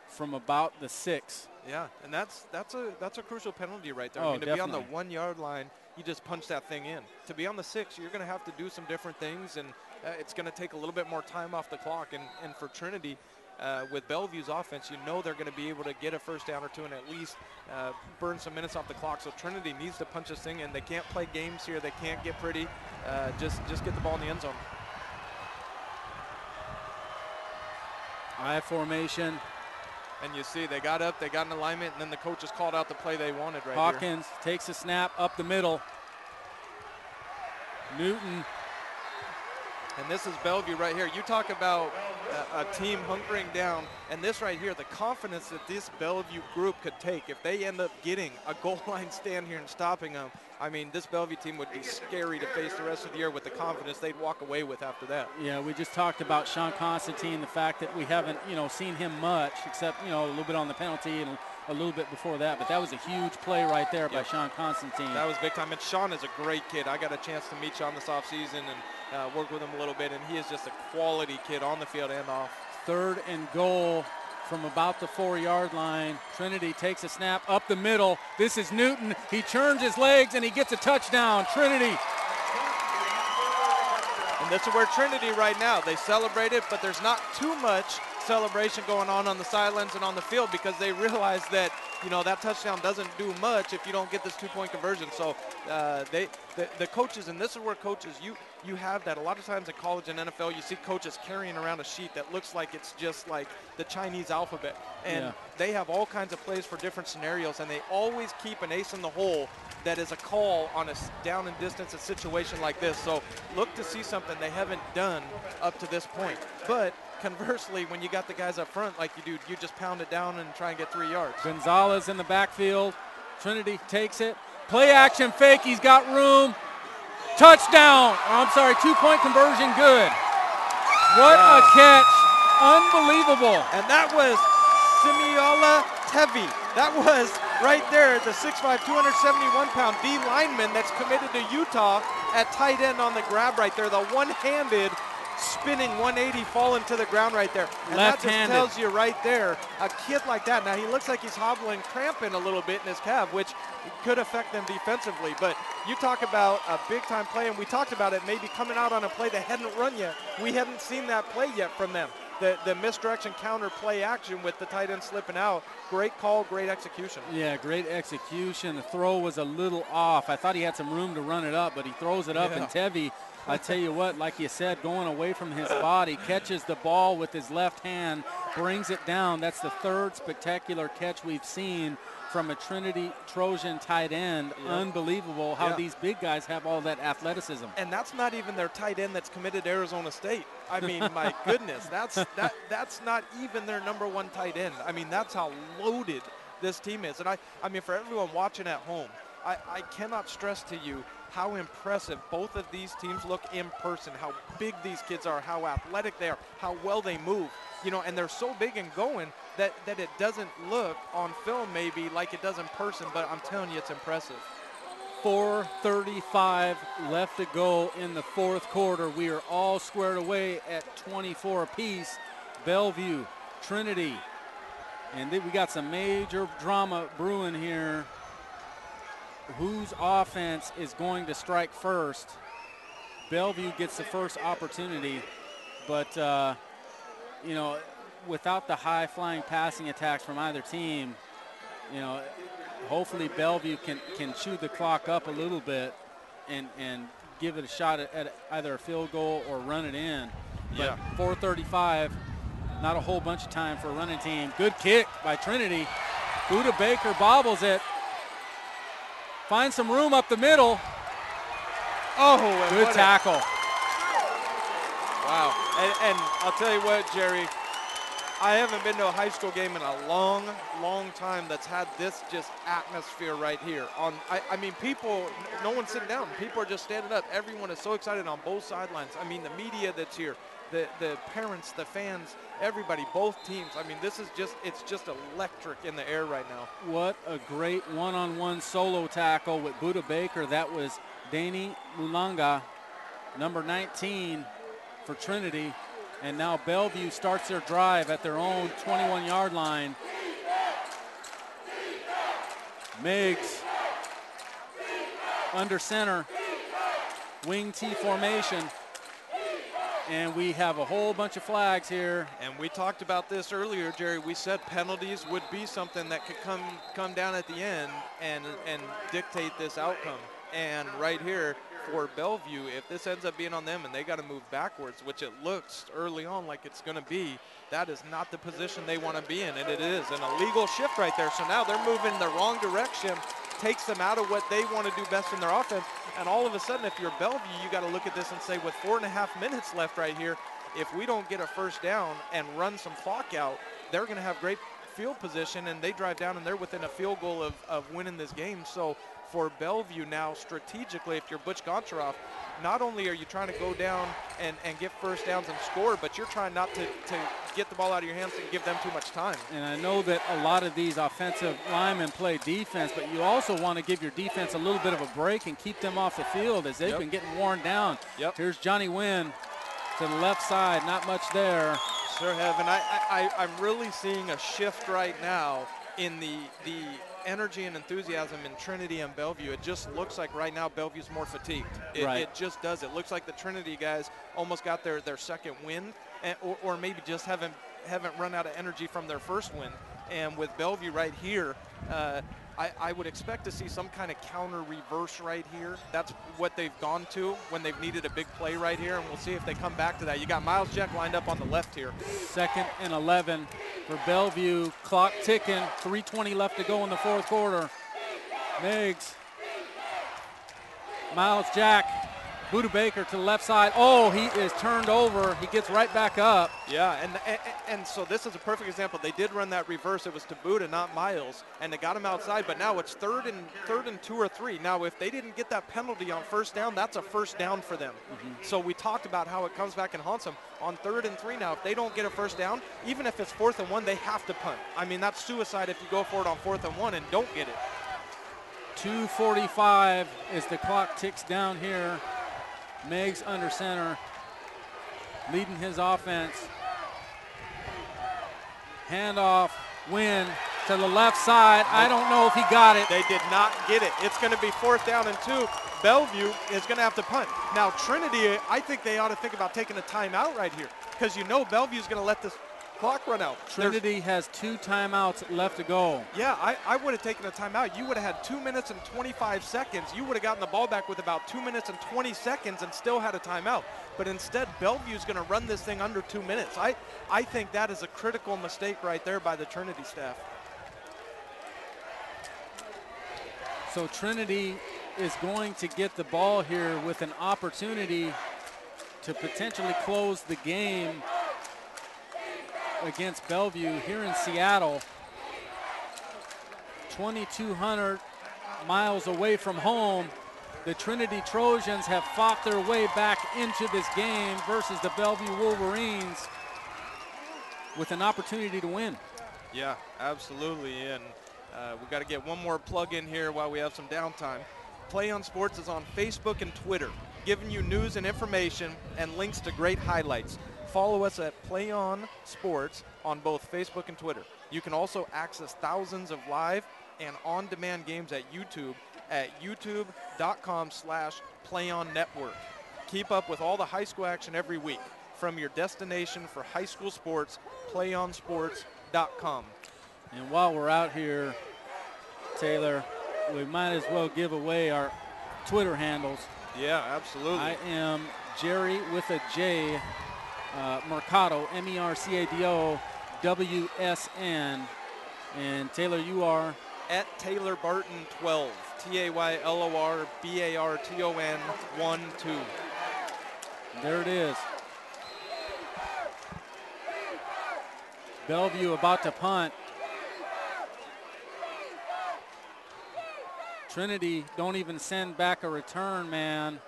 from about the 6. Yeah, and that's a crucial penalty right there. Oh, I mean, to definitely. be on the 1-yard line, you just punch that thing in. To be on the 6, you're going to have to do some different things, and it's going to take a little bit more time off the clock. And for Trinity, with Bellevue's offense, you know they're going to be able to get a 1st down or 2 and at least burn some minutes off the clock. So Trinity needs to punch this thing in. They can't play games here. They can't get pretty. Just get the ball in the end zone. I formation. And you see they got up, they got in alignment, and then the coaches called out the play they wanted right Hawkins takes a snap up the middle. Newton. And this is Bellevue right here. You talk about a team hunkering down, and this right here, the confidence that this Bellevue group could take if they end up getting a goal line stand here and stopping them. I mean, this Bellevue team would be scary to face the rest of the year with the confidence they'd walk away with after that. Yeah, we just talked about Sean Constantine, the fact that we haven't, seen him much, except, a little bit on the penalty and a little bit before that. But that was a huge play right there by Sean Constantine. That was big time. And Sean is a great kid. I got a chance to meet Sean this offseason and work with him a little bit, and he is just a quality kid on the field and off. 3rd and goal from about the 4-yard line. Trinity takes a snap up the middle. This is Newton. He turns his legs and he gets a touchdown. Trinity. And this is where Trinity right now, they celebrate it, but there's not too much celebration going on the sidelines and on the field because they realize that, that touchdown doesn't do much if you don't get this 2-point conversion. So the coaches, and this is where coaches, you have that a lot of times in college and NFL, you see coaches carrying around a sheet that looks like it's just like the Chinese alphabet. And they have all kinds of plays for different scenarios, and they always keep an ace in the hole that is a call on a down and distance a situation like this. So look to see something they haven't done up to this point. But conversely, when you got the guys up front like you do, you just pound it down and try and get 3 yards. Gonzalez in the backfield. Trinity takes it. Play action fake. He's got room. Touchdown. Oh, I'm sorry, 2-point conversion good. What a catch. Unbelievable. And that was Simiola Tevi. That was right there, the 6'5", 271-pound D lineman that's committed to Utah at tight end on the grab right there. The one-handed spinning 180, falling to the ground right there. And that just tells you right there, a kid like that, now he looks like he's hobbling, cramping a little bit in his calf, which could affect them defensively. But you talk about a big-time play, and we talked about it maybe coming out on a play that hadn't run yet. We hadn't seen that play yet from them. The misdirection counter play action with the tight end slipping out. Great call, great execution. Yeah, great execution. The throw was a little off. I thought he had some room to run it up, but he throws it up, and Tevi, I tell you what, like you said, going away from his body, catches the ball with his left hand, brings it down. That's the third spectacular catch we've seen from a Trinity Trojan tight end. Unbelievable how these big guys have all that athleticism. And that's not even their tight end that's committed to Arizona State. I mean, my goodness, that's not even their #1 tight end. I mean, that's how loaded this team is. And I mean, for everyone watching at home, I cannot stress to you how impressive both of these teams look in person, how big these kids are, how athletic they are, how well they move. You know, and they're so big and going that it doesn't look on film maybe like it does in person, but I'm telling you, it's impressive. 4:35 left to go in the fourth quarter. We are all squared away at 24 apiece. Bellevue, Trinity, and we got some major drama brewing here. Whose offense is going to strike first? Bellevue gets the first opportunity, but you know, without the high-flying passing attacks from either team, you know, hopefully Bellevue can chew the clock up a little bit and give it a shot at either a field goal or run it in. But 4:35, not a whole bunch of time for a running team. Good kick by Trinity. Buda Baker bobbles it. Finds some room up the middle. Oh, good tackle. Wow. And I'll tell you what, Jerry, I haven't been to a high school game in a long, long time that's had this just atmosphere right here. I mean, people, no one's sitting down. People are just standing up. Everyone is so excited on both sidelines. I mean, the media that's here, the parents, the fans, everybody, both teams. I mean, it's just electric in the air right now. What a great one-on-one solo tackle with Buda Baker. That was Danny Mulanga, number 19 for Trinity. And now Bellevue starts their drive at their own 21-yard line. Miggs under center, wing T formation. And we have a whole bunch of flags here. And we talked about this earlier, Jerry. We said penalties would be something that could come down at the end and dictate this outcome. And right here for Bellevue, if this ends up being on them and they got to move backwards, which it looks early on like it's going to be, that is not the position they want to be in. And it is an illegal shift right there. So now they're moving in the wrong direction, takes them out of what they want to do best in their offense. And all of a sudden, if you're Bellevue, you got to look at this and say, with 4.5 minutes left right here, if we don't get a first down and run some clock out, they're going to have great field position, and they drive down and they're within a field goal of winning this game. So for Bellevue now, strategically, if you're Butch Goncharoff, not only are you trying to go down and get first downs and score, but you're trying not to get the ball out of your hands and give them too much time. And I know that a lot of these offensive linemen play defense, but you also want to give your defense a little bit of a break and keep them off the field as they've been getting worn down. Here's Johnny Wynn to the left side, not much there. Sure have, and I'm really seeing a shift right now in the energy and enthusiasm in Trinity and Bellevue. It just looks like right now Bellevue's more fatigued. It just does. It looks like the Trinity guys almost got their second win, or maybe just haven't run out of energy from their first win. And with Bellevue right here, I would expect to see some kind of counter reverse right here. That's what they've gone to when they've needed a big play right here, and we'll see if they come back to that. You got Miles Jack lined up on the left here. 2nd and 11 for Bellevue. Clock ticking, 3:20 left to go in the fourth quarter. Miggs, Miles Jack, Buda Baker to the left side. Oh, he is turned over. He gets right back up. Yeah, and so this is a perfect example. They did run that reverse. It was to Buda, not Miles, and they got him outside. But now it's third and 2 or 3. Now, if they didn't get that penalty on first down, that's a first down for them. So we talked about how it comes back and haunts them. On 3rd and 3 now, if they don't get a first down, even if it's 4th and 1, they have to punt. I mean, that's suicide if you go for it on 4th and 1 and don't get it. 2:45 as the clock ticks down here. Miggs under center. leading his offense. Handoff, Wynn to the left side. I don't know if he got it. They did not get it. It's going to be 4th down and 2. Bellevue is going to have to punt. Now, Trinity, I think they ought to think about taking a timeout right here because you know Bellevue's going to let this clock run out. Trinity has 2 timeouts left to go. Yeah, I would have taken a timeout. You would have had 2 minutes and 25 seconds. You would have gotten the ball back with about 2 minutes and 20 seconds and still had a timeout. But instead, Bellevue's going to run this thing under 2 minutes. I think that is a critical mistake right there by the Trinity staff. So Trinity is going to get the ball here with an opportunity to potentially close the game against Bellevue here in Seattle. 2,200 miles away from home. The Trinity Trojans have fought their way back into this game versus the Bellevue Wolverines with an opportunity to win. Yeah, absolutely. And we've got to get one more plug in here while we have some downtime. Play on Sports is on Facebook and Twitter, giving you news and information and links to great highlights. Follow us at Play On Sports on both Facebook and Twitter. You can also access thousands of live and on-demand games at YouTube at youtube.com/PlayOnNetwork. Keep up with all the high school action every week from your destination for high school sports, PlayOnSports.com. And while we're out here, Taylor, we might as well give away our Twitter handles. Yeah, absolutely. I am Jerry with a J, Mercado, MERCADO, WSN. And Taylor, you are? At Taylor Barton 12, TaylorBarton 12. There it is. Bellevue about to punt. Trinity don't even send back a return, man.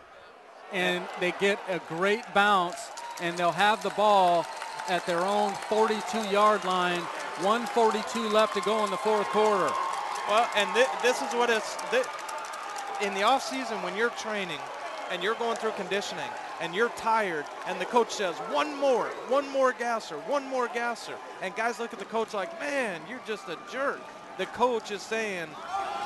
And they get a great bounce, and they'll have the ball at their own 42-yard line. 1:42 left to go in the 4th quarter. Well, and this is what it's in the off season when you're training and you're going through conditioning and you're tired and the coach says one more gasser, and guys look at the coach like, man, you're just a jerk. The coach is saying,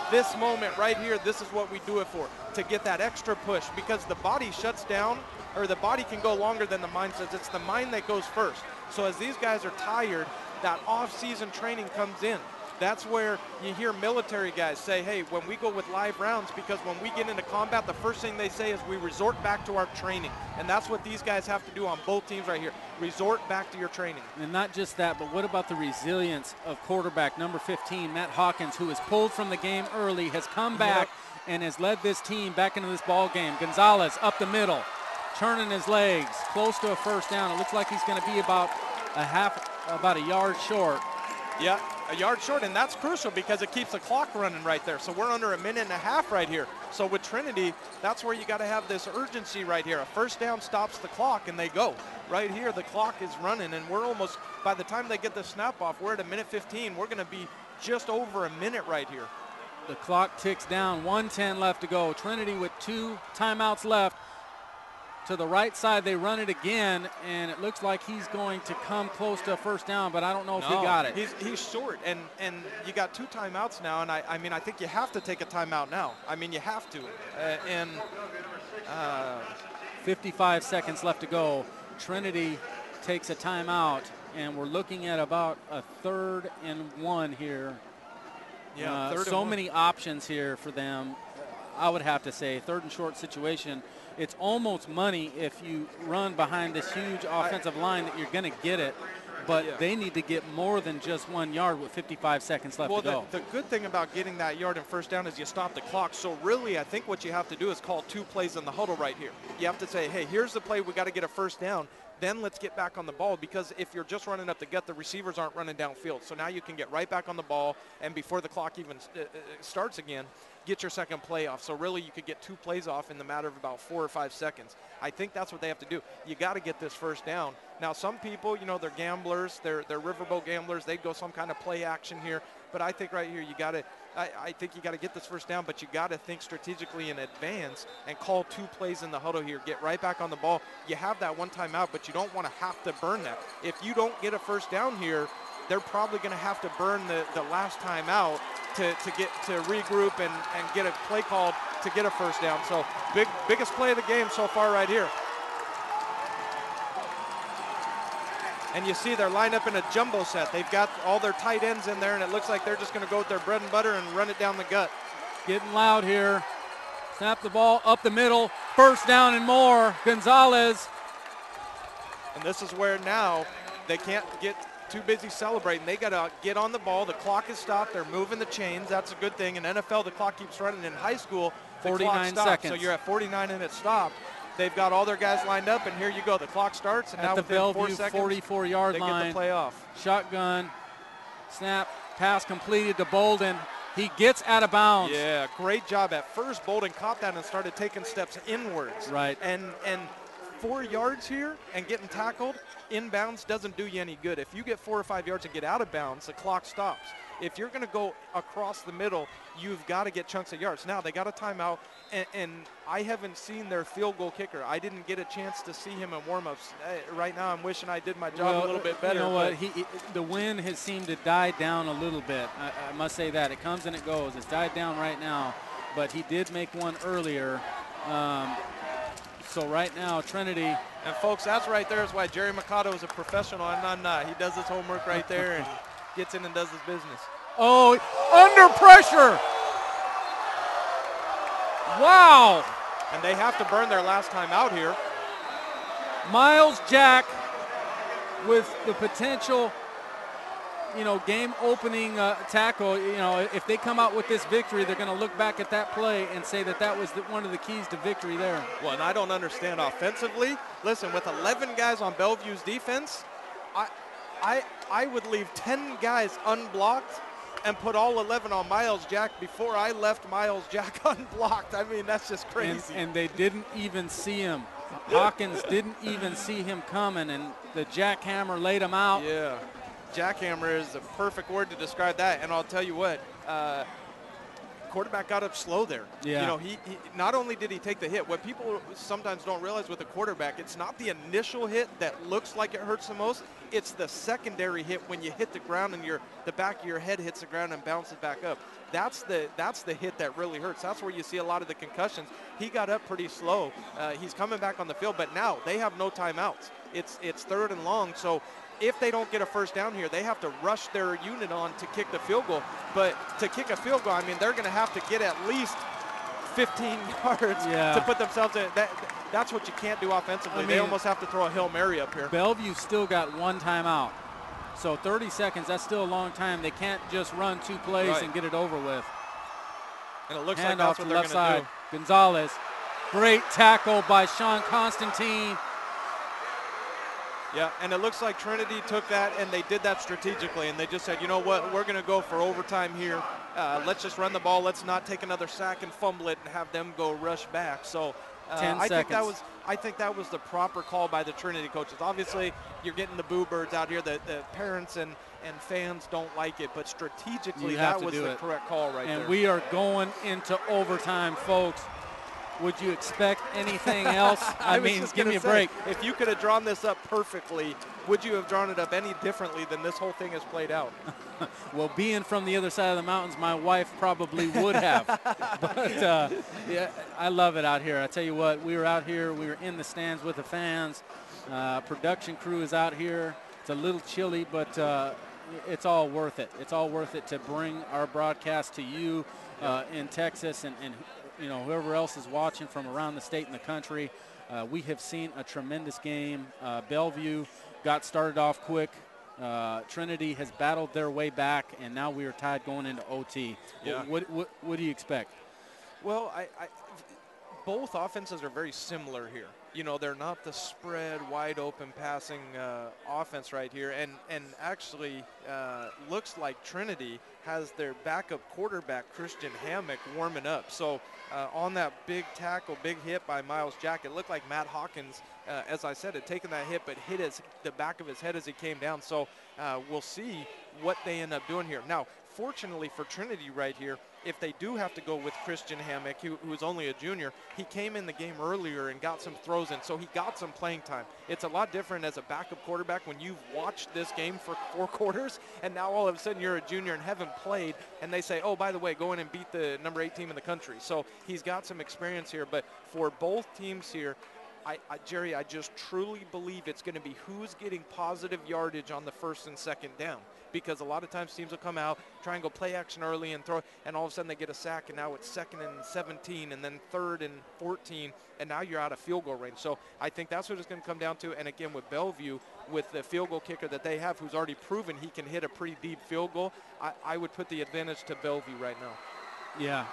this moment right here, this is what we do it for, to get that extra push, because the body shuts down, or the body can go longer than the mind says. It's the mind that goes first. So as these guys are tired, that off-season training comes in. That's where you hear military guys say, hey, when we go with live rounds, because when we get into combat, the first thing they say is we resort back to our training. And that's what these guys have to do on both teams right here. Resort back to your training. And not just that, but what about the resilience of quarterback number 15, Matt Hawkins, who was pulled from the game early, has come back and has led this team back into this ball game. Gonzalez up the middle, turning his legs, close to a 1st down. It looks like he's going to be about a yard short. Yeah, a yard short, and that's crucial because it keeps the clock running right there. So we're under a minute and a half right here. So with Trinity, that's where you got to have this urgency right here. A 1st down stops the clock, and they go. Right here, the clock is running, and we're almost, by the time they get the snap off, we're at a minute 15. We're going to be just over a minute right here. The clock ticks down, 1:10 left to go. Trinity with 2 timeouts left. To the right side, they run it again, and it looks like he's going to come close to a 1st down, but I don't know if he got it. He's short, and you got 2 timeouts now, and I mean, I think you have to take a timeout now. I mean, you have to. 55 seconds left to go. Trinity takes a timeout, and we're looking at about a 3rd and 1 here. Yeah, so many options here for them. I would have to say 3rd and short situation. It's almost money if you run behind this huge offensive line that you're going to get it, but they need to get more than just 1 yard with 55 seconds left to go. Well, the good thing about getting that yard and 1st down is you stop the clock. So really, I think what you have to do is call 2 plays in the huddle right here. You have to say, hey, here's the play. We got to get a 1st down. Then let's get back on the ball, because if you're just running up the gut, the receivers aren't running downfield. So now you can get right back on the ball, and before the clock even starts again, get your 2nd play off. So really, you could get 2 plays off in the matter of about 4 or 5 seconds. I think that's what they have to do. You got to get this 1st down. Now, some people, you know, they're gamblers. They're riverboat gamblers. They'd go some kind of play action here. But I think right here you got to, I think you got to get this first down, but you got to think strategically in advance and call 2 plays in the huddle here. Get right back on the ball. You have that one timeout, but you don't want to have to burn that. If you don't get a first down here, they're probably going to have to burn the last timeout to regroup and get a play called to get a first down. So biggest play of the game so far right here. And you see they're lined up in a jumbo set. They've got all their tight ends in there, and it looks like they're just going to go with their bread and butter and run it down the gut. Getting loud here. Snap the ball up the middle. First down and more. Gonzalez. And this is where now they can't get too busy celebrating. They got to get on the ball. The clock is stopped. They're moving the chains. That's a good thing. In NFL, the clock keeps running. In high school, the 49 clock stops. seconds. So you're at 49 and it stopped. They've got all their guys lined up, and here you go. The clock starts, and at now the within Bellevue 4 seconds, 44-yard line. They get the play off. Shotgun, snap, pass completed to Bolden. He gets out of bounds. Yeah, great job. At first, Bolden caught that and started taking steps inwards. Right. And 4 yards here and getting tackled inbounds doesn't do you any good. If you get 4 or 5 yards and get out of bounds, the clock stops. If you're going to go across the middle, you've got to get chunks of yards. Now, they got a timeout, and I haven't seen their field goal kicker. I didn't get a chance to see him in warm-ups. Right now, I'm wishing I did my job a little bit better. You know what? The wind has seemed to die down a little bit. I must say that. It comes and it goes. It's died down right now, but he did make one earlier. So right now, Trinity. And, folks, that's right there is why Jerry Mikado is a professional and I'm not. He does his homework right there and gets in and does his business. Oh, under pressure. Wow. And they have to burn their last time out here. Miles Jack with the potential, game-opening tackle. If they come out with this victory, they're going to look back at that play and say that was one of the keys to victory there. Well, and I don't understand offensively. Listen, with 11 guys on Bellevue's defense, I would leave 10 guys unblocked and put all 11 on Miles Jack before I left Miles Jack unblocked. I mean, that's just crazy. And they didn't even see him. Hawkins didn't even see him coming, and the jackhammer laid him out. Yeah, jackhammer is the perfect word to describe that. And I'll tell you what, quarterback got up slow there. Yeah. He not only did he take the hit, what people sometimes don't realize with a quarterback, it's not the initial hit that looks like it hurts the most. It's the secondary hit when you hit the ground and the back of your head hits the ground and bounces back up. That's the hit that really hurts. That's where you see a lot of the concussions. He got up pretty slow. He's coming back on the field, but now they have no timeouts. It's 3rd and long, so if they don't get a first down here, they have to rush their unit on to kick the field goal. But to kick a field goal, I mean, they're going to have to get at least 15 yards to put themselves in. That's what you can't do offensively. They almost have to throw a Hail Mary up here. Bellevue still got 1 timeout. So 30 seconds, that's still a long time. They can't just run 2 plays and get it over with. And it looks like that's what they're going to do. Gonzalez, great tackle by Sean Constantine. Yeah, and it looks like Trinity took that and they did that strategically, and they just said, you know what, we're going to go for overtime here. Let's just run the ball. Let's not take another sack and fumble it and have them go rush back. So 10 I seconds. think that was the proper call by the Trinity coaches. Obviously, you're getting the boo birds out here. The parents and fans don't like it, but strategically that was the correct call right there. And we are going into overtime, folks. Would you expect anything else? I mean, give me a break. If you could have drawn this up perfectly, would you have drawn it up any differently than this whole thing has played out? Well, being from the other side of the mountains, my wife probably would have. But, yeah, I love it out here. I tell you what, we were out here. We were in the stands with the fans. Production crew is out here. It's a little chilly, but it's all worth it. It's all worth it to bring our broadcast to you in Texas and whoever else is watching from around the state and the country. We have seen a tremendous game. Bellevue got started off quick. Trinity has battled their way back, and now we are tied going into OT. Yeah. What do you expect? Well, both offenses are very similar here. They're not the spread, wide open passing offense right here. And actually looks like Trinity has their backup quarterback, Christian Hammock, warming up. So on that big tackle, big hit by Miles Jack, it looked like Matt Hawkins, as I said, had taken that hit but hit the back of his head as he came down. So we'll see what they end up doing here. Now, fortunately for Trinity right here, if they do have to go with Christian Hammock, who's only a junior, he came in the game earlier and got some throws in, so he got some playing time. It's a lot different as a backup quarterback when you've watched this game for 4 quarters, and now all of a sudden you're a junior and haven't played, and they say, oh, by the way, go in and beat the number 8 team in the country. So he's got some experience here, but for both teams here, Jerry, I just truly believe it's going to be who's getting positive yardage on the first and second down, because a lot of times teams will come out, try and go play action early and throw, and all of a sudden they get a sack, and now it's 2nd and 17, and then 3rd and 14, and now you're out of field goal range. So I think that's what it's going to come down to. And again, with Bellevue, with the field goal kicker that they have, who's already proven he can hit a pretty deep field goal, I would put the advantage to Bellevue right now. Yeah,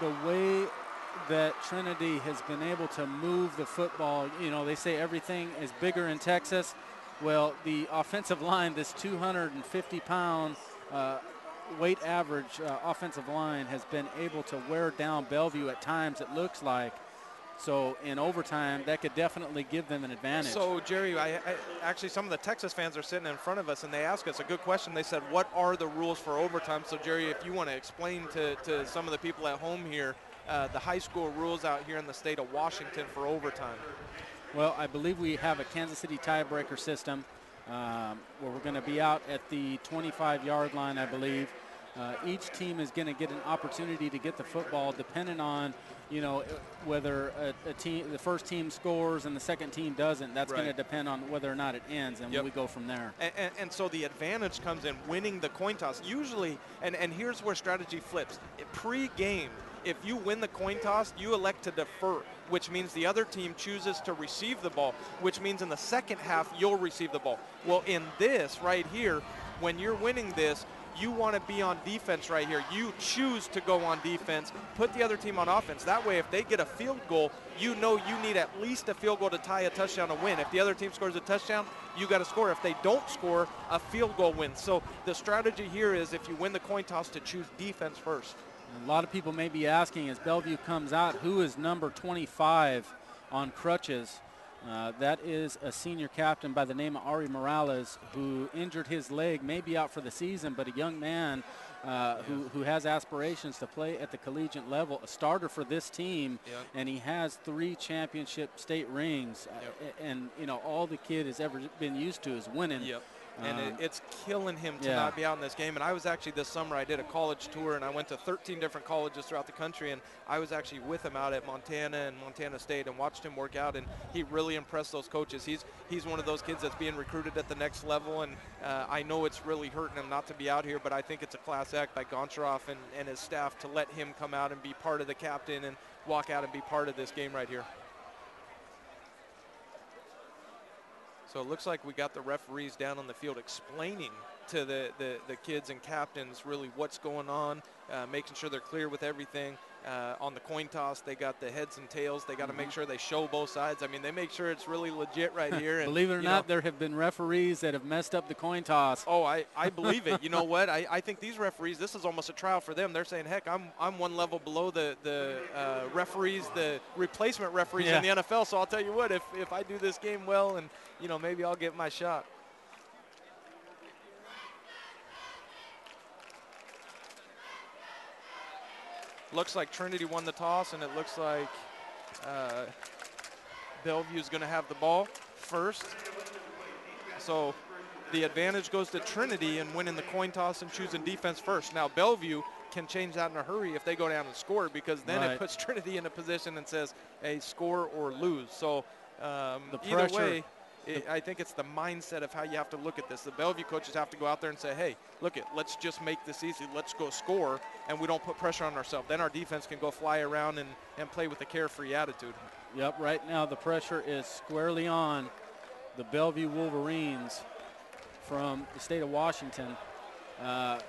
the way that Trinity has been able to move the football, they say everything is bigger in Texas. Well, the offensive line, this 250-pound weight average offensive line, has been able to wear down Bellevue at times, it looks like. So in overtime, that could definitely give them an advantage. So, Jerry, actually some of the Texas fans are sitting in front of us, and they asked us a good question. They said, what are the rules for overtime? So, Jerry, if you want to explain to some of the people at home here, the high school rules out here in the state of Washington for overtime. Well, I believe we have a Kansas City tiebreaker system where we're going to be out at the 25-yard line, I believe. Each team is going to get an opportunity to get the football, depending on, whether the first team scores and the second team doesn't. That's going to depend on whether or not it ends, and we go from there. And so the advantage comes in winning the coin toss. Usually, and here's where strategy flips. Pre-game, if you win the coin toss, you elect to defer, which means the other team chooses to receive the ball, which means in the second half you'll receive the ball. Well, in this right here, when you're winning this, you want to be on defense right here. You choose to go on defense, put the other team on offense. That way, if they get a field goal, you know you need at least a field goal to tie a touchdown to win. If the other team scores a touchdown, you got to score. If they don't score, a field goal wins. So the strategy here is, if you win the coin toss, to choose defense first. A lot of people may be asking, as Bellevue comes out, who is number 25 on crutches? That is a senior captain by the name of Ari Morales, who injured his leg, may be out for the season, but a young man who has aspirations to play at the collegiate level, a starter for this team, and he has 3 championship state rings. And, all the kid has ever been used to is winning. And it's killing him to not be out in this game. And I was actually, this summer, I did a college tour, and I went to 13 different colleges throughout the country, and I was actually with him out at Montana and Montana State and watched him work out, and he really impressed those coaches. He's one of those kids that's being recruited at the next level, and I know it's really hurting him not to be out here, but I think it's a class act by Goncharoff and his staff to let him come out and be part of the captain and walk out and be part of this game right here. So it looks like we got the referees down on the field explaining to the kids and captains really what's going on, making sure they're clear with everything. On the coin toss, they got the heads and tails. They got to make sure they show both sides. I mean, they make sure it's really legit right here. And, believe it or not, there have been referees that have messed up the coin toss. Oh, I believe it. You know what? I think these referees, this is almost a trial for them. They're saying, heck, I'm one level below the referees, the replacement referees in the NFL. So I'll tell you what, if I do this game well, and maybe I'll get my shot. Looks like Trinity won the toss, and it looks like Bellevue's going to have the ball first. So the advantage goes to Trinity in winning the coin toss and choosing defense first. Now Bellevue can change that in a hurry if they go down and score, because then it puts Trinity in a position and says, hey, score or lose. So either way, I think it's the mindset of how you have to look at this. The Bellevue coaches have to go out there and say, hey, look let's just make this easy. Let's go score, and we don't put pressure on ourselves. Then our defense can go fly around and play with a carefree attitude. Yep, right now the pressure is squarely on the Bellevue Wolverines from the state of Washington. A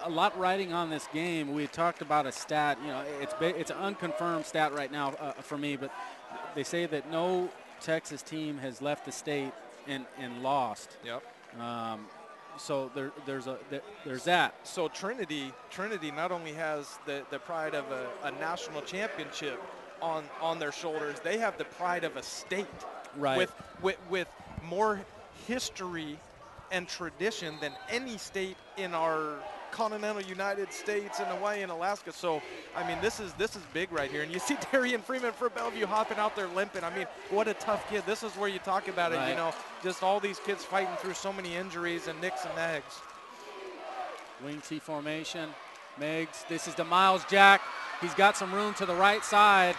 lot riding on this game. We talked about a stat. It's an unconfirmed stat right now for me, but they say that no Texas team has left the state and lost. Yep. So there's that. So Trinity not only has the pride of a national championship on their shoulders, they have the pride of a state. Right. With more history and tradition than any state in our continental United States and Hawaii and Alaska. So, I mean, this is big right here. And you see Darian Freeman for Bellevue hopping out there limping. I mean, what a tough kid. This is where you talk about it, you know, just all these kids fighting through so many injuries and nicks and nags. Wing T formation. Meigs, this is to Miles Jack. He's got some room to the right side.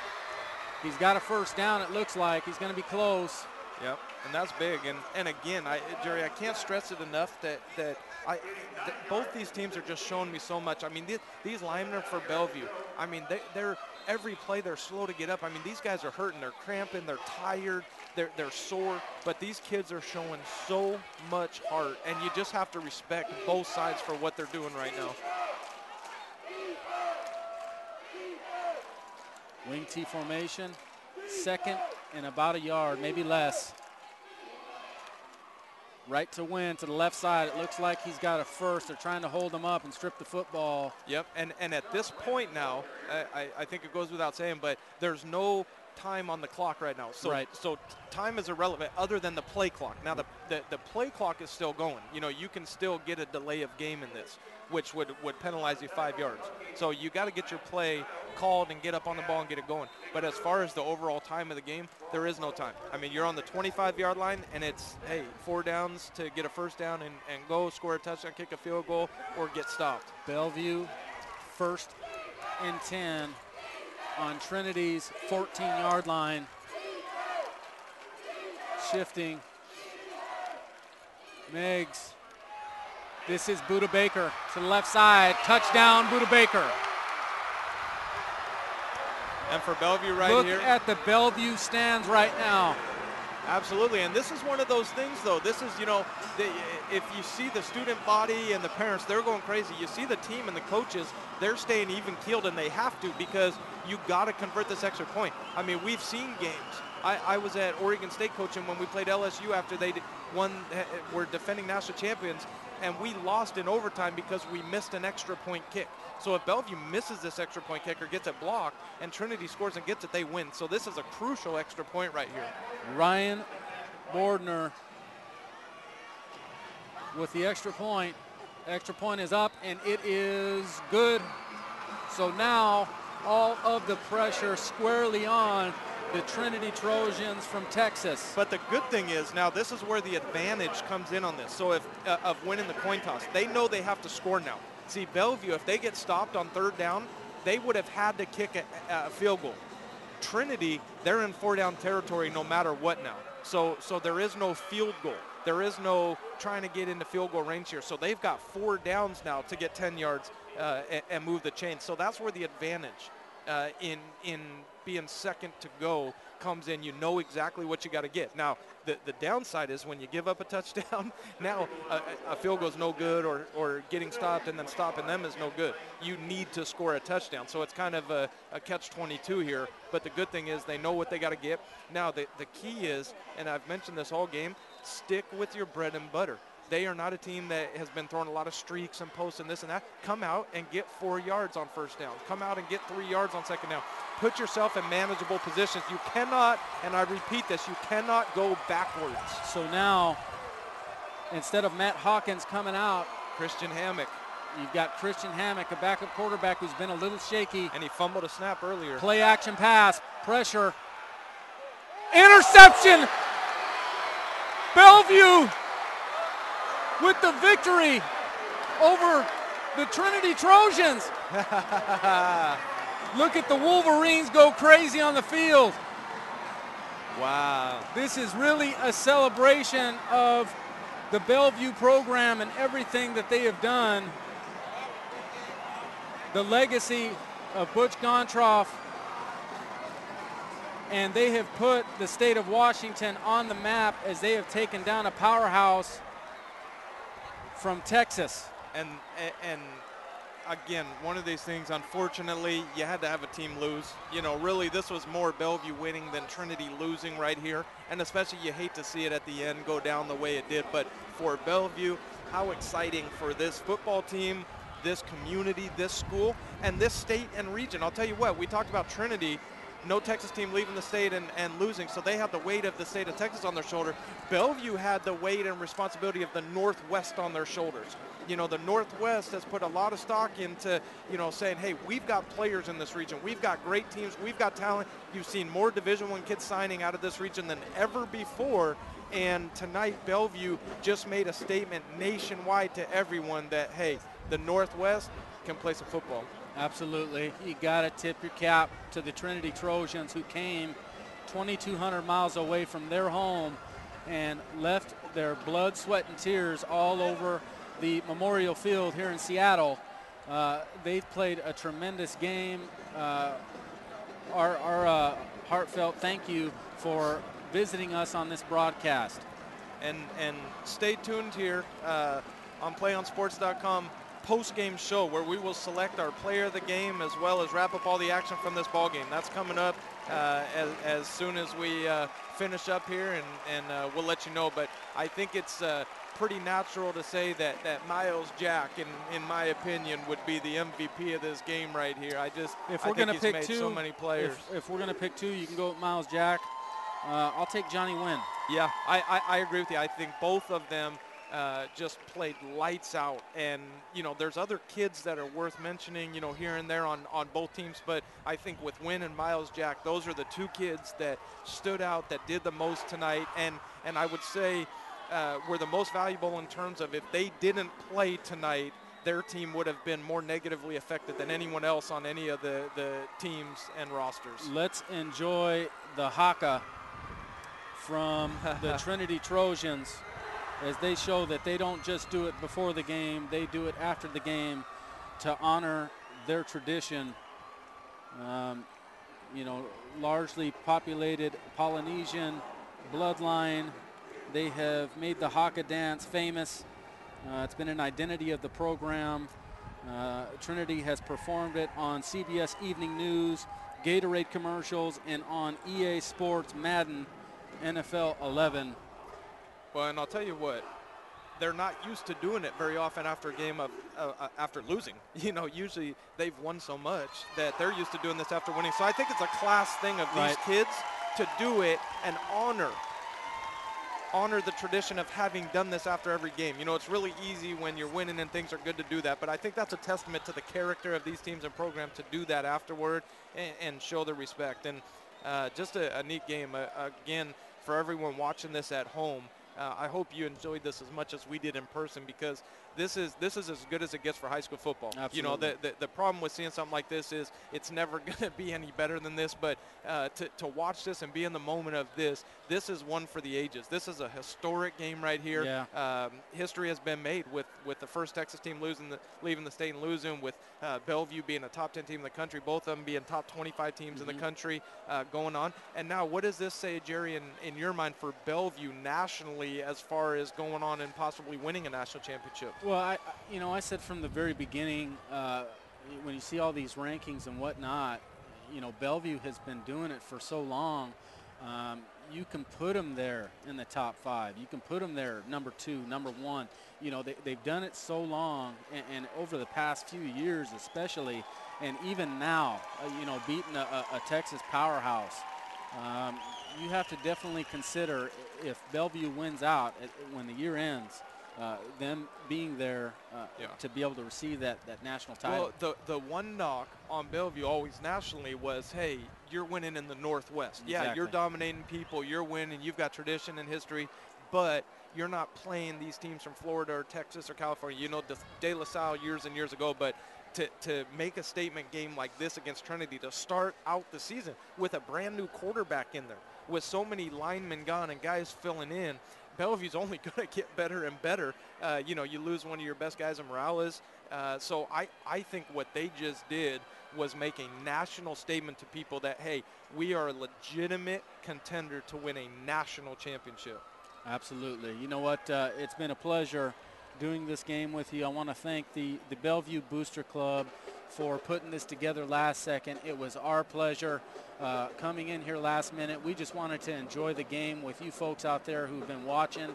He's got a first down, it looks like. He's going to be close. Yep, and that's big. And again, Jerry, I can't stress it enough that both these teams are just showing me so much. I mean, these linemen for Bellevue, I mean, they're every play they're slow to get up. I mean, these guys are hurting, they're cramping, they're tired, they're sore, but these kids are showing so much heart, and you just have to respect both sides for what they're doing right now. Wing T formation, second and about a yard, maybe less. Right to win to the left side. It looks like he's got a first. They're trying to hold him up and strip the football. Yep, and at this point now, I think it goes without saying, but there's no time on the clock right now. So, so time is irrelevant other than the play clock. Now, the play clock is still going. You know, you can still get a delay of game in this, which would penalize you 5 yards. So you got to get your play called and get up on the ball and get it going. But as far as the overall time of the game, there is no time. I mean, you're on the 25-yard line, and it's, hey, 4 downs to get a first down and go score a touchdown, kick a field goal, or get stopped. Bellevue, 1st and 10 on Trinity's 14-yard line. Shifting. Meigs. This is Buda Baker to the left side. Touchdown, Buda Baker. And for Bellevue right here. Look at the Bellevue stands right now. Absolutely, and this is one of those things, though. This is, you know, if you see the student body and the parents, they're going crazy. You see the team and the coaches, they're staying even-keeled, and they have to because you got to convert this extra point. I mean, we've seen games. I was at Oregon State coaching when we played LSU after they were defending national champions, and we lost in overtime because we missed an extra point kick. So if Bellevue misses this extra point kick or gets it blocked and Trinity scores and gets it, they win. So this is a crucial extra point right here. Ryan Bordner with the extra point. Extra point is up, and it is good. So now all of the pressure squarely on the Trinity Trojans from Texas. But the good thing is now this is where the advantage comes in on this. So if of winning the coin toss, they know they have to score now. See, Bellevue, if they get stopped on 3rd down, they would have had to kick a field goal. Trinity, they're in 4-down territory no matter what now. So there is no field goal. There is no trying to get into field goal range here. So they've got 4 downs now to get 10 yards and move the chain. So that's where the advantage in being second to go comes in. You know exactly what you got to get. Now, the downside is when you give up a touchdown, now a field goal is no good, or getting stopped and then stopping them is no good. You need to score a touchdown. So it's kind of a catch-22 here. But the good thing is they know what they got to get. Now, the key is, and I've mentioned this all game, stick with your bread and butter. They are not a team that has been throwing a lot of streaks and posts and this and that. Come out and get 4 yards on 1st down. Come out and get 3 yards on 2nd down. Put yourself in manageable positions. You cannot, and I repeat this, you cannot go backwards. So now, instead of Matt Hawkins coming out, Christian Hammock. You've got Christian Hammock, a backup quarterback who's been a little shaky. And he fumbled a snap earlier. Play action pass, pressure. Interception! Bellevue with the victory over the Trinity Trojans. Look at the Wolverines go crazy on the field. Wow. This is really a celebration of the Bellevue program and everything that they have done. The legacy of Butch Gontroff, and they have put the state of Washington on the map as they have taken down a powerhouse from Texas. And again, one of these things, unfortunately, you had to have a team lose. You know, really, this was more Bellevue winning than Trinity losing right here. And especially, you hate to see it at the end go down the way it did. But for Bellevue, how exciting for this football team, this community, this school, and this state and region. I'll tell you what, we talked about Trinity. no Texas team leaving the state and losing, so they had the weight of the state of Texas on their shoulder. Bellevue had the weight and responsibility of the Northwest on their shoulders. You know, the Northwest has put a lot of stock into, you know, saying, hey, we've got players in this region. We've got great teams. We've got talent. You've seen more Division I kids signing out of this region than ever before. And tonight, Bellevue just made a statement nationwide to everyone that, hey, the Northwest can play some football. Absolutely. You got to tip your cap to the Trinity Trojans, who came 2,200 miles away from their home and left their blood, sweat, and tears all over the Memorial Field here in Seattle. They've played a tremendous game. Our heartfelt thank you for visiting us on this broadcast. And stay tuned here on PlayOnSports.com post-game show, where we will select our player of the game as well as wrap up all the action from this ball game. That's coming up as soon as we finish up here, and we'll let you know. But I think it's pretty natural to say that Miles Jack, in my opinion, would be the MVP of this game right here. If we're going to pick two, so many players. If we're going to pick two, you can go with Miles Jack. I'll take Johnny Wynn. Yeah, I agree with you. I think both of them just played lights out. And, you know, there's other kids that are worth mentioning, you know, here and there on both teams. But I think with Wynn and Miles Jack, those are the two kids that stood out, that did the most tonight. And I would say were the most valuable in terms of, if they didn't play tonight, their team would have been more negatively affected than anyone else on any of the teams and rosters. Let's enjoy the haka from the Trinity Trojans, as they show that they don't just do it before the game, they do it after the game to honor their tradition. You know, largely populated Polynesian bloodline. They have made the haka dance famous. It's been an identity of the program. Trinity has performed it on CBS Evening News, Gatorade commercials, and on EA Sports Madden NFL 11. Well, and I'll tell you what, they're not used to doing it very often after a game of after losing. You know, usually they've won so much that they're used to doing this after winning. So I think it's a class thing of these kids to do it and honor the tradition of having done this after every game. You know, it's really easy when you're winning and things are good to do that, but I think that's a testament to the character of these teams and programs to do that afterward and show the respect. And just a neat game. Again, for everyone watching this at home, I hope you enjoyed this as much as we did in person, because this is as good as it gets for high school football. Absolutely. You know, the problem with seeing something like this is it's never going to be any better than this, but to watch this and be in the moment of this is one for the ages. This is a historic game right here. Yeah. History has been made with the first Texas team leaving the state and losing, with Bellevue being a top 10 team in the country, both of them being top 25 teams in the country going on. And now what does this say, Jerry, in your mind for Bellevue nationally as far as going on and possibly winning a national championship? Well, I said from the very beginning, when you see all these rankings and whatnot, you know, Bellevue has been doing it for so long. You can put them there in the top 5. You can put them there number 2, number 1. You know, they've done it so long, and over the past few years especially, and even now, you know, beating a Texas powerhouse. You have to definitely consider, if Bellevue wins out when the year ends, them being there to be able to receive that national title. Well, the one knock on Bellevue always nationally was, hey, you're winning in the Northwest. Exactly. Yeah, you're dominating people, you're winning, you've got tradition and history, but you're not playing these teams from Florida or Texas or California. You know, De La Salle years and years ago, but to make a statement game like this against Trinity, to start out the season with a brand new quarterback in there, with so many linemen gone and guys filling in, Bellevue's only going to get better and better. You know, you lose one of your best guys in Morales. So I think what they just did was make a national statement to people that, hey, we are a legitimate contender to win a national championship. Absolutely. You know what? It's been a pleasure doing this game with you. I want to thank the Bellevue Booster Club for putting this together last second. It was our pleasure coming in here last minute. We just wanted to enjoy the game with you folks out there who've been watching.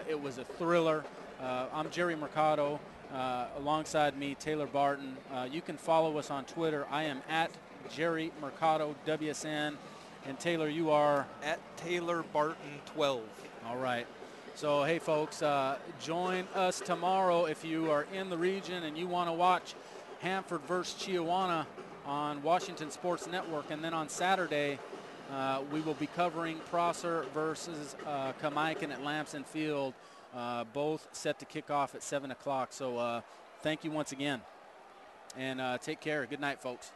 It was a thriller. I'm Jerry Mercado. Alongside me, Taylor Barton. You can follow us on Twitter. I am at Jerry Mercado, WSN. And Taylor, you are? At Taylor Barton 12. All right. So, hey, folks, join us tomorrow if you are in the region and you want to watch Hanford versus Chiawana on Washington Sports Network. And then on Saturday, we will be covering Prosser versus Kamaikan at Lamson Field, both set to kick off at 7 o'clock. So thank you once again, and take care. Good night, folks.